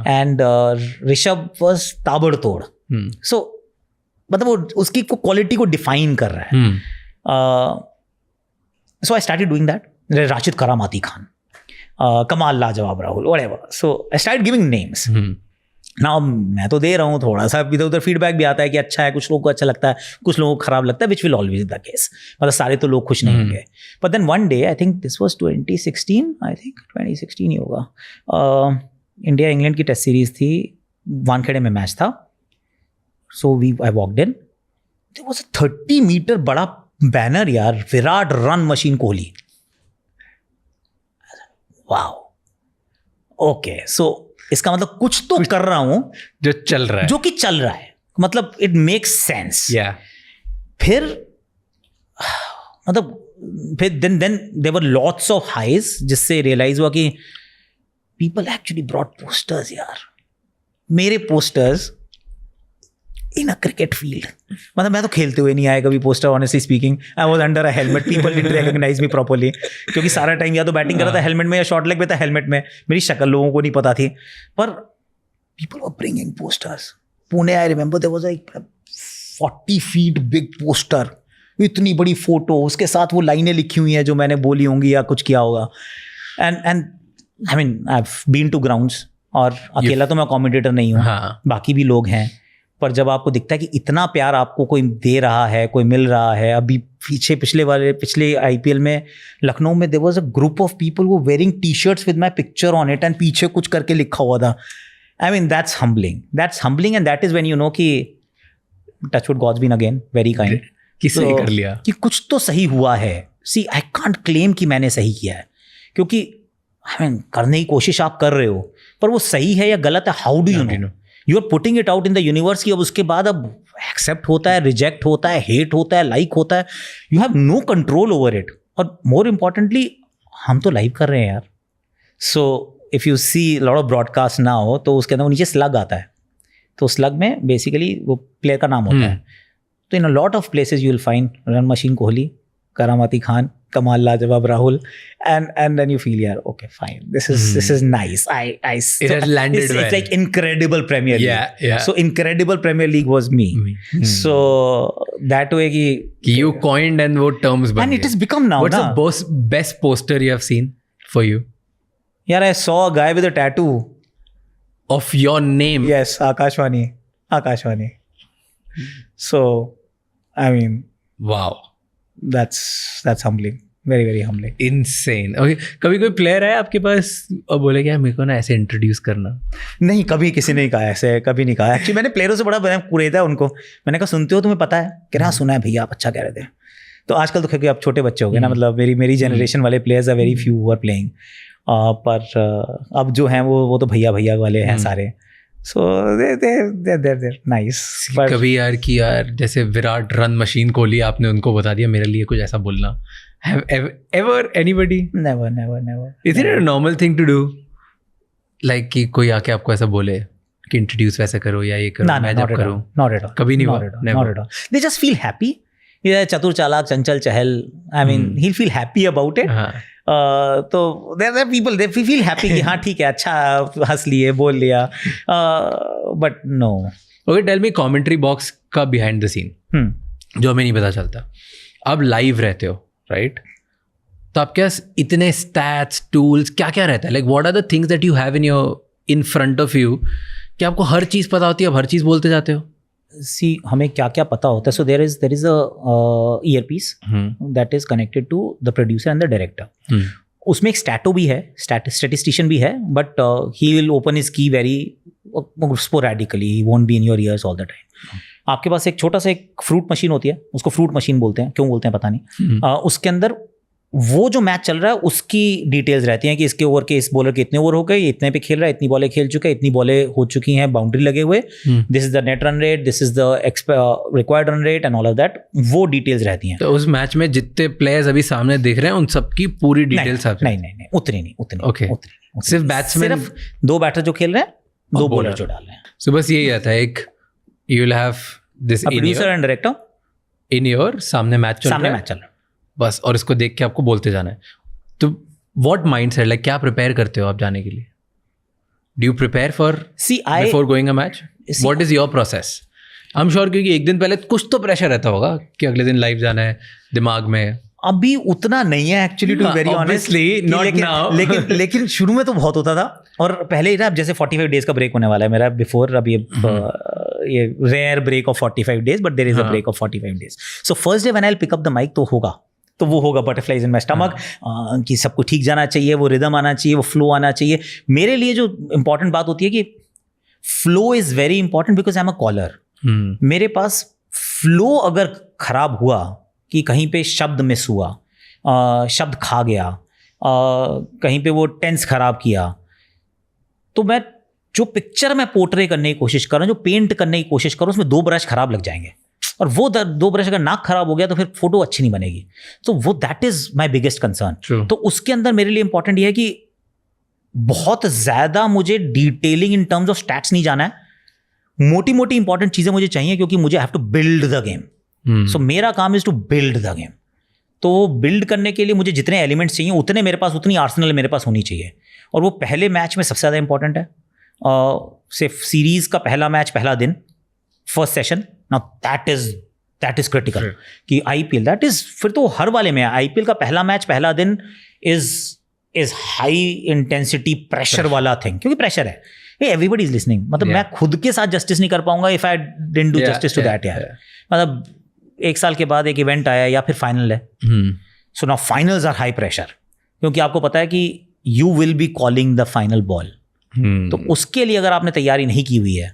S2: एंड ऋषभ वॉज ताबड़तोड़. सो मतलब वो उसकी क्वालिटी को डिफाइन कर रहा है. So I started doing that. Rashid करामाती खान, कमाल लाजवाब Rahul, whatever. So I started giving names. ना मैं तो दे रहा हूँ, थोड़ा सा इधर उधर फीडबैक भी आता है कि अच्छा है, कुछ लोगों को अच्छा लगता है, कुछ लोगों को खराब लगता है, which will always the case. मतलब सारे तो लोग खुश नहीं होंगे. But then one day, I think this was 2016 ही होगा, इंडिया इंग्लैंड की टेस्ट सीरीज थी, वानखेड़े में मैच था. So I walked in, there was a 30 metre बड़ा बैनर यार, Virat run machine Kohli. Wow, okay, so इसका मतलब कुछ तो कर रहा हूं
S1: जो चल रहा है,
S2: मतलब इट मेक्स सेंस. फिर मतलब फिर then there were lots of highs, जिससे रियलाइज हुआ कि पीपल एक्चुअली ब्रॉट पोस्टर्स यार. मेरे posters in a cricket field. मतलब मैं तो खेलते हुए नहीं आया कभी poster, honestly speaking. I was under a helmet, people didn't recognise me properly, क्योंकि सारा टाइम या तो बैटिंग कर रहा था हेलमेट में या शॉर्ट लेग पे था हेलमेट में. मेरी शक्ल लोगों को नहीं पता थी. पर people were bringing posters. Pune, I remember there was like 40 feet big poster, इतनी बड़ी फोटो, उसके साथ वो लाइनें लिखी हुई हैं जो मैंने बोली होंगी या कुछ किया होगा. And I mean I have been to grounds, और अकेला तो मैं कमेंटेटर नहीं हूँ, बाकी भी लोग हैं. पर जब आपको दिखता है कि इतना प्यार आपको कोई दे रहा है, कोई मिल रहा है. अभी पिछले आईपीएल में लखनऊ में there was a group of people वो wearing T shirts with my picture on it, and पीछे कुछ करके लिखा हुआ था. I mean that's humbling and that is when you know कि touchwood God's been again very kind,
S1: कि सही कर लिया,
S2: कि कुछ तो सही हुआ है. सी आई कांट क्लेम कि मैंने सही किया है, क्योंकि आई मीन करने की कोशिश आप कर रहे हो, पर वो सही है या गलत है, how do you know? You are putting it out in the universe की अब उसके बाद अब एक्सेप्ट होता है, रिजेक्ट होता है, हेट होता है, लाइक होता है. You have no control over it. और मोर इम्पॉर्टेंटली हम तो लाइव कर रहे हैं यार. So if you see lot of broadcast ना हो तो उसके अंदर वो नीचे स्लग आता है, तो स्लग में बेसिकली वो प्लेयर का नाम होता है. तो in a lot of places you will find run machine Kohli, करामाती खान, कमाल लाजवाब Rahul, and then you feel, yeah, okay, fine, this is nice.
S1: It has landed well.
S2: It's like incredible Premier League.
S1: Yeah.
S2: So incredible Premier League was me. So that way कि
S1: you coined and वो terms बन
S2: and it has become now.
S1: What's the best poster you have seen for you?
S2: Yeah, I saw a guy with a tattoo
S1: of your name.
S2: Yes, Akashvani. So I mean,
S1: wow.
S2: That's humbling, very very humbling.
S1: Insane. Okay, कभी कोई player है आपके पास और बोले क्या मेरे को ना ऐसे इंट्रोड्यूस करना?
S2: नहीं, कभी किसी ने कहा ऐसे, कभी नहीं कहा. एक्चुअली मैंने प्लेयरों से बड़ा कुरेदा है उनको. मैंने कहा सुनते हो, तुम्हें पता है? कह रहा सुना है भैया, आप अच्छा कह रहे थे. तो आजकल तो क्योंकि आप छोटे बच्चे हो गए ना, मतलब मेरी जनरेशन वाले players are very few who are playing. पर अब जो हैं वो तो भैया वाले हैं सारे. So they're nice.
S1: कभी यार कि यार जैसे विराट रन मशीन कोहली, आपने उनको बता दिया मेरे लिए कुछ ऐसा बोलना. Have ever anybody?
S2: Never.
S1: Is it a normal thing to do? Like कि कोई आके आपको ऐसा बोले कि इंट्रोड्यूस वैसे करो या ये करो, मैं जब करूँ?
S2: Not at all.
S1: कभी नहीं हुआ?
S2: Not at all. They just feel happy. ये चतुर चालाक चंचल चहल, I mean he'll feel happy about it.
S1: हाँ.
S2: तो there are people they feel happy कि हाँ ठीक है, अच्छा हंस लिए, बोल लिया, but no.
S1: Okay, tell me commentary box का behind the scene, जो हमें नहीं पता चलता. अब लाइव रहते हो, राइट? तो आपके पास इतने स्टैट्स, टूल्स, क्या क्या रहता है? Like what are the things that you have in front of you कि आपको हर चीज़ पता होती है, आप हर चीज़ बोलते जाते हो?
S2: सी हमें क्या क्या पता होता है. So there is a earpiece that is connected to the producer and the director. उसमें एक स्टैटो भी है, स्टैटिस्टिशियन भी है, but he will open his key very sporadically, he won't be in your ears all the time. आपके पास एक छोटा सा एक फ्रूट मशीन होती है, उसको फ्रूट मशीन बोलते हैं, क्यों बोलते हैं पता नहीं. उसके अंदर वो जो मैच चल रहा है उसकी डिटेल्स रहती हैं कि इसके ओवर के, इस बॉलर के इतने ओवर हो गए, इतने पे खेल रहा है, इतनी बॉलें खेल चुका है, इतनी बॉलें हो चुकी हैं, बाउंड्री लगे हुए, this is the net run rate, this is the required run rate and all of that. वो डिटेल्स रहती हैं.
S1: तो उस मैच में जितने प्लेयर्स अभी सामने दिख रहे हैं उन सबकी पूरी डिटेल्स
S2: नहीं उतनी नहीं.
S1: ओके, सिर्फ बैट्समैन,
S2: सिर्फ 2 बैटर जो खेल रहे हैं, 2 बॉलर जो डाल रहे हैं.
S1: सो बस यही आता है, एक you will have this
S2: producer and director
S1: in your सामने मैच चल रहा है बस, और इसको देख के आपको बोलते जाना है. तो व्हाट माइंडसेट, लाइक क्या प्रिपेयर करते हो आप जाने के लिए? Do you prepare for before going a match? What is your process? I am sure क्योंकि एक दिन पहले कुछ तो प्रेशर रहता होगा कि अगले दिन लाइव जाना है दिमाग में.
S2: अभी उतना नहीं है actually, to very honestly, not now. लेकिन शुरू में तो बहुत होता था. और पहले ही ना, जैसे 45 डेज का ब्रेक होने वाला है मेरा बिफोर, अब ये rare break of 45 days, but there is a break of 45 days. So first day when I will pick up the mic तो वो होगा बटरफ्लाइज इन माय स्टमक, कि सब कुछ ठीक जाना चाहिए, वो रिदम आना चाहिए, वो फ्लो आना चाहिए. मेरे लिए जो इंपॉर्टेंट बात होती है कि flow is very important because I am a caller. मेरे पास फ्लो अगर खराब हुआ, कि कहीं पे शब्द मिस हुआ, शब्द खा गया, कहीं पे वो टेंस खराब किया, तो मैं जो पिक्चर में पोर्ट्रे करने की कोशिश कर रहा हूँ, जो पेंट करने की कोशिश कर रहा हूँ, उसमें 2 ब्रश खराब लग जाएंगे, और वो 2 ब्रश अगर नाक खराब हो गया तो फिर फोटो अच्छी नहीं बनेगी. तो वो that is my biggest concern. तो उसके अंदर मेरे लिए इंपॉर्टेंट ये है कि बहुत ज्यादा मुझे detailing in terms of stats नहीं जाना है. मोटी मोटी इंपॉर्टेंट चीजें मुझे चाहिए, क्योंकि मुझे have to build the game. So मेरा काम is to build the game. तो बिल्ड करने के लिए मुझे जितने एलिमेंट्स चाहिए उतने मेरे पास, उतनी आर्सेनल मेरे पास होनी चाहिए. और वो पहले मैच में सबसे ज़्यादा इंपॉर्टेंट है. सिर्फ सीरीज का पहला मैच, पहला दिन, first session, now that is critical. कि आईपीएल दैट इज, फिर तो हर वाले में आईपीएल का पहला मैच, पहला दिन इज हाई इंटेंसिटी प्रेशर वाला थिंग, क्योंकि प्रेशर है. Everybody is listening. मतलब मैं खुद के साथ जस्टिस नहीं कर पाऊंगा if I didn't do justice to that. यार मतलब 1 साल के बाद एक इवेंट आया या फिर फाइनल है. So now finals are high pressure, क्योंकि आपको पता है कि you will be calling the final ball. तो उसके लिए अगर आपने तैयारी नहीं की हुई है,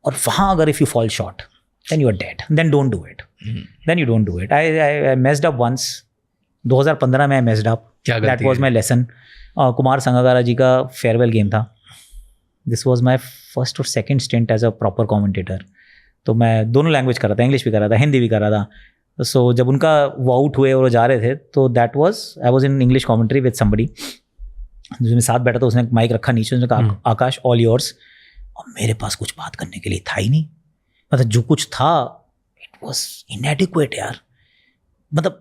S2: और वहां अगर if you fall short, then you are dead. Then don't do it. Then you don't do it. I messed up once. 2015 में I messed up. That was my lesson. Kumar Sangakkara जी का फेयरवेल गेम था. This was my first or second stint as a proper commentator. तो मैं दोनों language कर रहा था, English भी कर रहा था, हिंदी भी कर रहा था. So जब उनका वो आउट हुए और वो जा रहे थे, तो I was in English commentary with somebody. जो मेरे साथ बैठा था, उसने माइक रखा नीचे, उसने कहा आकाश ऑल योर्स. और मेरे पास कुछ बात करने के लिए था ही नहीं. मतलब जो कुछ था, इट वॉज इनएडिक्वेट यार. मतलब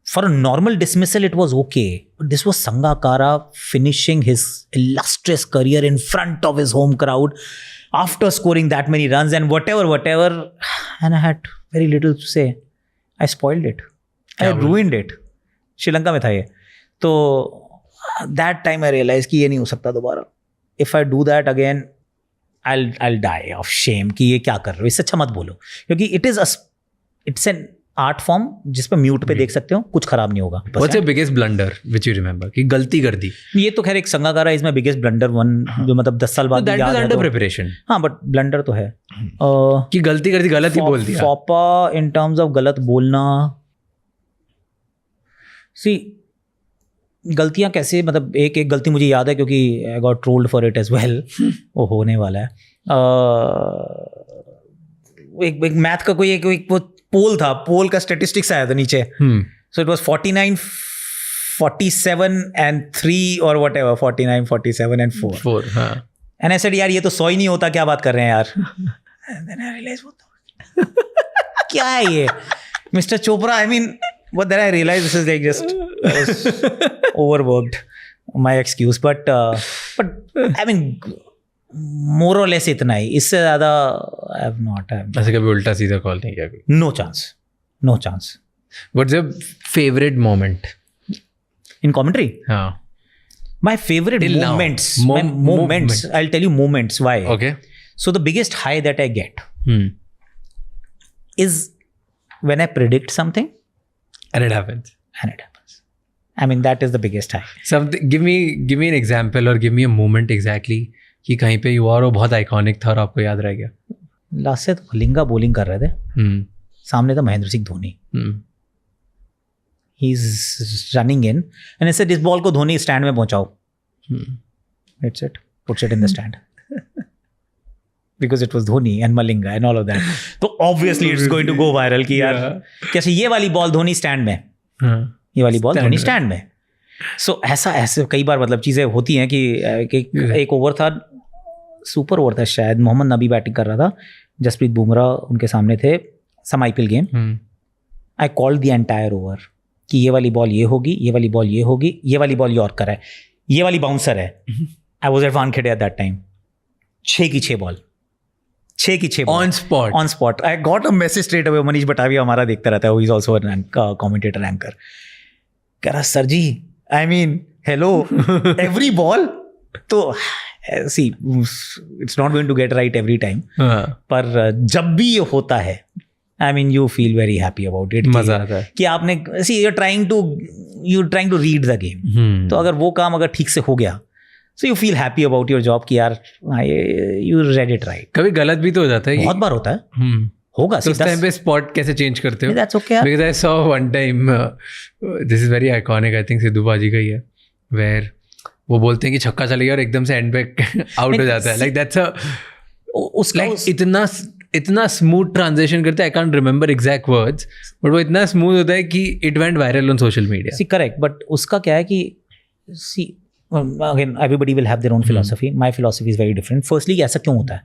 S2: for a normal dismissal it was okay, but this was Sangakkara finishing his illustrious career in front of his home crowd after scoring that many runs and whatever, and I had very little to say. I spoiled it. I ruined it. Sri Lanka में था ये. तो that time I realized कि ये नहीं हो सकता दोबारा. If I do that again, I'll die of shame कि ये क्या कर रहे हो. इससे अच्छा मत बोलो, क्योंकि it's an art form जिस पे म्यूट पे देख सकते हो, कुछ खराब नहीं होगा.
S1: What's your biggest blunder which you remember कि गलती कर दी?
S2: ये तो खैर एक Sangakkara is my biggest blunder one, जो मतलब 10 साल बाद
S1: याद है. Under preparation.
S2: हाँ, बट ब्लंडर तो है
S1: कि गलती कर दी, गलत ही बोल दिया.
S2: फॉपा इन टर्म्स ऑफ गलत बोलना. सी गलतियां कैसे, मतलब एक गलती मुझे याद है, क्योंकि I got trolled for it as well. वो होने वाला है. एक मैथ का कोई एक वो पोल था, पोल का स्टेटिस्टिक्स आया था नीचे. सो इट वाज 49, 47 and 3 और व्हाटएवर, 49, 47 and 4.
S1: हाँ.
S2: एंड आई सेड यार ये तो 100 ही नहीं होता, क्या बात कर रहे हैं यार. And then I realized क्या है ये mister Chopra. I mean, but then I realized this is like just overworked, my excuse. But I mean, more or less इतना ही, इससे ज़्यादा I have not.
S1: ऐसे कभी उल्टा सीधा कॉल नहीं किया?
S2: No chance.
S1: What's your favorite moment?
S2: In commentary?
S1: हाँ.
S2: My favorite
S1: Till now.
S2: moments.
S1: Moments.
S2: Moments. I'll tell you moments. Why?
S1: Okay.
S2: So the biggest high that I get is when I predict something
S1: And it happens.
S2: and it happens. I mean, that is the biggest high.
S1: Something. Give me an example or give me a moment exactly कि कहीं पे you are वो बहुत iconic था और आपको याद रह गया.
S2: लास्ट से तो कलिंगा बॉलिंग कर रहे थे, सामने था Mahendra Singh Dhoni. He is running in and ऐसे इस बॉल को धोनी स्टैंड में पहुंचाओ. It's it, puts it in the stand. Because it was Dhoni and Malinga and all of that. तो obviously it's going to go viral कि यार कैसे ये वाली बॉल धोनी स्टैंड में, ये वाली बॉल धोनी स्टैंड में. सो ऐसे कई बार मतलब चीज़ें होती हैं कि एक ओवर था, सुपर ओवर था शायद, मोहम्मद नबी बैटिंग कर रहा था, जसप्रीत बुमराह उनके सामने थे, सम IPL game. I called the entire over कि ये वाली बॉल ये होगी, ये वाली बॉल ये होगी, ये वाली बॉल यॉर्कर है, ये वाली बाउंसर है. I was at Wankhede at that time. 6 की 6 ball
S1: on spot.
S2: I got a message straight away. Manish Batavia हमारा देखता रहता है, he is also commentator anchor. कह रहा sir ji, I mean hello, every ball तो see it's not going to get right every time, पर जब भी ये होता है I mean you feel very happy about it.
S1: मजा आता है
S2: कि आपने see you trying to read the game. तो अगर वो काम अगर ठीक से हो गया, so you feel happy about your job कि यार you read it right.
S1: कभी गलत भी तो हो जाता है.
S2: बहुत बार होता है. होगा.
S1: तो उस टाइम पे स्पॉट कैसे चेंज करते हो?
S2: That's okay.
S1: Because I saw one time, this is very iconic, I think Sidhu बाजी का ही है, where वो बोलते हैं कि छक्का चले गया और एकदम से एंड पे आउट हो जाता है. Like that's इतना स्मूथ ट्रांजिशन करते हैं. I can't remember exact words, but वो इतना स्मूथ होता है कि it went viral on social media.
S2: See, correct. But उसका क्या है कि see, again everybody will have their own philosophy. My philosophy is very different. Firstly, ऐसा क्यों होता है,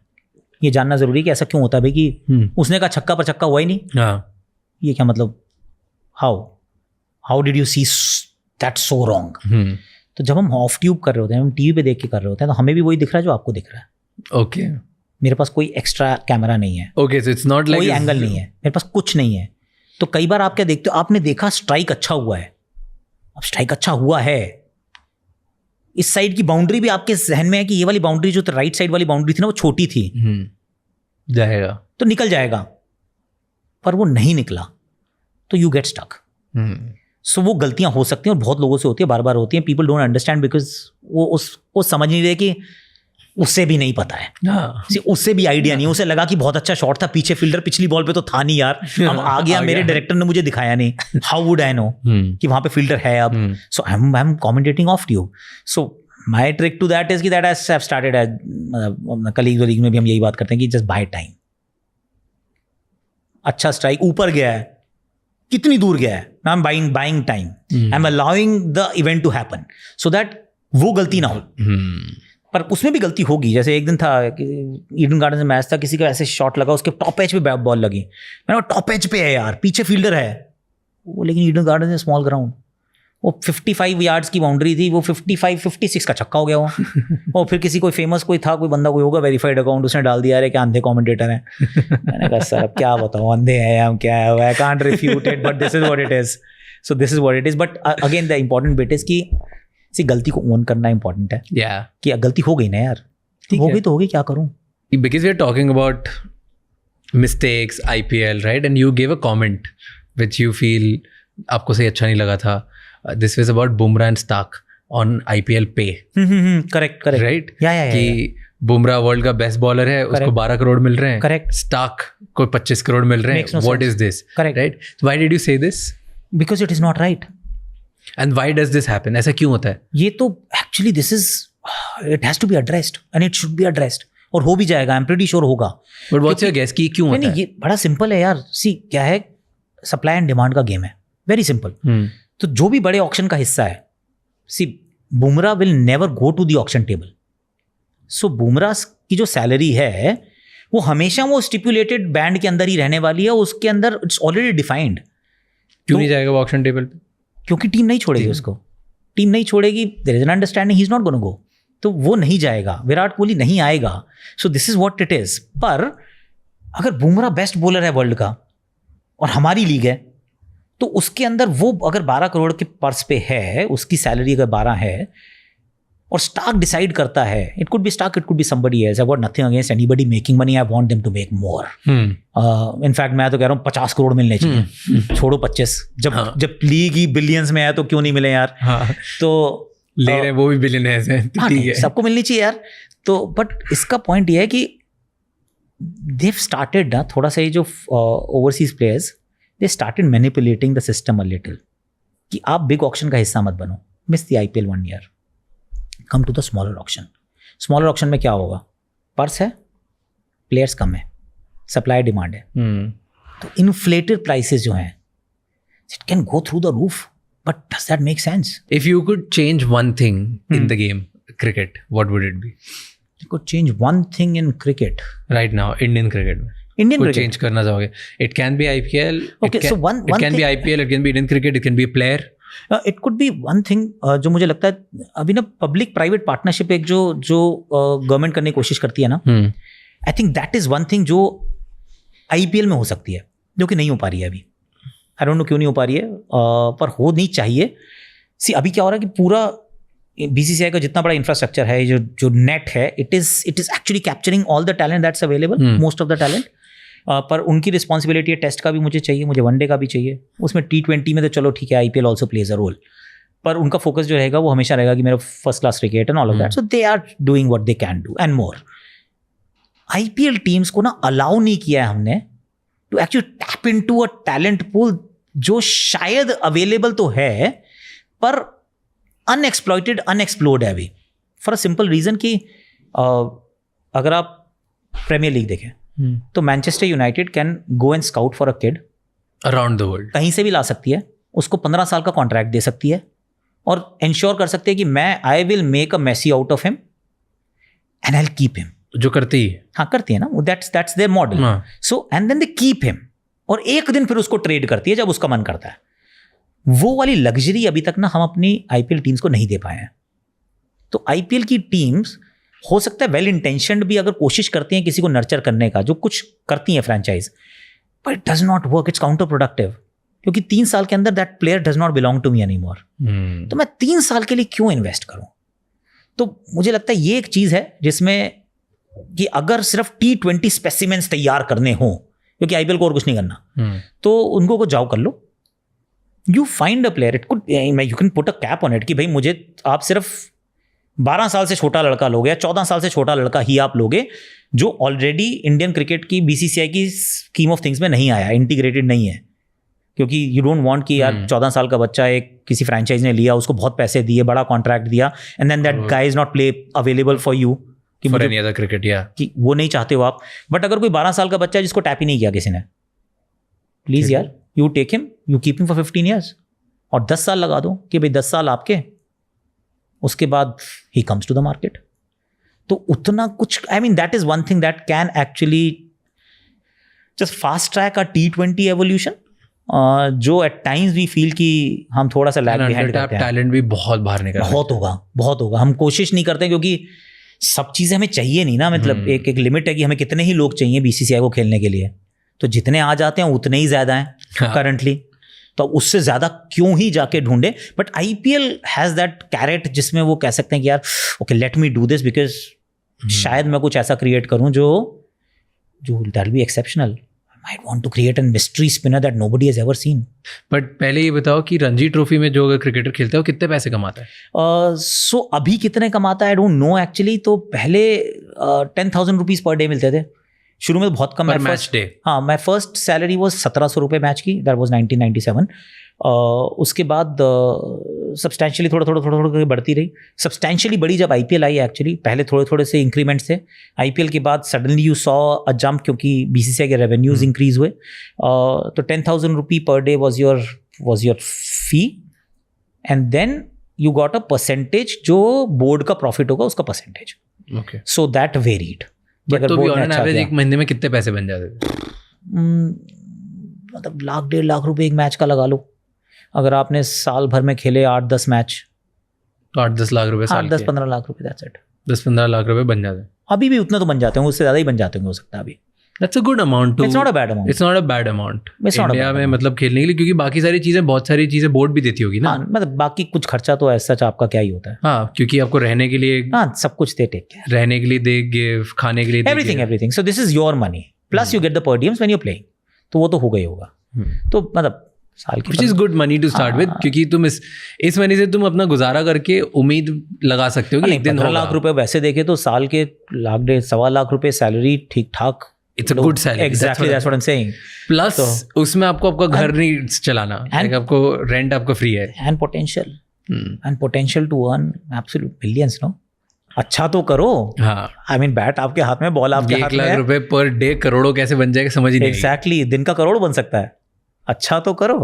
S2: ये जानना जरूरी है कि ऐसा क्यों होता है भाई, कि उसने कहा छक्का पर छक्का हुआ ही नहीं.
S1: हाँ,
S2: ये क्या मतलब, how did you see that so wrong. तो जब हम ऑफ ट्यूब कर रहे होते हैं, हम टीवी पे देख के कर रहे होते हैं, तो हमें भी वही दिख रहा है जो आपको दिख रहा है.
S1: ओके.
S2: मेरे पास कोई एक्स्ट्रा कैमरा नहीं है.
S1: Okay, so it's not like
S2: कोई एंगल नहीं है, मेरे पास कुछ नहीं है. तो कई बार आप क्या देखते हो, आपने देखा स्ट्राइक अच्छा हुआ है, अब स्ट्राइक अच्छा हुआ है, इस साइड की बाउंड्री भी आपके जहन में है कि ये वाली बाउंड्री जो राइट साइड वाली बाउंड्री थी ना, वो छोटी थी,
S1: जाएगा
S2: तो निकल जाएगा, पर वो नहीं निकला, तो यू गेट स्टक. सो वो गलतियां हो सकती हैं और बहुत लोगों से होती है, बार बार होती हैं. पीपल डोंट अंडरस्टैंड बिकॉज वो समझ नहीं रहे कि उससे भी नहीं पता है. उससे भी आइडिया नहीं, उसे लगा कि बहुत अच्छा शॉट था, पीछे फील्डर पिछली बॉल पे तो था नहीं यार, अब आ गया, मेरे डायरेक्टर ने मुझे दिखाया नहीं, हाउ वुड आई नो कि वहां पे फील्डर है अब. So I am commentating off tube. So my trick to that is कि that I have started as colleague में भी हम यही बात करते हैं कि जस्ट बाय टाइम. अच्छा स्ट्राइक ऊपर गया है, कितनी दूर गया है, I am buying time, I am allowing the event to happen so that वो गलती ना हो. पर उसमें भी गलती होगी. जैसे एक दिन था कि ईडन गार्डन में मैच था, किसी का ऐसे शॉट लगा, उसके टॉप एज पे बॉल लगी, मैंने टॉप एज पे है यार, पीछे फील्डर है वो, लेकिन ईडन गार्डन स्मॉल ग्राउंड, वो 55 यार्ड्स की बाउंड्री थी, वो 56 का छक्का हो गया वो. और फिर किसी कोई फेमस कोई था, कोई बंदा कोई होगा वेरीफाइड अकाउंट, उसने डाल दिया है कि अंधे कमेंटेटर हैं. मैंने कहा सर अब क्या बताऊँ, अंधे हैं हम, क्या है, I can't refute it, but this is what it is. So this is what it is. But again the important bit is कि गलती को ओन करना इंपॉर्टेंट है. कि गलती हो गई ना यार, हो गई तो हो गई, क्या करूं.
S1: Because we are talking about mistakes, IPL, right? And you gave a comment which you feel आपको सही अच्छा नहीं लगा था. This was about Bumrah and Stark on IPL pay.
S2: Correct.
S1: Right?
S2: Yeah.
S1: कि बुमराह वर्ल्ड का बेस्ट बॉलर है, उसको 12 करोड़ मिल रहे हैं.
S2: Correct.
S1: स्टार्क को 25 करोड़ मिल रहे हैं. What is this?
S2: Correct.
S1: Right? So why did you say this?
S2: Because it is not right.
S1: And why does this happen? ऐसा क्यों होता है?
S2: ये तो actually this is, it has to be addressed and it should be addressed, और हो भी जाएगा, आई एम प्रीटी श्योर होगा.
S1: बट व्हाट्स योर गेस कि क्यों होता है?
S2: ये बड़ा सिंपल है यार. सी क्या है, सप्लाई एंड डिमांड का गेम है, वेरी सिंपल. तो जो भी बड़े ऑक्शन का हिस्सा है, see Bumrah will never go to the auction table. So Bumrah की जो सैलरी है वो हमेशा वो स्टिपुलेटेड बैंड के अंदर ही रहने वाली है, उसके अंदर इट्स ऑलरेडी डिफाइंड।
S1: क्यों नहीं जाएगा वो ऑक्शन टेबल पे?
S2: क्योंकि टीम नहीं छोड़ेगी उसको, टीम नहीं छोड़ेगी, there is an understanding he is not gonna go, तो वो नहीं जाएगा, विराट कोहली नहीं आएगा। So this is what it is. पर अगर बुमराह बेस्ट बॉलर है वर्ल्ड का और हमारी लीग है, तो उसके अंदर वो अगर 12 करोड़ के पर्स पे है, उसकी सैलरी अगर 12 है और स्टार्क डिसाइड करता है, it could be Starc, it could be somebody else, I got nothing against anybody making money, I want them to make more. In fact मैं तो कह रहा हूँ 50 करोड़ मिलने चाहिए, छोड़ो 25, जब लीग ही बिलियंस में है तो क्यों नहीं मिले यार। तो
S1: ले रहे वो भी बिलियनर्स हैं, ठीक है,
S2: सबको मिलनी चाहिए यार। तो बट इसका पॉइंट ये है कि they've started ना थोड़ा सा ये जो overseas players, they started manipulating the system a little, कि आप बिग ऑक्शन का हिस्सा मत बनो, miss the IPL 1 year, come to the smaller auction। Smaller auction में क्या होगा, पर्स है, प्लेयर्स कम है, सप्लाई डिमांड है, तो इन्फ्लेटेड प्राइसेस जो हैं it can go through the roof, but does that make sense?
S1: If you could change one thing in the game cricket, what would it be?
S2: You could change one thing in cricket
S1: right now, Indian cricket में
S2: Indian
S1: कुछ
S2: cricket
S1: change करना चाहोगे? It can be IPL,
S2: Okay, so one
S1: it can be
S2: thing-
S1: IPL, it can be Indian cricket, it can be a player.
S2: It could B one thing जो मुझे लगता है अभी ना पब्लिक प्राइवेट पार्टनरशिप एक जो गवर्नमेंट करने की कोशिश करती है ना, I think that is one thing जो IPL में हो सकती है, जो कि नहीं हो पा रही है अभी। आई डोंट नो क्यों नहीं हो पा रही है, पर होनी चाहिए। सी अभी क्या हो रहा है कि पूरा BCCI का जितना बड़ा इंफ्रास्ट्रक्चर है, जो नेट है, it is actually capturing all the talent that's available, most of the talent. पर उनकी रिस्पॉन्सिबिलिटी है, टेस्ट का भी मुझे चाहिए, मुझे वनडे का भी चाहिए, उसमें T20 में तो चलो ठीक है, IPL also plays a role, पर उनका फोकस जो रहेगा वो हमेशा रहेगा कि मेरा first class cricket and all of that. So they are doing what they can do and more. IPL teams को ना अलाउ नहीं किया है हमने to actually tap into a talent pool जो शायद अवेलेबल तो है पर अनएक्सप्लॉइटेड, अनएक्सप्लोर्ड है अभी, फॉर अ सिंपल रीजन कि अगर आप प्रीमियर लीग देखें तो Manchester United can go and scout for a kid
S1: around the world,
S2: कहीं से भी ला सकती है, उसको 15 साल का कॉन्ट्रैक्ट दे सकती है और इंश्योर कर सकती है कि I will make a Messi out of him and I will keep him,
S1: जो करती है,
S2: हाँ करती है ना, that's their model. So and then they keep him, और एक दिन फिर उसको ट्रेड करती है जब उसका मन करता है। वो वाली लग्जरी अभी तक ना हम अपनी IPL टीम्स को नहीं दे पाए हैं। तो IPL की टीम्स हो सकता है वेल इंटेंशनड भी अगर कोशिश करती हैं किसी को नर्चर करने का, जो कुछ करती हैं franchise, but it does not work, it's counterproductive, क्योंकि 3 साल के अंदर that player does not belong to me anymore. तो मैं 3 साल के लिए क्यों इन्वेस्ट करूं? तो मुझे लगता है ये एक चीज है जिसमें कि अगर सिर्फ T20 स्पेसिमेंस तैयार करने हो, क्योंकि IPL को और कुछ नहीं करना, तो उनको को जाओ कर लो, you find a player, it could you can put a cap on it कि भाई मुझे आप सिर्फ 12 साल से छोटा लड़का लोगे या 14 साल से छोटा लड़का ही आप लोगे जो ऑलरेडी इंडियन क्रिकेट की BCCI की स्कीम ऑफ थिंग्स में नहीं आया, इंटीग्रेटेड नहीं है, क्योंकि यू डोंट वांट कि यार 14 साल का बच्चा एक किसी फ्रेंचाइज ने लिया, उसको बहुत पैसे दिए, बड़ा कॉन्ट्रैक्ट दिया, and then that guy is not play available for you कि
S1: फॉर एनी अदर क्रिकेट, या कि
S2: वो नहीं चाहते हो आप। बट अगर कोई 12 साल का बच्चा है जिसको टैप ही नहीं किया किसी ने, प्लीज यार you take him, you keep him for 15 years और 10 साल लगा दो कि भाई 10 साल आपके, उसके बाद ही कम्स टू द मार्केट। तो उतना कुछ, I mean that is one thing that can actually just fast track a T20 evolution, जो एट टाइम्स वी फील कि हम थोड़ा सा लैग बिहाइंड करते हैं।
S1: टैलेंट भी बहुत बाहर निकल,
S2: बहुत होगा, हम कोशिश नहीं करते क्योंकि सब चीज़ें हमें चाहिए नहीं ना, मतलब एक लिमिट है कि हमें कितने ही लोग चाहिए BCCI को खेलने के लिए, तो जितने आ जाते हैं उतने ही ज़्यादा हैं करंटली, तो उससे ज़्यादा क्यों ही जाके ढूंढे। But IPL has that carrot जिसमें वो कह सकते हैं कि यार okay let me do this, because शायद मैं कुछ ऐसा क्रिएट करूं जो that will be exceptional. I might want to create a mystery spinner that nobody has ever seen.
S1: But पहले ये बताओ कि रणजी ट्रॉफी में जो क्रिकेटर खेलता है वो कितने पैसे कमाता है?
S2: सो अभी कितने कमाता है आई डोंट नो एक्चुअली। तो पहले 10,000 रुपीज़ पर डे मिलते थे, शुरू में तो बहुत कम।
S1: मैच डे,
S2: हाँ, माई फर्स्ट सैलरी वॉज 1,700 रुपये मैच की, दैट वॉज 1997। उसके बाद सब्सटैंशियली थोड़ा थोड़ा बढ़ती रही, सब्सटैंशियली बड़ी जब IPL आई एक्चुअली। पहले थोड़े से इंक्रीमेंट्स थे, IPL के बाद suddenly you saw a jump क्योंकि BCCI के रेवेन्यूज इंक्रीज हुए। तो 10,000 rupee per day was your fee, and then you got a percentage जो board का profit होगा उसका percentage.
S1: Okay.
S2: So that varied.
S1: But तो भी ऑन एन एवरेज एक महीने में कितने पैसे बन जाते थे?
S2: मतलब 1.5 लाख रुपए एक मैच का लगा लो. अगर आपने साल भर में खेले 8-10 मैच
S1: तो 8-10 लाख रुपए साल
S2: 8-10-15 लाख रुपए, that's it.
S1: 10-15 लाख रुपए बन जाते हैं.
S2: अभी भी उतना तो बन जाते होंगे, उससे ज़्यादा ही बन जाते होंगे हो सकता है अभी.
S1: That's a good amount to.
S2: It's not a bad amount.
S1: It's not a bad amount.
S2: It's not a
S1: India
S2: bad
S1: में
S2: amount.
S1: मतलब खेलने के लिए, क्योंकि बाकी सारी चीजें, बहुत सारी चीजें बोर्ड भी देती होगी ना.
S2: हाँ, मतलब बाकी कुछ खर्चा तो ऐसा आपका क्या ही होता है.
S1: हाँ, क्योंकि आपको रहने के लिए,
S2: हाँ, सब कुछ दे टेक केयर.
S1: रहने के लिए दे गिव, खाने के लिए दे
S2: everything
S1: give.
S2: Everything. So this is your money plus you get the per diems when you playing. तो वो तो हो गई होगा. तो मतलब साल की
S1: Which is good money to start with, क्योंकि तुम इस मनी से तुम अपना गुजारा करके उम्मीद लगा सकते हो कि एक दिन
S2: 15
S1: होगा.
S2: लाख रुपए वैसे देखे तो साल के 1.5 रुपए सैलरी ठीक ठाक.
S1: It's a good salary.
S2: Exactly, that's what I'm saying.
S1: Plus उसमें आपको आपका घर नहीं चलाना, like आपको रेंट आपको फ्री है.
S2: And potential to earn absolute billions, no? अच्छा तो करो.
S1: हाँ,
S2: I mean बैट आपके हाथ में, बॉल आपके हाथ
S1: 1
S2: में
S1: लाख
S2: है.
S1: रुपए पर डे करोड़ों कैसे बन जाएगा समझ ही नहीं.
S2: Exactly, दिन का करोड़ बन सकता है. अच्छा तो करो.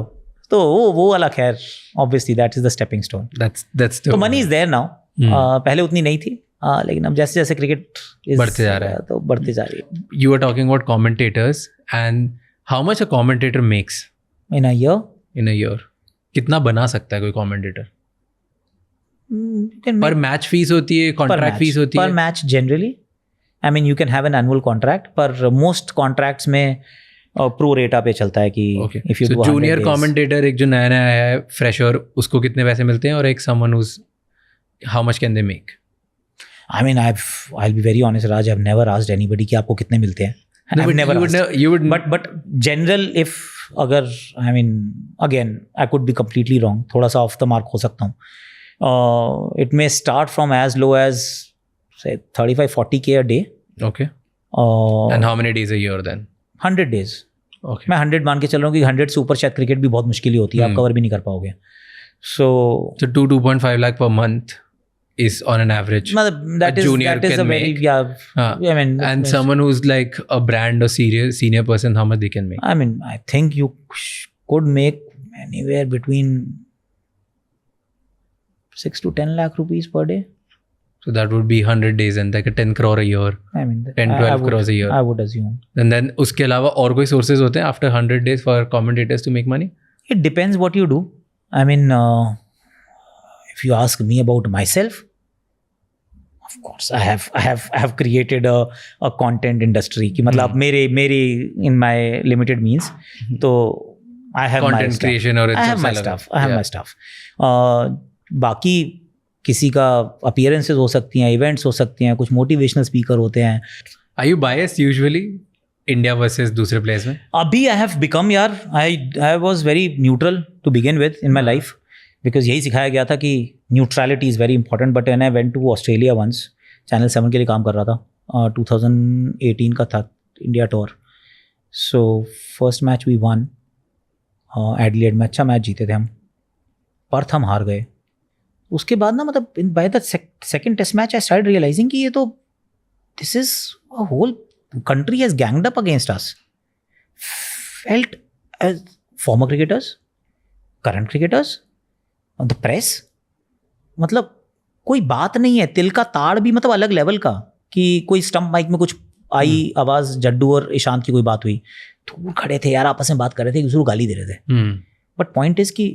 S2: तो वो वाला खैर obviously that is the stepping stone.
S1: That's
S2: तो money is there now. पहले उतनी नहीं थी. लेकिन अब जैसे जैसे क्रिकेट
S1: बढ़ते जा रहा है,
S2: तो बढ़ते जा रही है.
S1: You were talking about commentators and how much a commentator makes
S2: In a year?
S1: in a year. कितना बना सकता है कोई commentator? पर मैच फीस होती है, कॉन्ट्रैक्ट फीस होती है.
S2: Per match generally. I mean you can have an annual contract, पर most contracts में pro rata पे चलता है कि
S1: Okay.
S2: if you
S1: So
S2: do 100
S1: junior
S2: days.
S1: commentator एक जो नया नया आया है फ्रेशर, उसको कितने पैसे मिलते हैं, और एक someone who's how much can they make?
S2: I mean I'll be very honest Raj, I've never asked anybody कि आपको कितने मिलते हैं.
S1: No,
S2: I've
S1: but
S2: never asked.
S1: you would
S2: But general if अगर I mean again I could be completely wrong, थोड़ा सा off the mark हो सकता हूँ. It may start from as low as say 35-40K a day.
S1: Okay. And how many days a year then?
S2: 100 days.
S1: Okay.
S2: मैं 100 मान के चल रहा हूँ कि 100 से ऊपर शायद क्रिकेट भी बहुत मुश्किल ही होती है, आप कवर भी नहीं कर पाओगे. So
S1: 2.5 lakh per month is on an average.
S2: मतलब that is a very I mean
S1: and someone who's like a brand or senior person, how much they can make?
S2: I mean I think you could make anywhere between 6 to 10 lakh rupees per day.
S1: So that would be 100 days and like a 10 crore a year.
S2: I mean
S1: 10-12 crores a year.
S2: I would assume.
S1: And then उसके अलावा और कोई sources होते हैं after 100 days for commentators to make money?
S2: It depends what you do. I mean if you ask me about myself, of course I have created a content industry कि मतलब मेरे in my limited means, तो I have
S1: content
S2: my
S1: creation और
S2: I have my stuff. I have my stuff. बाकी किसी का appearances हो सकती हैं, events हो सकती हैं, कुछ motivational speaker होते हैं.
S1: Are you biased usually India versus दूसरे players में?
S2: अभी I have become यार I was very neutral to begin with in my life, because यही सिखाया गया था कि neutrality is very important. But when I went to Australia once, Channel 7 के लिए काम कर रहा था, 2018 का था India tour. So first match we won, Adelaide में अच्छा मैच जीते थे हम, पर्थ हम हार गए. उसके बाद ना मतलब by the second test match I started realizing कि ये तो this is a whole country has ganged up against us. Felt as former cricketers, current cricketers, the press, मतलब कोई बात नहीं है, तिल का ताड़ भी मतलब अलग लेवल का, कि कोई स्टंप माइक में कुछ आई आवाज, जड्डू और ईशांत की कोई बात हुई, दूर खड़े थे यार, आपस में बात कर रहे थे, एक दूसरे को गाली दे रहे थे. बट पॉइंट इज कि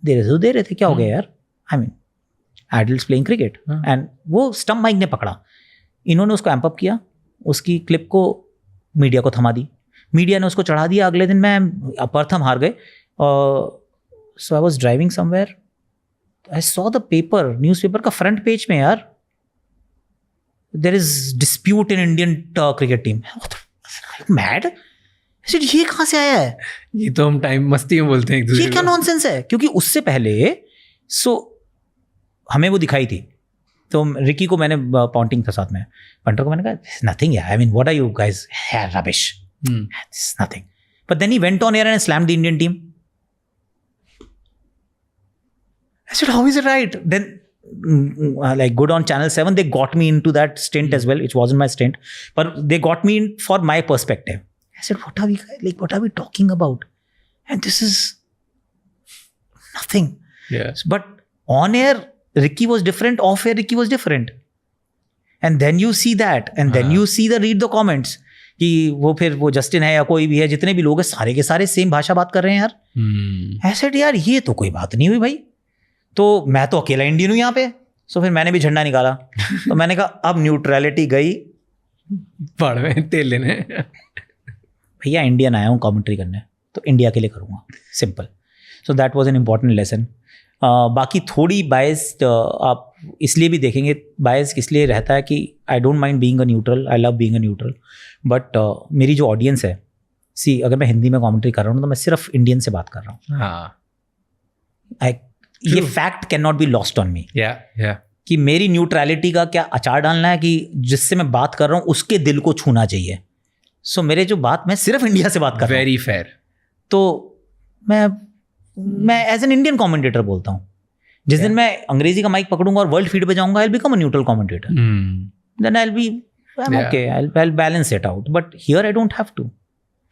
S2: दे रहे थे क्या हो गया यार. I mean adults playing cricket, and वो स्टंप माइक ने पकड़ा, इन्होंने उसको एम्प अप किया, उसकी क्लिप को मीडिया को थमा दी, मीडिया ने उसको चढ़ा दिया. अगले दिन मैं पर्थ हम हार गए. So I was driving somewhere, I saw the paper, newspaper का फ्रंट पेज में यार, there is dispute in Indian cricket team. Mad, ये कहाँ से आया है?
S1: ये तो हम टाइम मस्ती में बोलते हैं एक दूसरे
S2: ये क्या नॉनसेंस है? क्योंकि उससे पहले हमें वो दिखाई थी, तो रिकी को मैंने पॉन्टिंग था साथ में, पंटर को मैंने कहा nothing, I mean what are you guys, rubbish, this nothing. But then he went on air and slammed the Indian team. I said, how is it right? Then like good on Channel 7, they got me into that stint as well, which wasn't my stint, but they got me in for my perspective. I said, what are we talking about? And this is nothing.
S1: Yes.
S2: But on air Ricky was different, off air Ricky was different. And then you see that, and then you see read the comments कि वो फिर वो Justin है या कोई भी है, जितने भी लोग हैं सारे के सारे सेम भाषा बात कर रहे हैं यार। ऐसे यार ये तो कोई बात नहीं हुई भाई, तो मैं तो अकेला इंडियन हूँ यहाँ पे। सो फिर मैंने भी झंडा निकाला। तो मैंने कहा अब न्यूट्रलिटी गई,
S1: पढ़ में तेल लेने।
S2: भैया इंडियन आया हूँ कमेंट्री करने, तो इंडिया के लिए करूँगा, simple. So that was an important lesson. बाकी थोड़ी बायस्ड आप इसलिए भी देखेंगे, बायस इसलिए रहता है कि I don't mind being a neutral, I love being a neutral, but मेरी जो ऑडियंस है, सी अगर मैं हिंदी में कमेंट्री कर रहा हूँ तो मैं सिर्फ इंडियन से बात कर रहा हूँ।
S1: हाँ,
S2: ये fact can not be lost on me
S1: या
S2: कि मेरी न्यूट्रलिटी का क्या अचार डालना है कि जिससे मैं बात कर रहा हूँ उसके दिल को छूना चाहिए। सो मेरे जो बात, मैं सिर्फ इंडिया से बात कर रहा हूँ,
S1: वेरी फेयर।
S2: तो मैं एज एन इंडियन कमेंटेटर बोलता हूँ। जिस दिन मैं अंग्रेजी का माइक पकड़ूंगा और वर्ल्ड फीड पे जाऊंगा, I will become a neutral commentator, then I will be okay, I'll balance it out, but here I don't have to.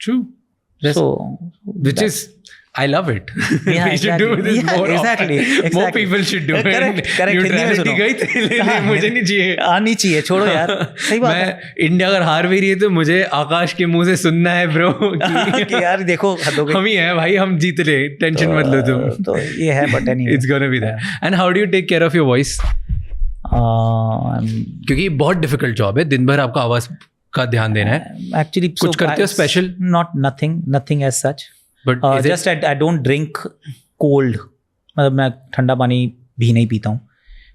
S1: True. So which is, I love it.
S2: Yeah,
S1: we should do this more
S2: exactly.
S1: More people should do it.
S2: Correct.
S1: Neutrality गई तेरे, मुझे नहीं चाहिए,
S2: आनी चाहिए, छोड़ो यार, सही बात है।
S1: मैं इंडिया अगर हार भी रही है तो मुझे आकाश के मुंह से सुनना है ब्रो
S2: कि यार देखो
S1: हम ही हैं भाई, हम जीत ले, टेंशन मत लो तुम।
S2: तो ये है, but anyway,
S1: it's gonna be that. And how do you take care of your voice? क्योंकि बहुत डिफिकल्ट जॉब है, दिन भर आपका आवाज का ध्यान देना है।
S2: एक्चुअली
S1: कुछ करते हो special?
S2: Nothing as such,
S1: but
S2: just I don't drink cold, मतलब मैं ठंडा पानी भी नहीं पीता हूँ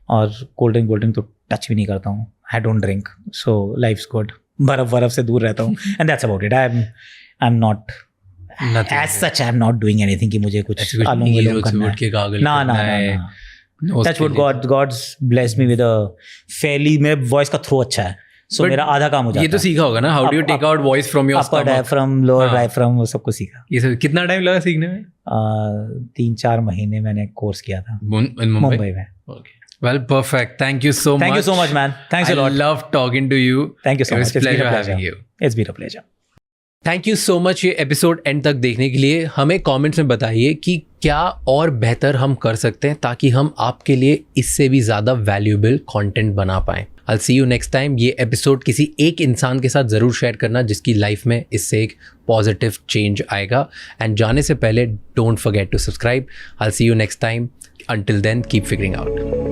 S2: और कोल्ड ड्रिंक तो टच भी नहीं करता हूँ। I don't drink, so life's good. बर्फ से दूर रहता हूँ, and that's about it. I am not as such, I am not doing anything कि मुझे कुछ ना। Touch wood, God's blessed me with a fairly, मेरे वॉइस का थ्रो अच्छा है, सो मेरा आधा काम हो जाता है।
S1: ये तो सीखा होगा ना, how do you take out voice from your
S2: upper diaphragm, lower diaphragm, वो सब कुछ सीखा।
S1: ये सब कितना टाइम लगा सीखने में?
S2: 3-4 महीने मैंने कोर्स किया था
S1: मुंबई
S2: में।
S1: Well, perfect. Thank you so much.
S2: Thank you so much, man. Thanks a lot.
S1: I love talking to you.
S2: Thank you so much.
S1: It was pleasure having you.
S2: It's been a pleasure.
S1: Thank you so much ये episode and तक देखने के लिए। हमें comments में बताइए कि क्या और बेहतर हम कर सकते हैं ताकि हम आपके लिए इससे भी ज़्यादा वैल्यूएबल कंटेंट बना पाएँ। I'll see you next time. ये एपिसोड किसी एक इंसान के साथ ज़रूर शेयर करना जिसकी लाइफ में इससे एक पॉजिटिव चेंज आएगा। एंड जाने से पहले don't forget to subscribe. I'll see you next time. Until then, keep figuring out.